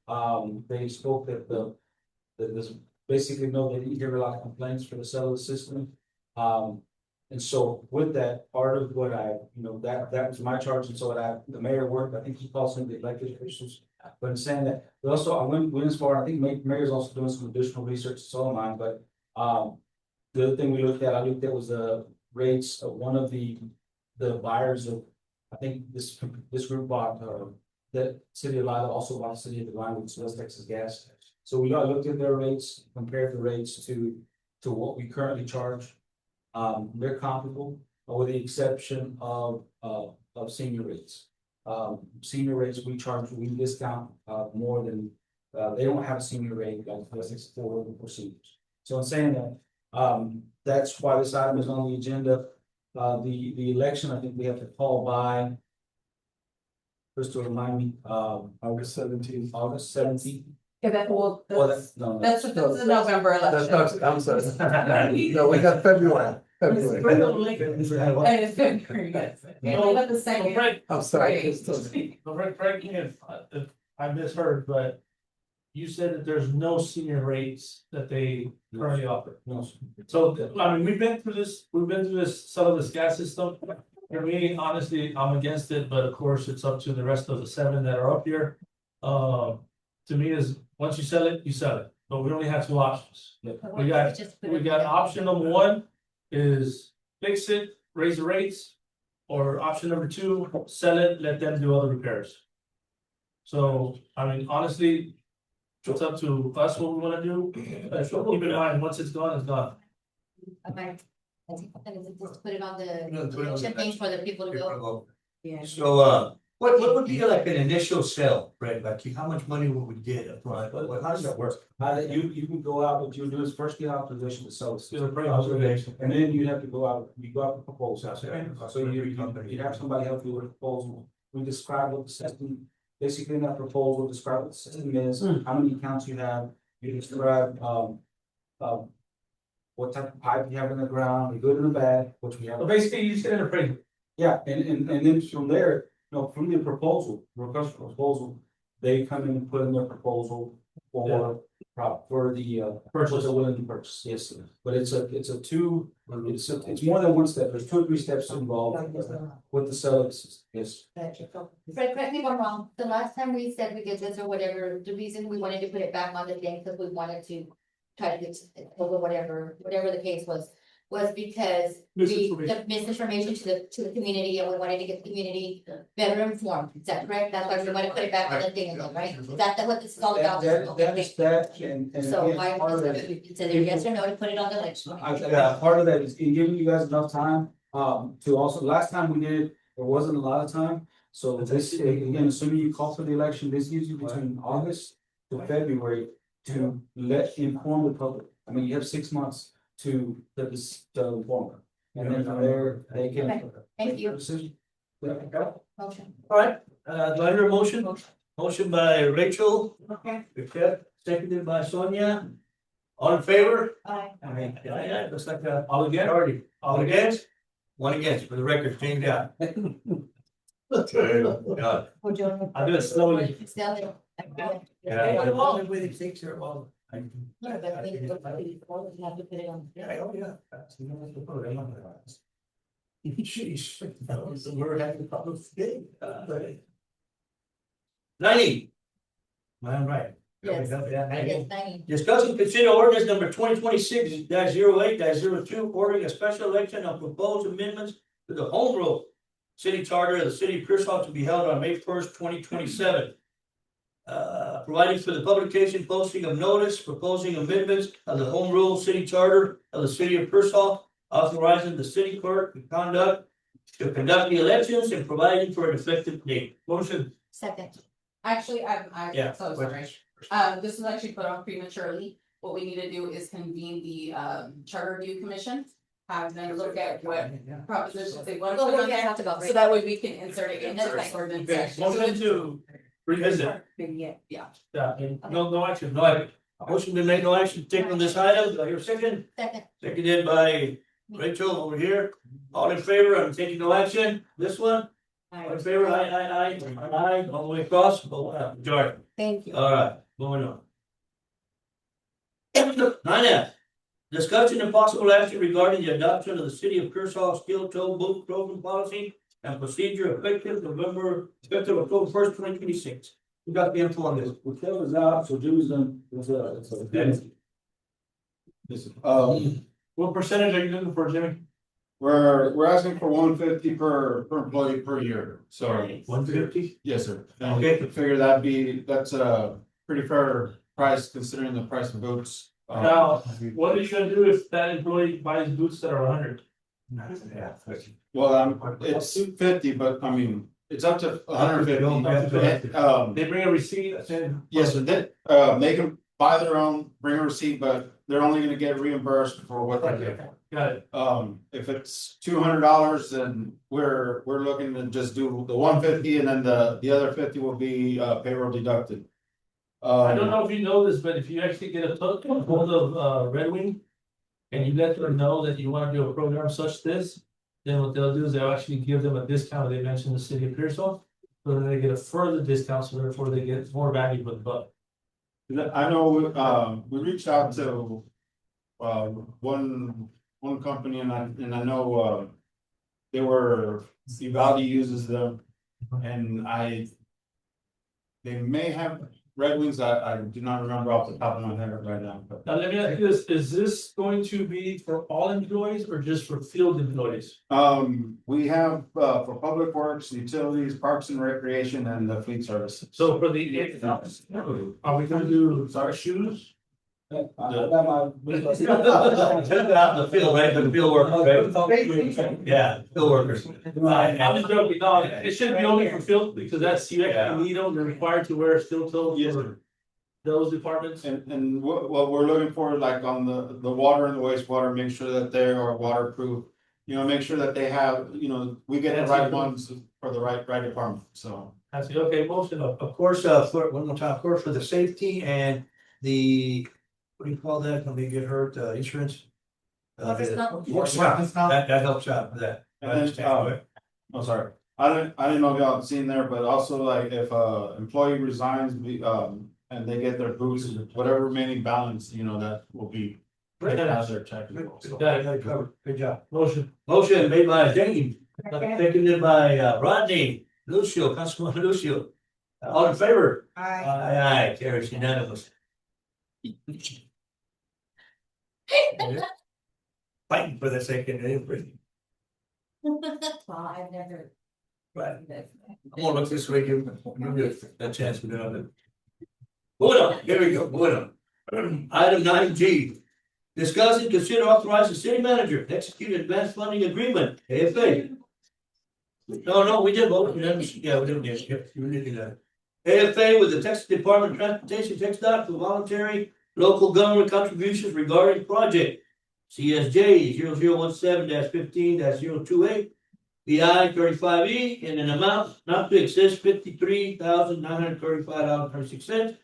They spoke that there's basically they didn't hear a lot of complaints for the sale of the system. And so with that, part of what that was my charge. And so the mayor worked, I think he called some of the elected officials, but in saying that, but also I went as far, I think mayor's also doing some additional research, so am I, but the other thing I looked at was the rates of one of the buyers of, I think this group bought that City of Lima also wants City of Lima, which is West Texas Gas. So we got looked at their rates, compared the rates to what we currently charge. They're comparable, with the exception of senior rates. Senior rates, we discount, more than, they don't have a senior rate, like West Texas for seniors. So I'm saying that, that's why this item is on the agenda. The election, I think we have to call by. Crystal, remind me, August 17th. August 17th. Yeah, that will, Oh, that's, no, no. that's the November election. I'm sorry. No, we got February. And it's February, yes. And we have the second. I'm sorry. Right. Correct me if I misheard, but you said that there's no senior rates that they currently offer. No. So, I mean, we've been through this, some of this gas system. For me, honestly, I'm against it, but of course, it's up to the rest of the 7 that are up here. To me is, once you sell it, but we only have 2 options. We got option number 1 is fix it, raise the rates. Or option number 2, sell it, let them do other repairs. So, I mean, honestly, it's up to us what we wanna do. So keep in mind, once it's gone, it's gone. Okay. Just put it on the election page for the people to go. Yeah. So, what would be like an initial sale, right? Like, how much money would we get up front? How does that work? You can go out, what you do is first get authorization to sell. Do a pre-authorization. And then you have to go out, you go out with proposals. So you have somebody help you with a proposal. We describe what the system, basically in that proposal, describe what the system is, how many accounts you have. You describe, what type of pipe you have in the ground, the good and the bad, which we have. So basically, you just get an appraisal. Yeah, and then from there, from the proposal, request for proposal, they come in and put in their proposal for the purchase they're willing to purchase, yes. But it's more than one step, there's 2 or 3 steps involved with the sellers, yes. Fred, correct me if I'm wrong, the last time we said we did this or whatever, the reason we wanted to put it back on the thing, because we wanted to try to get over whatever the case was because the misinformation to the community, and we wanted to get the community better informed. Is that correct? That's why we want to put it back on the thing again, right? Is that what this is all about? That is that, and So again, why, part of that, it's either yes or no to put it on the election. part of that is in giving you guys enough time, to also, last time we did it, there wasn't a lot of time. So this, again, assuming you call for the election, this gives you between August to February to inform the public. I mean, you have 6 months to inform them. And then from there, they can. Okay, thank you. Decision. Motion. All right, do I hear a motion? Motion by Rachel, Okay. seconded by Sonia. All in favor? Aye. Yeah, looks like all again, already, all against? 1 against, for the record, change that. God. Well, Joe. I do it slowly. It's down there. Yeah. No, but we have to put it on. Oh, yeah. Sheesh, that was the word I could probably say. 90. Am I right? Yes. Yes, 90. Discuss and consider ordinance number 2026-08-02, ordering a special election of proposed amendments to the home rule city charter of the city of Pearsall to be held on May 1st, 2027. Providing for the publication, posting of notice, proposing amendments of the home rule city charter of the city of Pearsall, authorizing the city clerk to conduct the elections and providing for an effective date. Motion. Second. Actually, I'm Yeah. so sorry. This was actually put on prematurely. What we need to do is convene the charter review commission. Have them look at what propositions they want to put on there, so that way we can insert it in the next ordinance. Motion to revisit. Yeah. Yeah, no action, no action. Motion to make no action taken on this item. Do I hear a second? Second. Seconded by Rachel over here. All in favor of taking no action? This one? All in favor? Aye. Aye, all the way across. Majority. Thank you. All right, moving on. 9F, discussion and possible action regarding the adoption of the city of Pearsall steel toe boot program policy and procedure effective October 1st, 2026. We got the info on this. Whichever is out, so Jimmy's done. What percentage are you looking for, Jimmy? We're asking for 150 per employee per year, so. 150? Yes, sir. Okay. I figure that's a pretty fair price considering the price of boots. Now, what are you gonna do if that employee buys boots that are 100? Well, it's 50, but I mean, it's up to 150. They bring a receipt and. Yes, sir, they can buy their own, bring a receipt, but they're only gonna get reimbursed for what they do. Got it. If it's $200, then we're looking to just do the 150 and then the other 50 will be payroll deducted. I don't know if you know this, but if you actually get a hold of Red Wing. And you let them know that you wanna do a program such as this, then what they'll do is they'll actually give them a discount, they mentioned the city of Pearsall. So then they get a further discount, so therefore they get more value for the buck. I know, we reached out to one company and I know Uvalde uses them and they may have Red Wings, I do not remember off the top of my head right now, but. Now, let me ask you this, is this going to be for all employees or just for field employees? We have for public works, utilities, parks and recreation and the fleet services. So for the, are we gonna do, shoes? The field, right, the field workers, right? Yeah, field workers. I'm just joking, no, it shouldn't be only for field, because that's, you actually need them, they're required to wear steel toes Yes, for those departments. And what we're looking for, like on the water and the wastewater, make sure that they are waterproof. You know, make sure that they have, we get the right ones for the right department, so. I see, okay, motion up. Of course, for, one more time, of course, for the safety and the, what do you call that, when they get hurt, insurance? Workers' comp. Workers' comp. That helps out with that. I And understand. I'm sorry, I didn't know if y'all had seen there, but also like if employee resigns, and they get their boots, whatever remaining balance, that will be. As their check. Got it. Covered. Good job. Motion. Motion made by James, seconded by Rodney, Lucio, Councilman Lucio. All in favor? Aye. Aye, carries unanimous. Fighting for the second, Well, I've never. right, I'm gonna look this way, give you a chance to do it. Moving on, here we go, moving on. Item 9G. Discuss and consider authorizing city manager to execute advanced funding agreement, AFA. No, we did vote, we didn't, yeah, we didn't, yes, you did do that. AFA with the Texas Department of Transportation, TxDOT for voluntary local government contributions regarding project. CSJ 0017-15-028, BI 35E in an amount not to exceed $53,935.36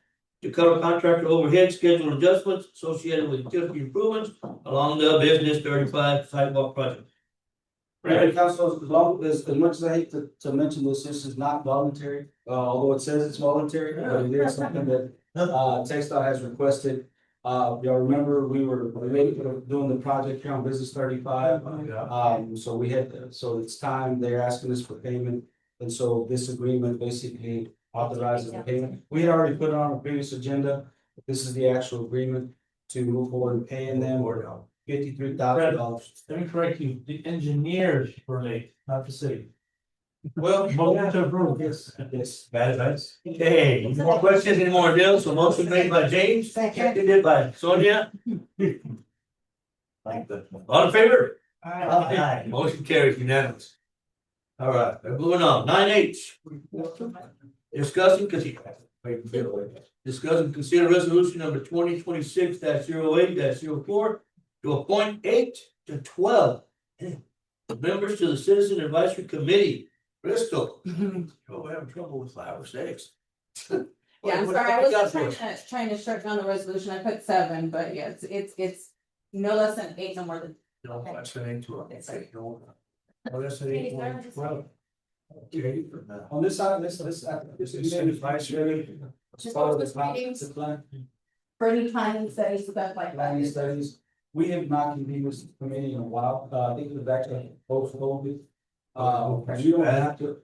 to cover contractor overhead schedule adjustments associated with utility improvements along the Business 35 sidewalk project. Right, council, as much as I hate to mention this is not voluntary, although it says it's voluntary, but it is something that TxDOT has requested. Y'all remember, we were doing the project here on Business 35. So so it's time, they're asking us for payment, and so this agreement basically authorizes the payment. We had already put it on a previous agenda, but this is the actual agreement to move forward and paying them $53,000. Let me correct you, the engineers were late, not the city. Well, Motion to approve, yes. bad advice. Okay, any more questions, any more deals? So motion made by James, seconded by Sonia. All in favor? Aye. Motion carries unanimous. All right, moving on, 9H. Discussing, consider resolution number 2026-08-04 to appoint 8 to 12 members to the Citizen Advisory Committee. Bristol. Oh, we're having trouble with 5 or 6. Yeah, I'm sorry, I wasn't trying to shut down the resolution, I put 7, but yeah, it's no less than 8, no more than. No, that's an 8 to 8. Oh, that's an 8 to 12. Okay. On this side, this advisory. Just Part of all the the plan, meetings. the plan, For any planning studies, stuff like planning that. studies. We have not convened this committee in a while. I think it was actually post COVID. We don't have to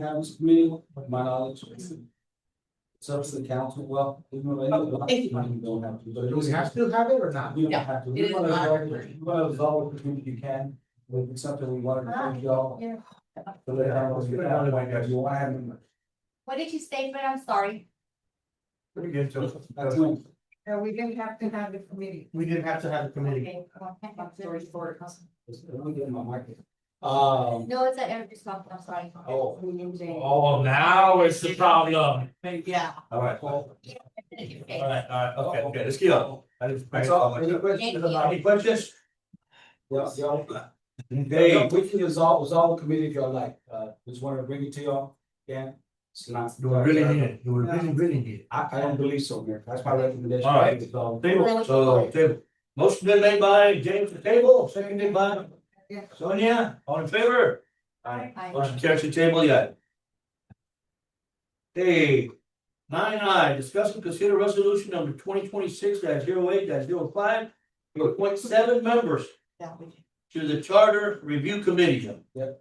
have this committee, to my knowledge. It's up to the council. Well, we don't have to, but Do we have to have it or not? we don't have to. It is not. We want to resolve it if you can. It's something we wanted to thank y'all. Yeah. For letting us get out of it. You want to have them. What did you say, but I'm sorry. Pretty good, so. That's when. We didn't have to have the committee. We didn't have to have a committee. Okay. Let me get my mic. No, it's at Everett Stock, I'm sorry. Oh, now it's the problem. Yeah. All right, okay, let's get on. That's all. Any questions about? Any questions? Yeah, Okay, yeah. We can resolve the committee if y'all like. Just want to bring it to y'all. Yeah. It's not. you were really need it, you were really need it. I don't believe so, Mayor. That's my recommendation. All right. So, Table, so, table. Motion been made by James the table, seconded by Yeah. Sonia, all in favor? Aye. Motion carries the table, yeah. Hey, 9I, discuss and consider resolution number 2026-08-05 to appoint 7 members to the Charter Review Committee. Yep.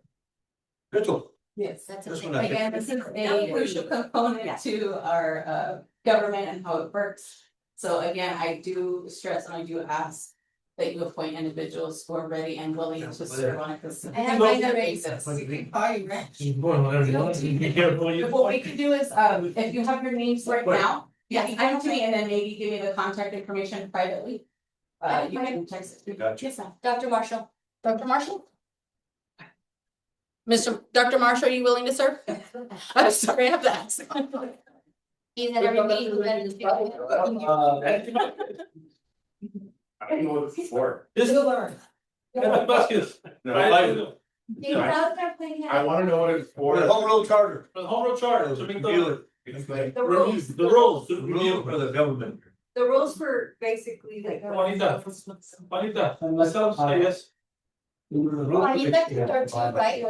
Rachel, Yes. That's This okay. one I- Again, this is a crucial component to our government and how it works. So again, I do stress and I do ask that you appoint individuals who are ready and willing to serve on a consistent And I know basis. Hi, Rich. Be careful when you- What we could do is, if you have your names right now, yes, give them to me and then maybe give me the contact information privately. You can text it. Gotcha. Yes, ma'am. Dr. Marshall. Dr. Marshall? Dr. Marshall, are you willing to serve? I'm sorry, I have to ask. He's at every meeting. He's at his- I don't know what it's for. This is. Vasquez. No, Hey, how's that thing? I wanna know what it's for the for. home rule charter. For the home rule charter, to make Review the it. It's like, The rules, the rules, the Rule review. for the government. the rules for basically like. Juanita, myself, yes. Juanita can serve too, right?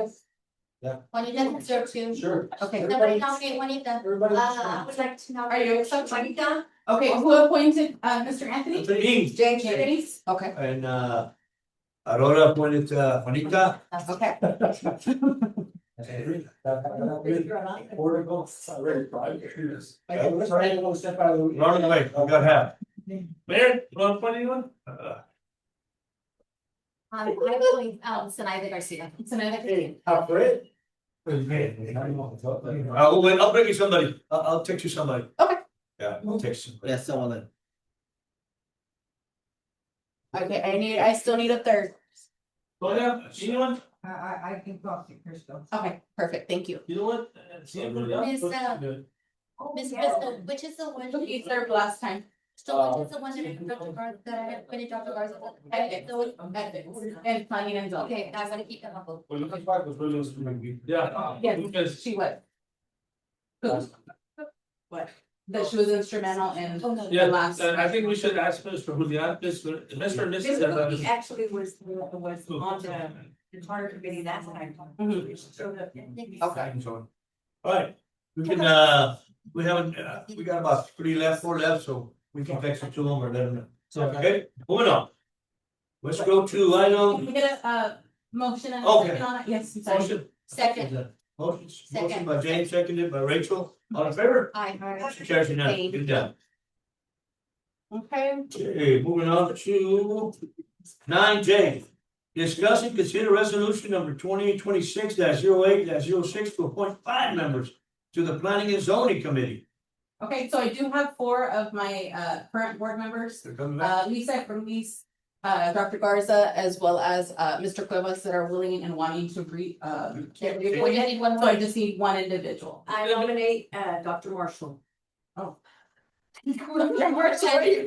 Yeah. Juanita can serve too. Sure. Okay, somebody nominate Juanita. I would like to Are you nominate. accepting Juanita? Okay, who appointed, Mr. Anthony? Me. James Denise? Okay. And Aurora appointed Juanita. Okay. Run away, I got half. Mayor, you want to put anyone? I'm going, Zenaida Garcia. Zenaida. Alfred? I'll bring you somebody, I'll text you somebody. Okay. Yeah, I'll text you. Yes, someone. Okay, I still need a third. Sonia, anyone? I can talk to Crystal. Okay, perfect, thank you. You know what? See anybody else? Miss, Good. Miss Crystal, which is the one? You served last time. So which is the one that I put the guard, that I put in Dr. Garza? Ethics. And planning and zoning. Okay, I'm gonna keep them up. Well, looking back was really instrumental. Yeah. Yes, Because she was. Who? What? That she was instrumental in Oh, no. the yeah, last. and I think we should ask Mr. Julian, Mr. and Mrs. This actually was on the charter committee that time. Mhm. So the. Okay. Alright, we can, we haven't, we got about 4 left, so we can text it to them or let them know. So, okay, moving on. Let's go to Can item, we get a motion and a Okay. second on it? Yes, I'm sorry. motion. Second, Motion by James, seconded by Rachel, all in favor? aye. Motion carries unanimously. Get it done. Okay. Okay, moving on to 9J. Discuss and consider resolution number 2026-08-06 to appoint 5 members to the Planning and Zoning Committee. Okay, so I do have 4 of my current board members, They're coming back. Lisa from Lisa, Dr. Garza, as well as Mr. Cuevas that are willing and wanting to get We reappointed. need one So I more. just need 1 individual. I nominate Dr. Marshall.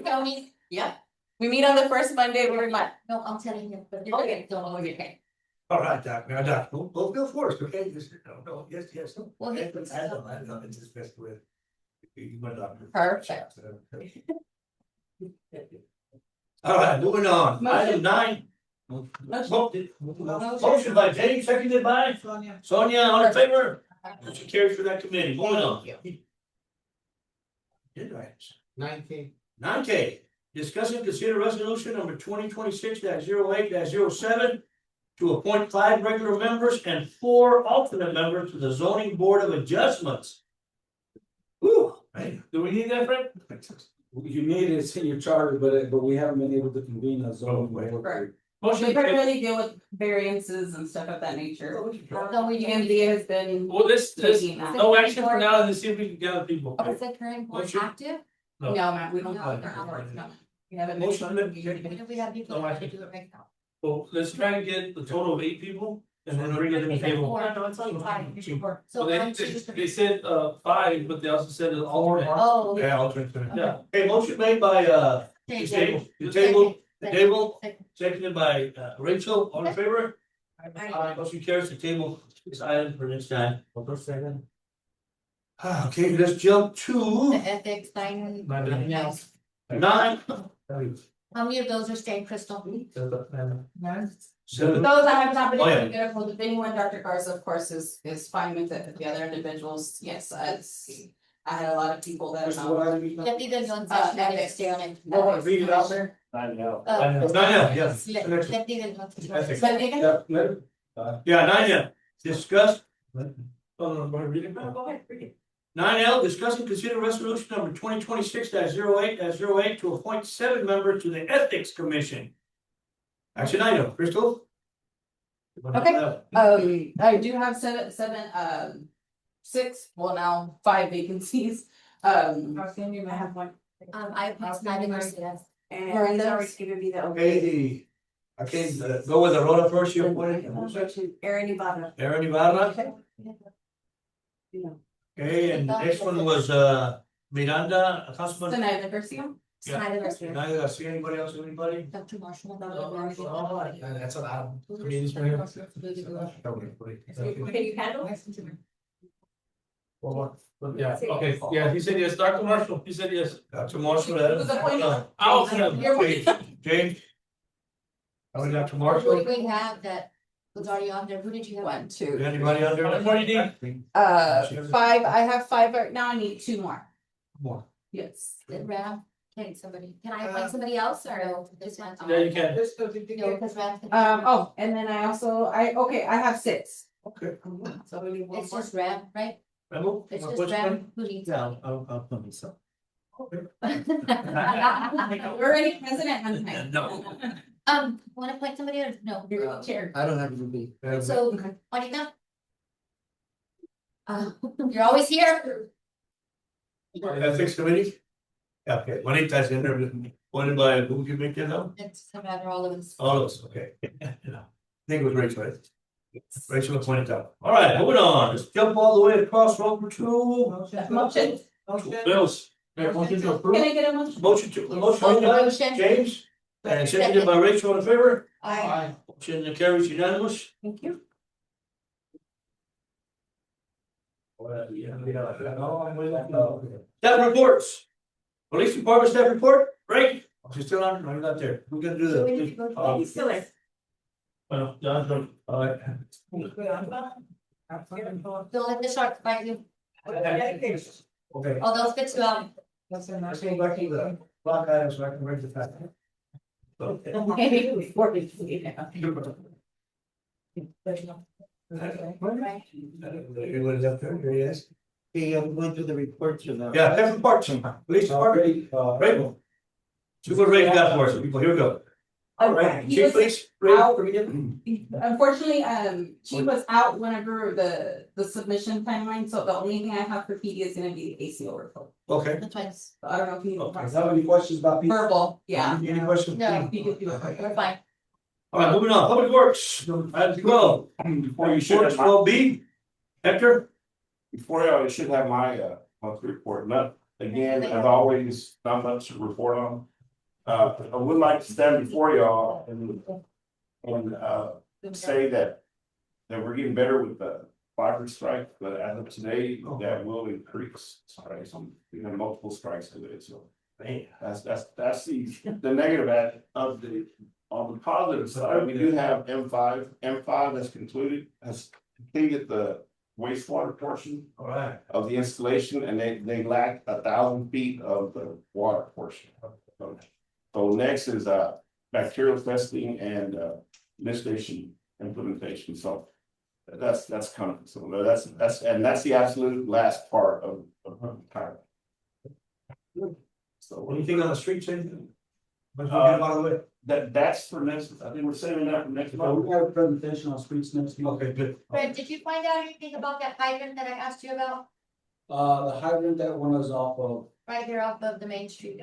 Tony, Yeah. We meet on the first Monday of every month. no, I'm telling him, but. Okay. Don't worry, okay. All right, Doc, now, Doc, don't go first, okay? Just, no, yes, no. Well, he- I know, it's just best with. My doctor. Perfect. All right, moving on, Motion. item 9. Motion by James, seconded by Sonia. Sonia, all in favor? Motion carries for that committee, moving on. Good items. 9K. 9K, discuss and consider resolution number 2026-08-07 to appoint 5 regular members and 4 alternate members to the zoning board of adjustments. Whew, man. Do we need that, Fred? You need it, it's in your charter, but we haven't been able to convene a zoning board. Correct. Motion They to table. primarily deal with variances and stuff of that nature. So we can. EMD has been. Well, this, Taking that. no action for now, and see if we can gather people. Is the current board Motion. active? No. No, ma'am, we don't No, have. no. We haven't. Motion to- We have people No that action. do it right now. Well, let's try and get the total of 8 people and then bring it to the table. No, it's only five. Well, So they, one, they, two, they three. said 5, but they also said an alternate. Oh. Yeah, alternate. Yeah. Okay, motion made by, Okay, table, the Second. table, the Second. table, Second. seconded by, Rachel, all in favor? Aye. Motion carries the table, this item for next time. Okay, let's jump The to ethics thing. Nine. Yes. 9. How many of those are staying crystal? Seven. Those I have not been Oh, able yeah. to get hold of anyone, Dr. Garza, of course, is fine with it, but the other individuals, yes, I had a lot of people that. Deputy Gonzalez, ethics, stay on it. Read it out there. Uh, Yes. Deputy Gonzalez. Ethics. But again, Yeah, 9 discuss. Oh, no, go ahead, read it. go ahead, read it. 9L, discuss and consider resolution number 2026-08 to appoint 7 members to the Ethics Commission. Action item, Crystal? Okay. I do have seven, 6, well now 5 vacancies. I have one. I passed nine in Mercedes. And Miranda's? he's already given me the. Okay, I can go with the Rhoda first, you appointed. Aaron Ibarra. Aaron Ibarra, You know. okay, and the next one was Miranda, Councilman. Zenaida Garcia. Yeah. Snyder Mercedes. Neither I see anybody else, anybody? Dr. Marshall. That's a lot. Can you handle? Yeah, okay, yeah, he said yes, Dr. Marshall, he said yes. Dr. Marshall, that Who's appointed? James. Oh, Dr. Who Marshall, do we have that was already on there? Who did you have? 1, 2. anybody under? What do you need? 5, I have 5 right now, I need 2 more. More. Yes. Ram, can somebody, can I find somebody else or no? This one? Yeah, you can. No, because Ram. Oh, and then I also, I have 6. Okay. So we need one It's more. just Ram, right? Remo, It's what's just your Ram name? who needs. I'll put myself. We're already president one time. No. Wanna appoint somebody or no? You're the chair. I don't have to be. So, Juanita? You're always here. Ethics Committee? Yeah, okay, Juanita's in there, appointed by, who can make that up? It's about all of us. All of us, okay. I think it was Rachel, right? Rachel appointed up. All right, moving on, let's jump all the way across over to. Motion. Bills. Motion to approve. Can I get a motion? Motion by Motion. James, and seconded by Rachel, in favor? Aye. Motion carries unanimous. Thank you. Staff reports. Police Department staff report, Ray, she's still on, no, you're not there, we're gonna do So we need the. to go. He's still there. Well, John's, all right. Don't let the shark bite you. Okay. Oh, they'll spit you out. Let's go back to the block items so I can bring the fact. Maybe before we leave. Everyone's up there, here he is. Okay, I'm going through the reports of the. Yeah, staff reports, police department, Ray. See what Ray got for us, people, here we go. All right, He chief, was please, Ray. out. Unfortunately, she was out whenever the submission timeline, so the only thing I have for PD is gonna be the ACO report. Okay. That's fine. So I don't know if you. Okay, have any questions about people? Verbal, yeah. Any questions? No. You could do it. We're fine. All right, moving on, public works, item 12. Before you should have my, 12B, Hector? before you should have my monthly report, not, again, as always, not much to report on. I would like to stand before y'all and say that we're getting better with the fiber strike, but as of today, that will increase strikes. We have multiple strikes today, so. That's the negative of the, on the positive side, we do have M5 that's has completed the wastewater portion All right. of the installation, and they lack 1,000 feet of the water portion. So next is bacterial testing and lift station implementation, so that's coming, so that's the absolute last part of the time. So Anything on the streets, anything? Let's get out of the way. That's for next, I think we're saving that for next We month. have a presentation on streets next week. Okay, good. Fred, did you find out anything about that hydrant that I asked you about? The hydrant that one is off of, Right here off of the main street,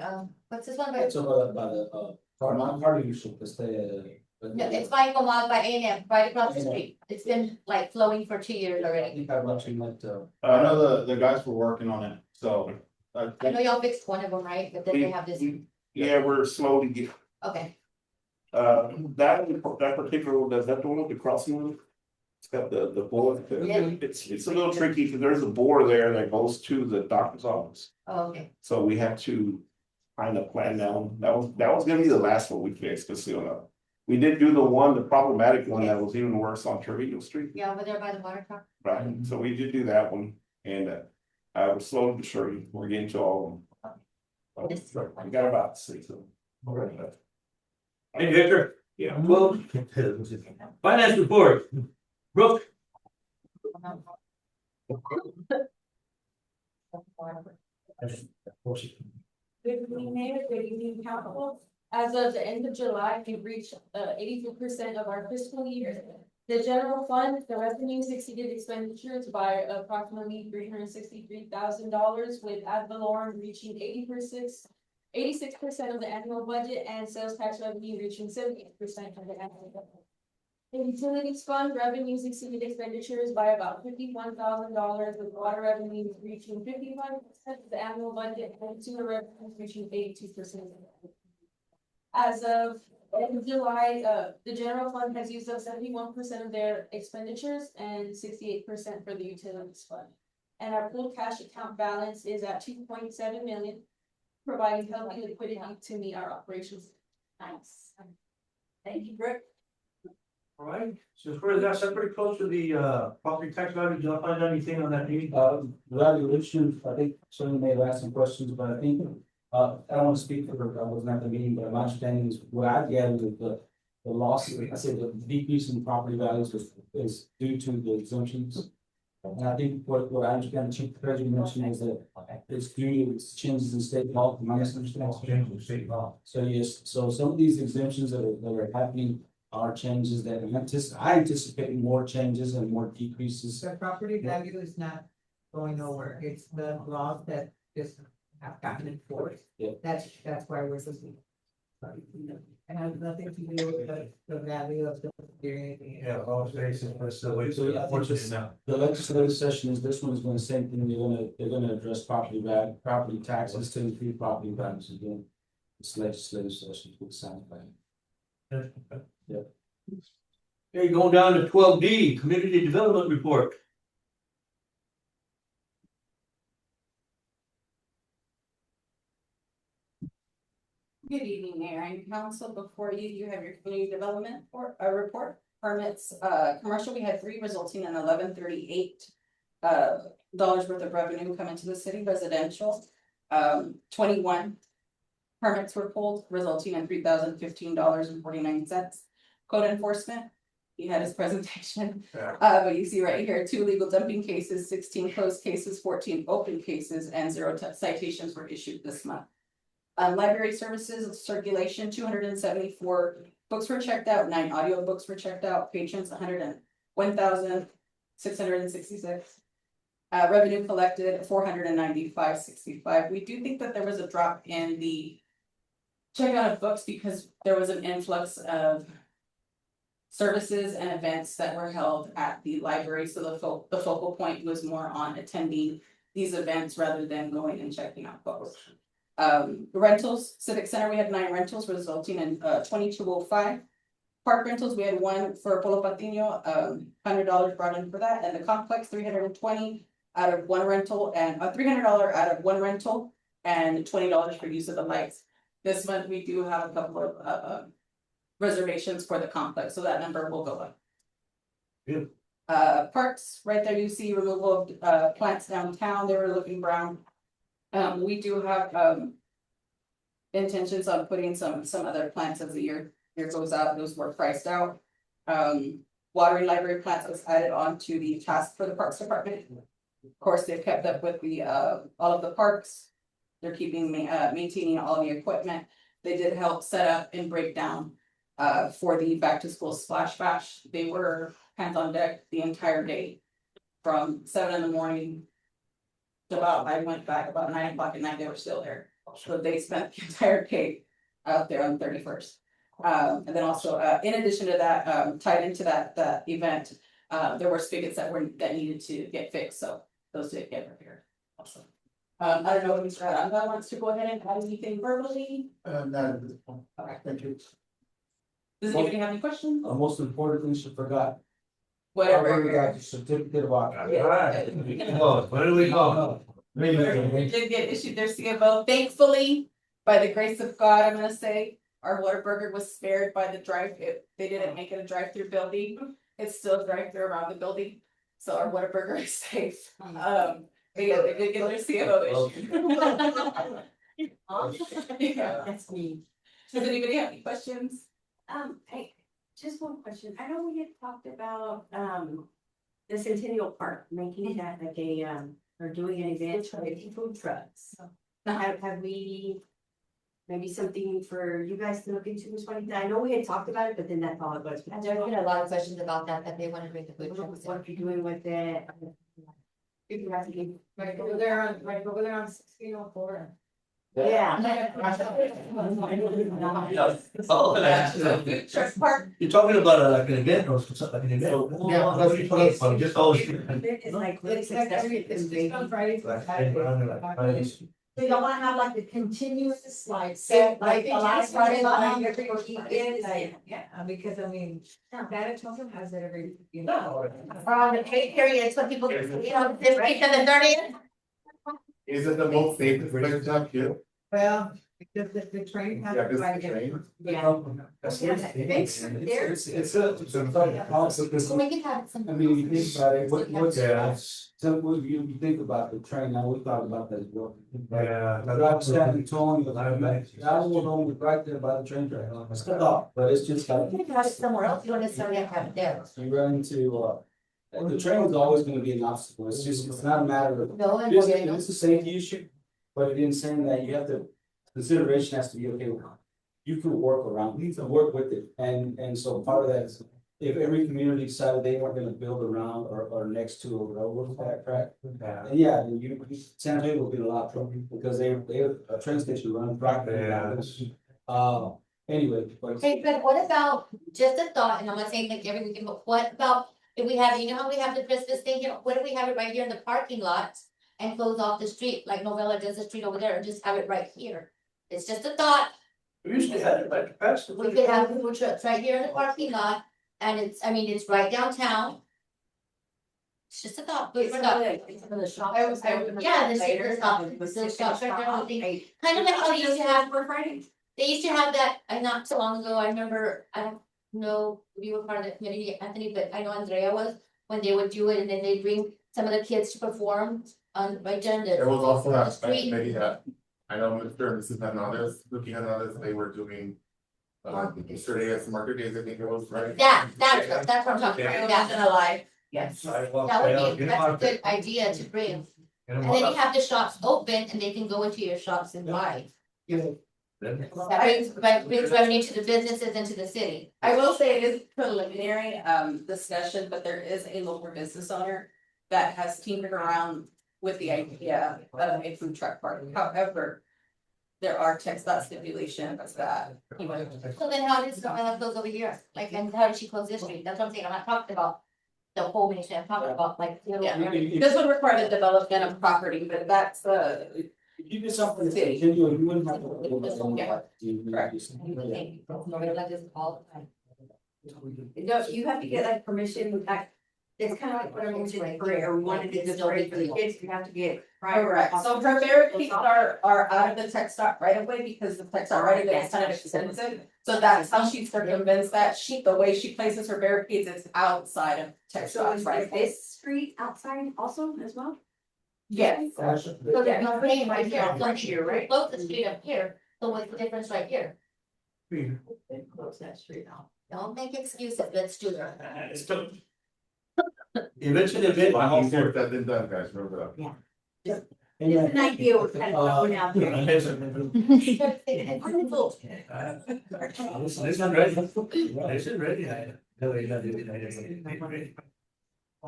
what's this one? it's over by the, not party shop, it's the. No, it's by Comal by A&M, right across the street. It's been like flowing for 2 years I already. think I've actually met, I know the guys were working on it, so. I know y'all fixed one of them, right? But then they have this, Yeah, we're slowly getting, okay. that particular one, is that the one with the crossing one? It's got the board, Yeah. it's a little tricky, because there's a board there that goes to the doctor's office. Oh, okay. So we have to kind of plan down, that was gonna be the last one we fixed, just so you know. We did do the problematic one that was even worse on Trevino Street, Yeah, over there by the water truck. right? So we did do that one, and I was slowly but surely, we're getting to all of them. We got about 6 of them. Hey, Victor. Yeah. Well, finance report. Brooke. Good evening, Mayor, good evening, council. As of the end of July, we've reached 82% of our fiscal year. The general fund, the revenues exceeded expenditures by approximately $363,000, with ad valorem reaching 86% of the annual budget, and sales tax revenue reaching 78% of the annual budget. The utilities fund revenues exceeded expenditures by about $51,000, with water revenues reaching 51% of the annual budget, and sewer revenues reaching 82%. As of end of July, the general fund has used up 71% of their expenditures and 68% for the utilities fund. And our pool cash account balance is at 2.7 million, providing healthy liquidity to meet our operations. Nice. Thank you, Brooke. All right, so as far as that's pretty close to the property tax value, did you find anything on that meeting? Valuation, I think certainly may have asked some questions, but I think, I don't want to speak for, I wasn't at the meeting, but my understanding is what I gathered is the loss, I said the decrease in property values is due to the exemptions. And I think what I understand the chief treasurer mentioned is that it's due to changes in state law, my misunderstanding. State law. So yes, so some of these exemptions that are happening are changes that I anticipate more changes and more decreases. The property value is not going nowhere, it's the laws that just have gotten enforced. Yeah. That's why we're listening. It has nothing to do with the value of the property. Yeah, all spaces, that's the way. So I think the legislative session is, this one is going to same thing, they're gonna address property taxes to increase property values again. It's legislative session, it sounds like. Yep. Okay, going down to 12D, community development report. Good evening, Mayor and Council. Before you, you have your community development report. Permits, commercial, we had 3 resulting in $1138 dollars worth of revenue coming to the city. Residential, 21 permits were pulled, resulting in $3,015.49. Code enforcement, he had his presentation. But you see right here, 2 legal dumping cases, 16 closed cases, 14 open cases, and 0 citations were issued this month. Library services circulation, 274 books were checked out, 9 audio books were checked out, patrons 101,666. Revenue collected 495.65. We do think that there was a drop in the checkout of books because there was an influx of services and events that were held at the library, so the focal point was more on attending these events rather than going and checking out books. Rentals, Civic Center, we had 9 rentals resulting in 2205. Park rentals, we had 1 for Polo Patino, $100 brought in for that, and the complex 320 out of 1 rental, and $300 out of 1 rental, and $20 for use of the lights. This month we do have a couple of reservations for the complex, so that number will go up. Good. Parks, right there you see removal of plants downtown, they were looking brown. We do have intentions on putting some other plants as the year goes out, those were priced out. Watering library plants was added on to the task for the Parks Department. Of course, they've kept up with the all of the parks. They're keeping maintaining all the equipment. They did help set up and break down for the back to school splash bash. They were hands on deck the entire day. From 7 in the morning. To about, I went back about 9 o'clock at night, they were still there. So they spent the entire day out there on the 31st. And then also, in addition to that, tied into that event, there were spigots that needed to get fixed, so those did get repaired also. I don't know if Mr. Aranda wants to go ahead and add anything verbally. Not at this point. Okay. Thank you. Does anybody have any questions? Most importantly, she forgot. Whatever. We got the certificate of occupancy. Oh, what do we call We did get issued their CFO, thankfully, by the grace of God, I'm gonna say, our Whataburger was spared by the they didn't make it a drive-through building. It's still a drive-through around the building, so our Whataburger is safe. They did get their CFO issued. Yeah. That's me. Does anybody have any questions? Hey, just one question. I know we had talked about, the Centennial Park, making that like a, or doing an event for the food trucks. Have we, maybe something for you guys to look into this one? I know we had talked about it, but then that's all it was. And there's been a lot of questions about that they want to bring the food trucks in. What are you doing with it? If you have to be. Right over there on 1604. Yeah. Oh, Truck park. You're talking about like an event or something like an event? Yeah. What are you talking about? Just always. It's like. It's like it's on Friday. Like, So you don't wanna have like the continuous like Yeah, set, like the like last Friday, like every every weekend, weekend, yeah, because I mean, Manitoba has it every, you No. On the pay period, it's when people, you know, 15th and the 30th. Is it the most safest place to have here? well, because the train has. Yeah, because to the train. Yeah. It's a also, So we can have some. I mean, you think about it, what's, Yeah. so when you think about the train, now we thought about that as well. Yeah. Drive standing tone, that will only right there by the train track, stop, but it's just like. You can have it somewhere else, you don't necessarily have to have it there. You run into, the train is always gonna be an obstacle, it's just, it's not a matter of. No, and It's a safety issue, but in saying that, you have to, consideration has to be, okay, you can work around, you can work with it, and so part of that is. If every community decided they weren't gonna build around or next to a railroad track, and yeah, then San Jose will be a lot of trouble, because they have a train station running right there. Anyway, but. Hey, but what about, just a thought, and I'm not saying like every weekend, but what about if we have, you know how we have the Christmas thing here, what if we have it right here in the parking lot? And close off the street, like Novella does the street over there, and just have it right here. It's just a thought, We usually had it like past. we could have food trucks right here in the parking lot, and it's, I mean, it's right downtown. It's just a thought, food truck. Yeah, the shops right there, all these- kind of like how they used to have for Friday. They used to have that, not so long ago, I remember, I don't know if you were part of the community, Anthony, but I know Andrea was. When they would do it and then they'd bring some of the kids to perform on, right there in the. There was also the that street. committee that, I know Mr. and Mrs. Hernandez, looking at others, they were doing. Yesterday at Market Days, I think it was, right? That's what I'm talking about, That's that, alive. Yes. that would be, that's a good idea to bring. And then you have the shops open and they can go into your shops and buy. That brings revenue to the businesses and to the city. I will say it is preliminary discussion, but there is a local business owner that has tinkered around with the idea of a food truck park. However, there are text dot stipulations that. So then how does Novella close over here? Like, and how did she close this street? That's what I'm saying, I'm not talking about the whole nation, I'm talking about like. Yeah, this would require the development of property, but that's the. If you did something to continue, you wouldn't have to. Novella does all the time. No, you have to get like permission, like, it's kind of like what I'm saying, or we wanted to do for the kids, you have to get. Correct, so her barricades are out of the text dot right away because the text dot right away is kind of extensive. So that's how she's convinced that the way she places her barricades is outside of text So dot is right away. this street outside also as well? Yes. So there's no rain right here, Right here, right? close the street up here, so what's the difference right here? Close that street out. Don't make excuses, let's do that. Eventually, A lot easier said than done, guys, remember that. Just an idea we're kind of throwing out there. Listen, ready.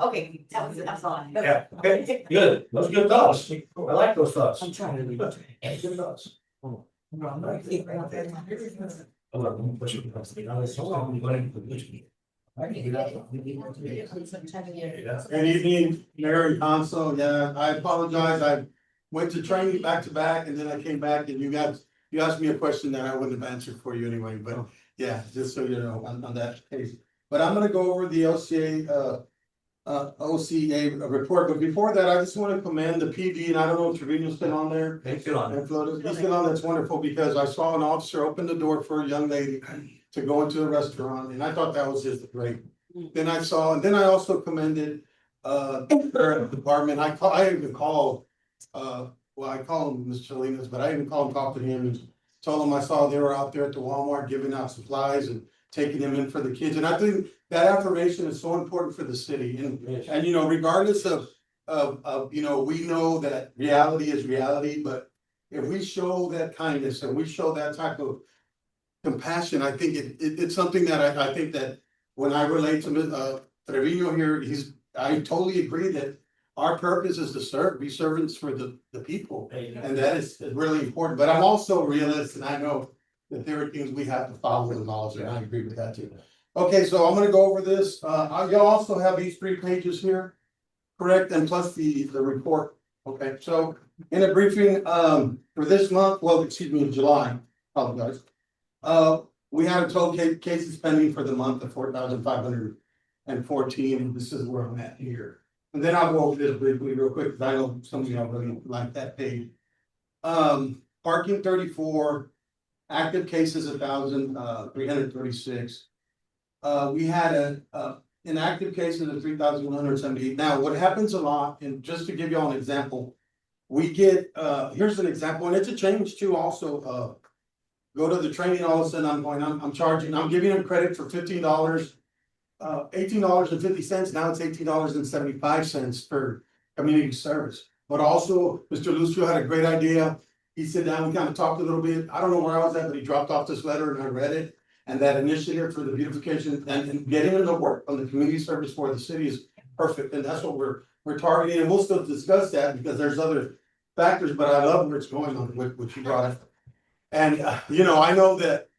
Okay, that's all. Yeah, okay, good, those good thoughts, I like those thoughts. I'm trying. Good thoughts. Good evening, Mayor and Council. Yeah, I apologize. I went to training back to back and then I came back and you asked me a question that I wouldn't have answered for you anyway, but yeah, just so you know, on that case. But I'm gonna go over the OCA report, but before that, I just want to commend the PD, and I don't know if Trevino's been on there. Thank you, on. And Flores, he's been on, that's wonderful, because I saw an officer open the door for a young lady to go into a restaurant, and I thought that was just great. Then I also commended her department, I even called, well, I called him Mr. Salinas, but I even called and talked to him and told him I saw they were out there at the Walmart giving out supplies and taking them in for the kids, and I think that affirmation is so important for the city, and you know, regardless of, you know, we know that reality is reality, but if we show that kindness and we show that type of compassion, I think it's something that I think that when I relate to Trevino here, I totally agree that our purpose is to serve, be servants for the people, and that is really important, but I'm also a realist, and I know that there are things we have to follow the laws, and I agree with that too. Okay, so I'm gonna go over this, you'll also have these 3 pages here, correct, and plus the report, okay, so. In a briefing, for this month, well, excuse me, in July, apologize. We had a total cases pending for the month of 4,514, and this is where I'm at here. And then I'll go over this briefly real quick, because I know some of y'all really like that page. Parking 34, active cases 1,336. We had an active cases of 3,178. Now, what happens a lot, and just to give y'all an example, we get, here's an example, and it's a change too also, go to the training, all of a sudden I'm giving them credit for $15, $18.50, now it's $18.75 for community service. But also, Mr. Lucio had a great idea. He sat down, we kind of talked a little bit. I don't know where I was at, but he dropped off this letter and I read it. And that initiative for the beautification and getting into work on the community service for the city is perfect. And that's what we're targeting. And we'll still discuss that because there's other factors, but I love where it's going on, what you brought up. And, you know, I know that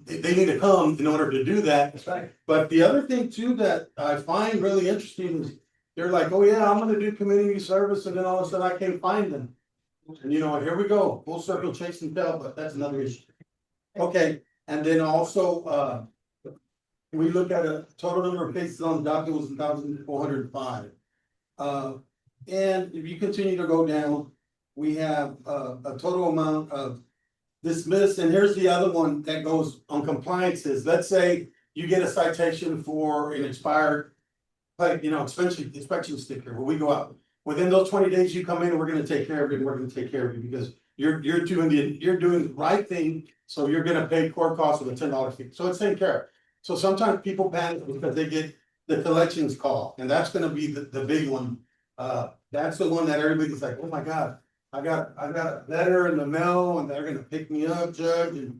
they need to come in order to do that. That's right. But the other thing too that I find really interesting is they're like, oh yeah, I'm gonna do community service, and then all of a sudden I can't find them. And you know, here we go, full circle chase and tell, but that's another issue. Okay, and then also, we look at a total number of cases on the docket was 1,405. And if you continue to go down, we have a total amount of dismissed, and here's the other one that goes on compliances. Let's say you get a citation for an expired, like, you know, inspection sticker, where we go out. Within those 20 days you come in, we're gonna take care of it, and we're gonna take care of you because you're doing the right thing, so you're gonna pay court costs with a $10 fee. So it's taken care of. So sometimes people panic because they get the collections call, and that's gonna be the big one. That's the one that everybody's like, oh my God, I got a letter in the mail and they're gonna pick me up, Judge, and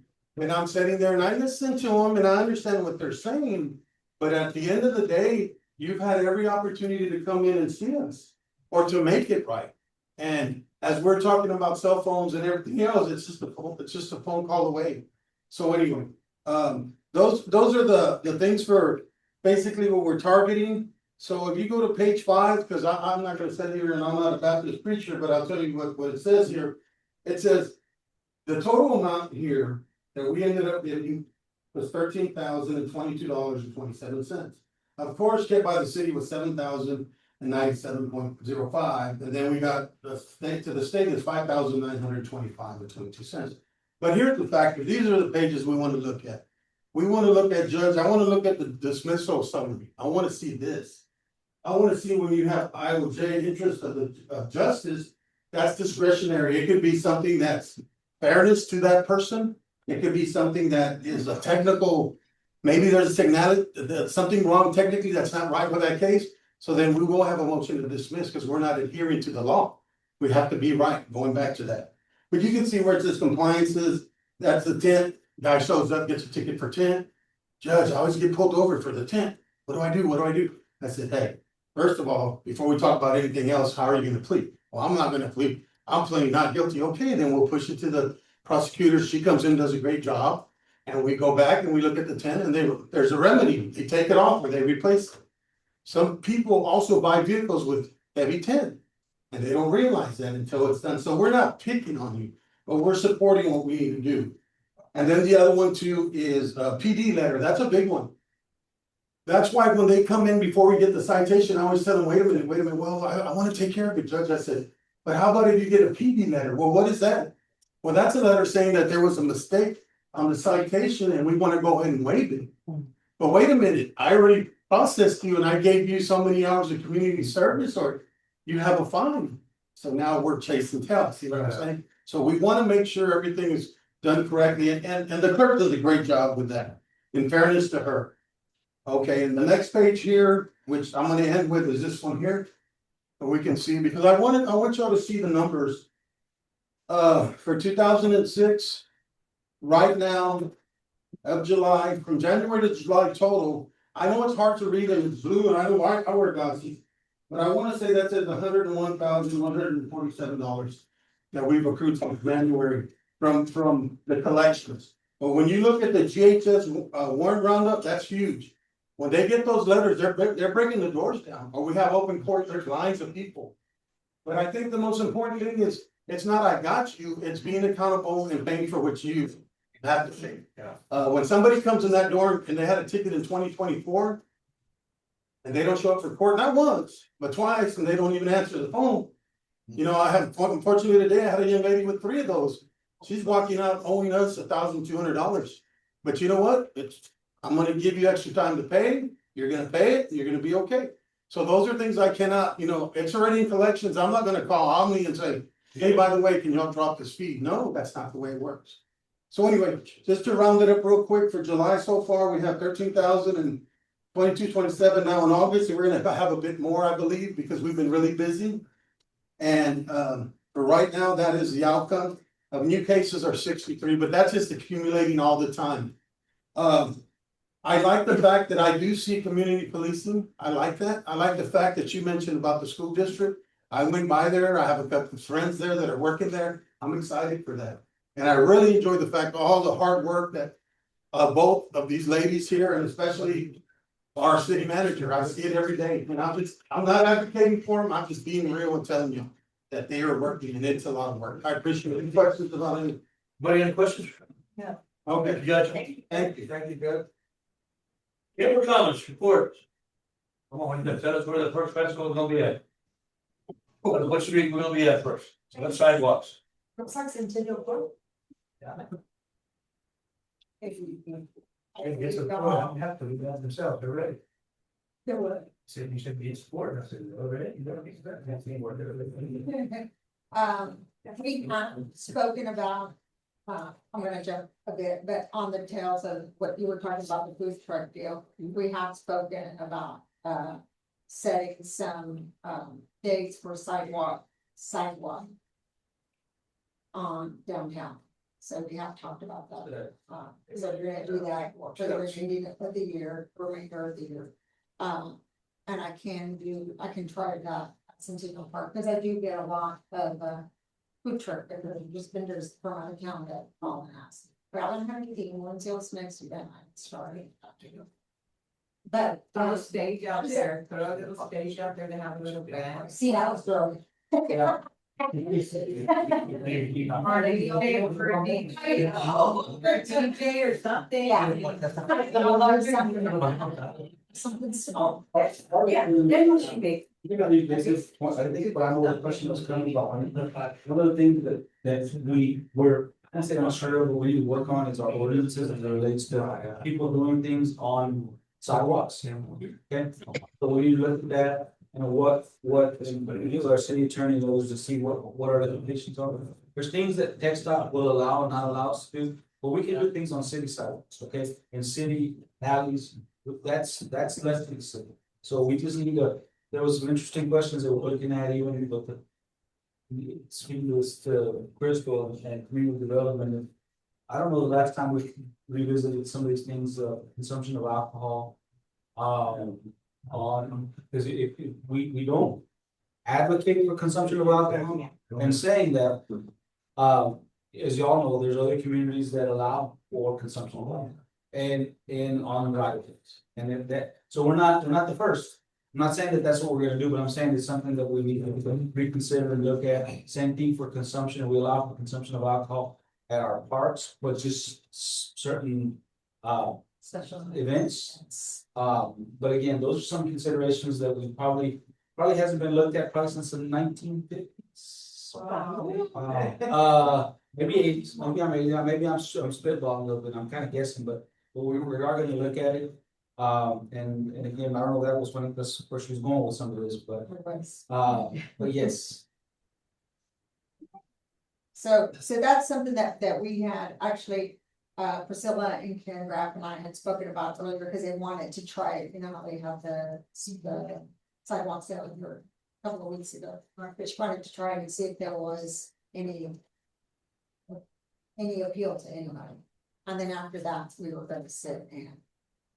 I'm sitting there and I listen to them and I understand what they're saying. But at the end of the day, you've had every opportunity to come in and see us or to make it right. And as we're talking about cell phones and everything else, it's just a phone call away. So anyway, those are the things for basically what we're targeting. So if you go to page 5, because I'm not gonna sit here and I'm not a Baptist preacher, but I'll tell you what it says here. It says the total amount here that we ended up getting was $13,022.27. Of course, kept by the city was $7,097.05, and then we got the state is $5,925.22. But here's the factor, these are the pages we want to look at. We want to look at Judge, I want to look at the dismissal summary. I want to see this. I want to see when you have IOJ interest of justice, that's discretionary. It could be something that's fairness to that person. It could be something that is a technical, maybe there's something wrong technically that's not right with that case. So then we will have a motion to dismiss because we're not adhering to the law. We have to be right, going back to that. But you can see where it says compliances, that's the tent, guy shows up, gets a ticket for tent. Judge, I always get pulled over for the tent. What do I do? What do I do? I said, hey, first of all, before we talk about anything else, how are you gonna plead? Well, I'm not gonna plead. I'm pleading not guilty. Okay, then we'll push it to the prosecutor. She comes in, does a great job. And we go back and we look at the tent and there's a remedy. They take it off or they replace it. Some people also buy vehicles with heavy tent. And they don't realize that until it's done. So we're not picking on you, but we're supporting what we need to do. And then the other one too is a PD letter. That's a big one. That's why when they come in before we get the citation, I always tell them, wait a minute. Well, I want to take care of it, Judge. I said, but how about if you get a PD letter? Well, what is that? Well, that's a letter saying that there was a mistake on the citation and we want to go ahead and waive it. But wait a minute, I already processed you and I gave you so many hours of community service, or you have a fine. So now we're chasing tail, see what I'm saying? So we want to make sure everything is done correctly, and the clerk does a great job with that, in fairness to her. Okay, and the next page here, which I'm gonna end with, is this one here. So we can see, because I want y'all to see the numbers. For 2006, right now, of July, from January to July total, I know it's hard to read and it's blue, and I know I wear glasses. But I wanna say that says $101,147 that we've accrued from January from the collections. But when you look at the GHS warrant roundup, that's huge. When they get those letters, they're breaking the doors down, or we have open court, there's lines of people. But I think the most important thing is, it's not I got you, it's being accountable and paying for what you have to pay. When somebody comes in that door and they had a ticket in 2024. And they don't show up for court, not once, but twice, and they don't even answer the phone. You know, unfortunately today, I had a young lady with 3 of those. She's walking out owing us $1,200. But you know what? I'm gonna give you extra time to pay, you're gonna pay it, you're gonna be okay. So those are things I cannot, it's already in collections, I'm not gonna call Omni and say, hey, by the way, can y'all drop this fee? No, that's not the way it works. So anyway, just to round it up real quick, for July so far, we have 13,022.27 now in August, and we're gonna have a bit more, I believe, because we've been really busy. And for right now, that is the outcome. Of new cases are 63, but that's just accumulating all the time. I like the fact that I do see community policing. I like that. I like the fact that you mentioned about the school district. I went by there. I have a couple of friends there that are working there. I'm excited for that. And I really enjoy the fact all the hard work that both of these ladies here, and especially our city manager, I see it every day. And I'm not advocating for them. I'm just being real and telling you that they are working, and it's a lot of work. I appreciate it. Any questions about any? Anybody any questions? No. Okay, Judge. Thank you, Judge. Any more comments, reports? Come on, you can tell us where the first festival is gonna be at. What street we're gonna be at first? What sidewalks? Looks like Centennial Court. It's a problem, have to be done themselves, they're ready. There were. Said you should be in support, I said, already, you don't expect that anymore. We spoken about, I'm gonna jump a bit, but on the tails of what you were talking about, the food truck deal, we have spoken about, setting some, dates for sidewalk. On downtown, so we have talked about that, so we're gonna do that for the remaining of the year, remainder of the year. And I can try that at Centennial Park, because I do get a lot of, food truck, just vendors from out of town that call and ask. Valentine, Winfield Smith's, then I'm sorry. But. Put a stage out there, put a little stage out there to have a little band. See, that was growing. Are they paying for a DJ? Oh, for a DJ or something? Something small. Yeah, then what she make? I think what I know the question was coming about, one of the things that we were, I say not sure, but we work on is our ordinances as it relates to people doing things on sidewalks. Okay, so we look at that, and what use our city attorney knows to see what are the conditions are. There's things that TxDOT will allow and not allow us to do, but we can do things on city sidewalks, okay, in city alleys, that's less than the city. So we just need to, there was some interesting questions that we're looking at, even with the speaking to Crystal and community development. I don't know the last time we revisited some of these things, consumption of alcohol. Because if we don't advocate for consumption of alcohol and saying that, as y'all know, there's other communities that allow for consumption of alcohol and on the right of ways. And if that, so we're not the first. I'm not saying that that's what we're gonna do, but I'm saying it's something that we need to reconsider and look at. Same thing for consumption, we allow for consumption of alcohol at our parks, but just certain Special events. But again, those are some considerations that we probably hasn't been looked at probably since the 1950s. Maybe 80s, maybe I'm spitballing a little bit, I'm kind of guessing, but we are gonna look at it. And again, I don't know, that was where she was going with some of this, but yes. So that's something that we had actually, Priscilla and Karen Graff and I had spoken about earlier because they wanted to try it, you know, how they have the sidewalks out here a couple of weeks ago. But she wanted to try and see if there was any appeal to anybody. And then after that, we were gonna sit and,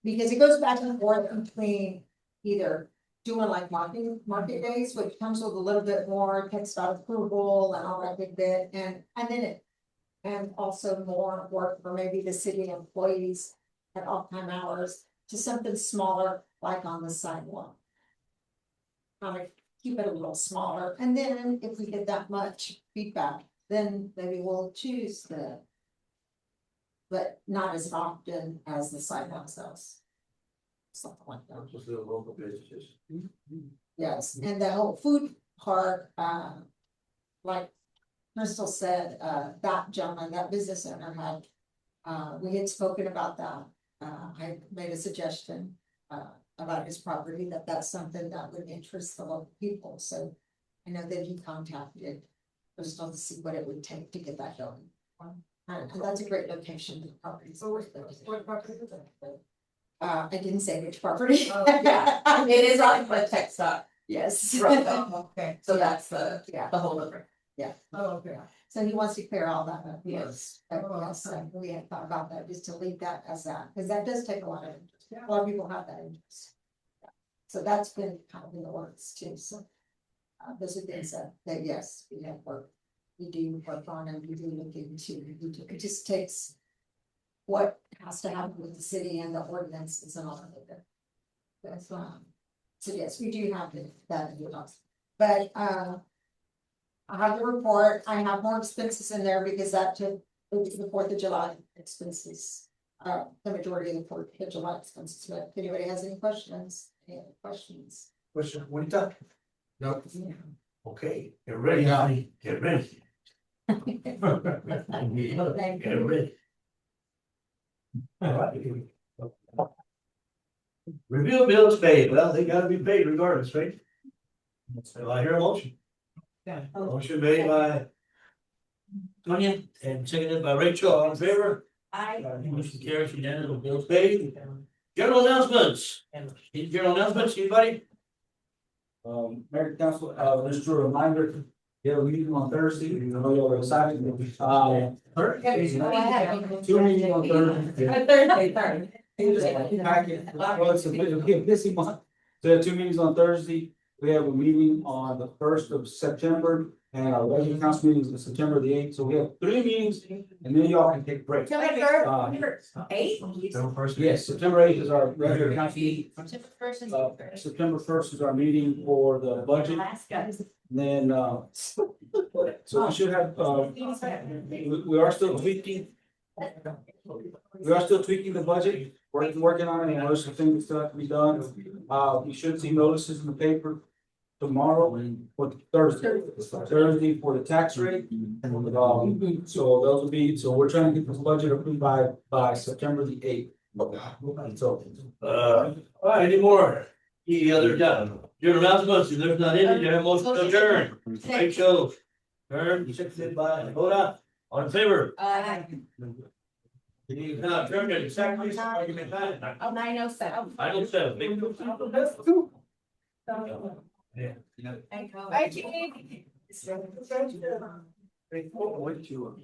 because it goes back and forth between either doing like market days, which comes with a little bit more text out approval and all that big bit, and then and also more work for maybe the city employees at off-time hours to something smaller, like on the sidewalk. Keep it a little smaller, and then if we get that much feedback, then maybe we'll choose but not as often as the sidewalk sells. Something like that. Just the local businesses. Yes, and the whole food part, like Crystal said, that gentleman, that business owner had, we had spoken about that. I made a suggestion, about his property, that's something that would interest the local people, so I know that he contacted Crystal to see what it would take to get that going. And that's a great location, the property. So what property is it? I didn't say which property. Oh, yeah. It is on the tech stock. Yes. Right, okay, so Yeah. that's the whole other. Yeah. Oh, okay. So he wants to clear all that up. Yes. So we had thought about that, just to leave that as that, because that does take a lot of interest. A lot of people have that interest. Yeah. So that's been kind of in the works too, so. Those are things that yes, we have work. We do work on and we do look into, it just takes. What has to happen with the city and the ordinances and all of it. That's so yes, we do have that in the docs. But I have the report, I have more expenses in there because that took the 4th of July expenses. The majority of the 4th of July expenses, but if anybody has any questions, Question, Juanita? No. Okay, get ready, honey, get ready. Get ready. All right. Review bills paid, well, they gotta be paid regardless, right? So I hear a motion. Yeah. Motion made by Tonya and seconded by Rachel, all in favor? Motion carries unanimous, bills paid. General announcements, any general announcements, anybody? Mayor Council, just a reminder, we have a meeting on Thursday, I know y'all are excited. 2 meetings on Thursday. Well, it's a busy month. So we have 2 meetings on Thursday, we have a meeting on the 1st of September, and our regular council meeting is on September the 8th, so we have 3 meetings, and then y'all can take breaks. Yes, September 8th is our regular council meeting. September 1st is our meeting for the budget. Then, so we should have, we are still tweaking. We are still tweaking the budget, working on it, and there's some things still have to be done. You should see notices in the paper tomorrow or Thursday for the tax rate. So those will be, so we're trying to get this budget approved by September the 8th. So, All right, any more? Any other general announcements, if there's not any, you have motion to adjourn. Rachel, turn, seconded by Hoda, all in favor? You cannot turn it, second, argument time. 9:07. 9:07. Thank you. So- Wait, you.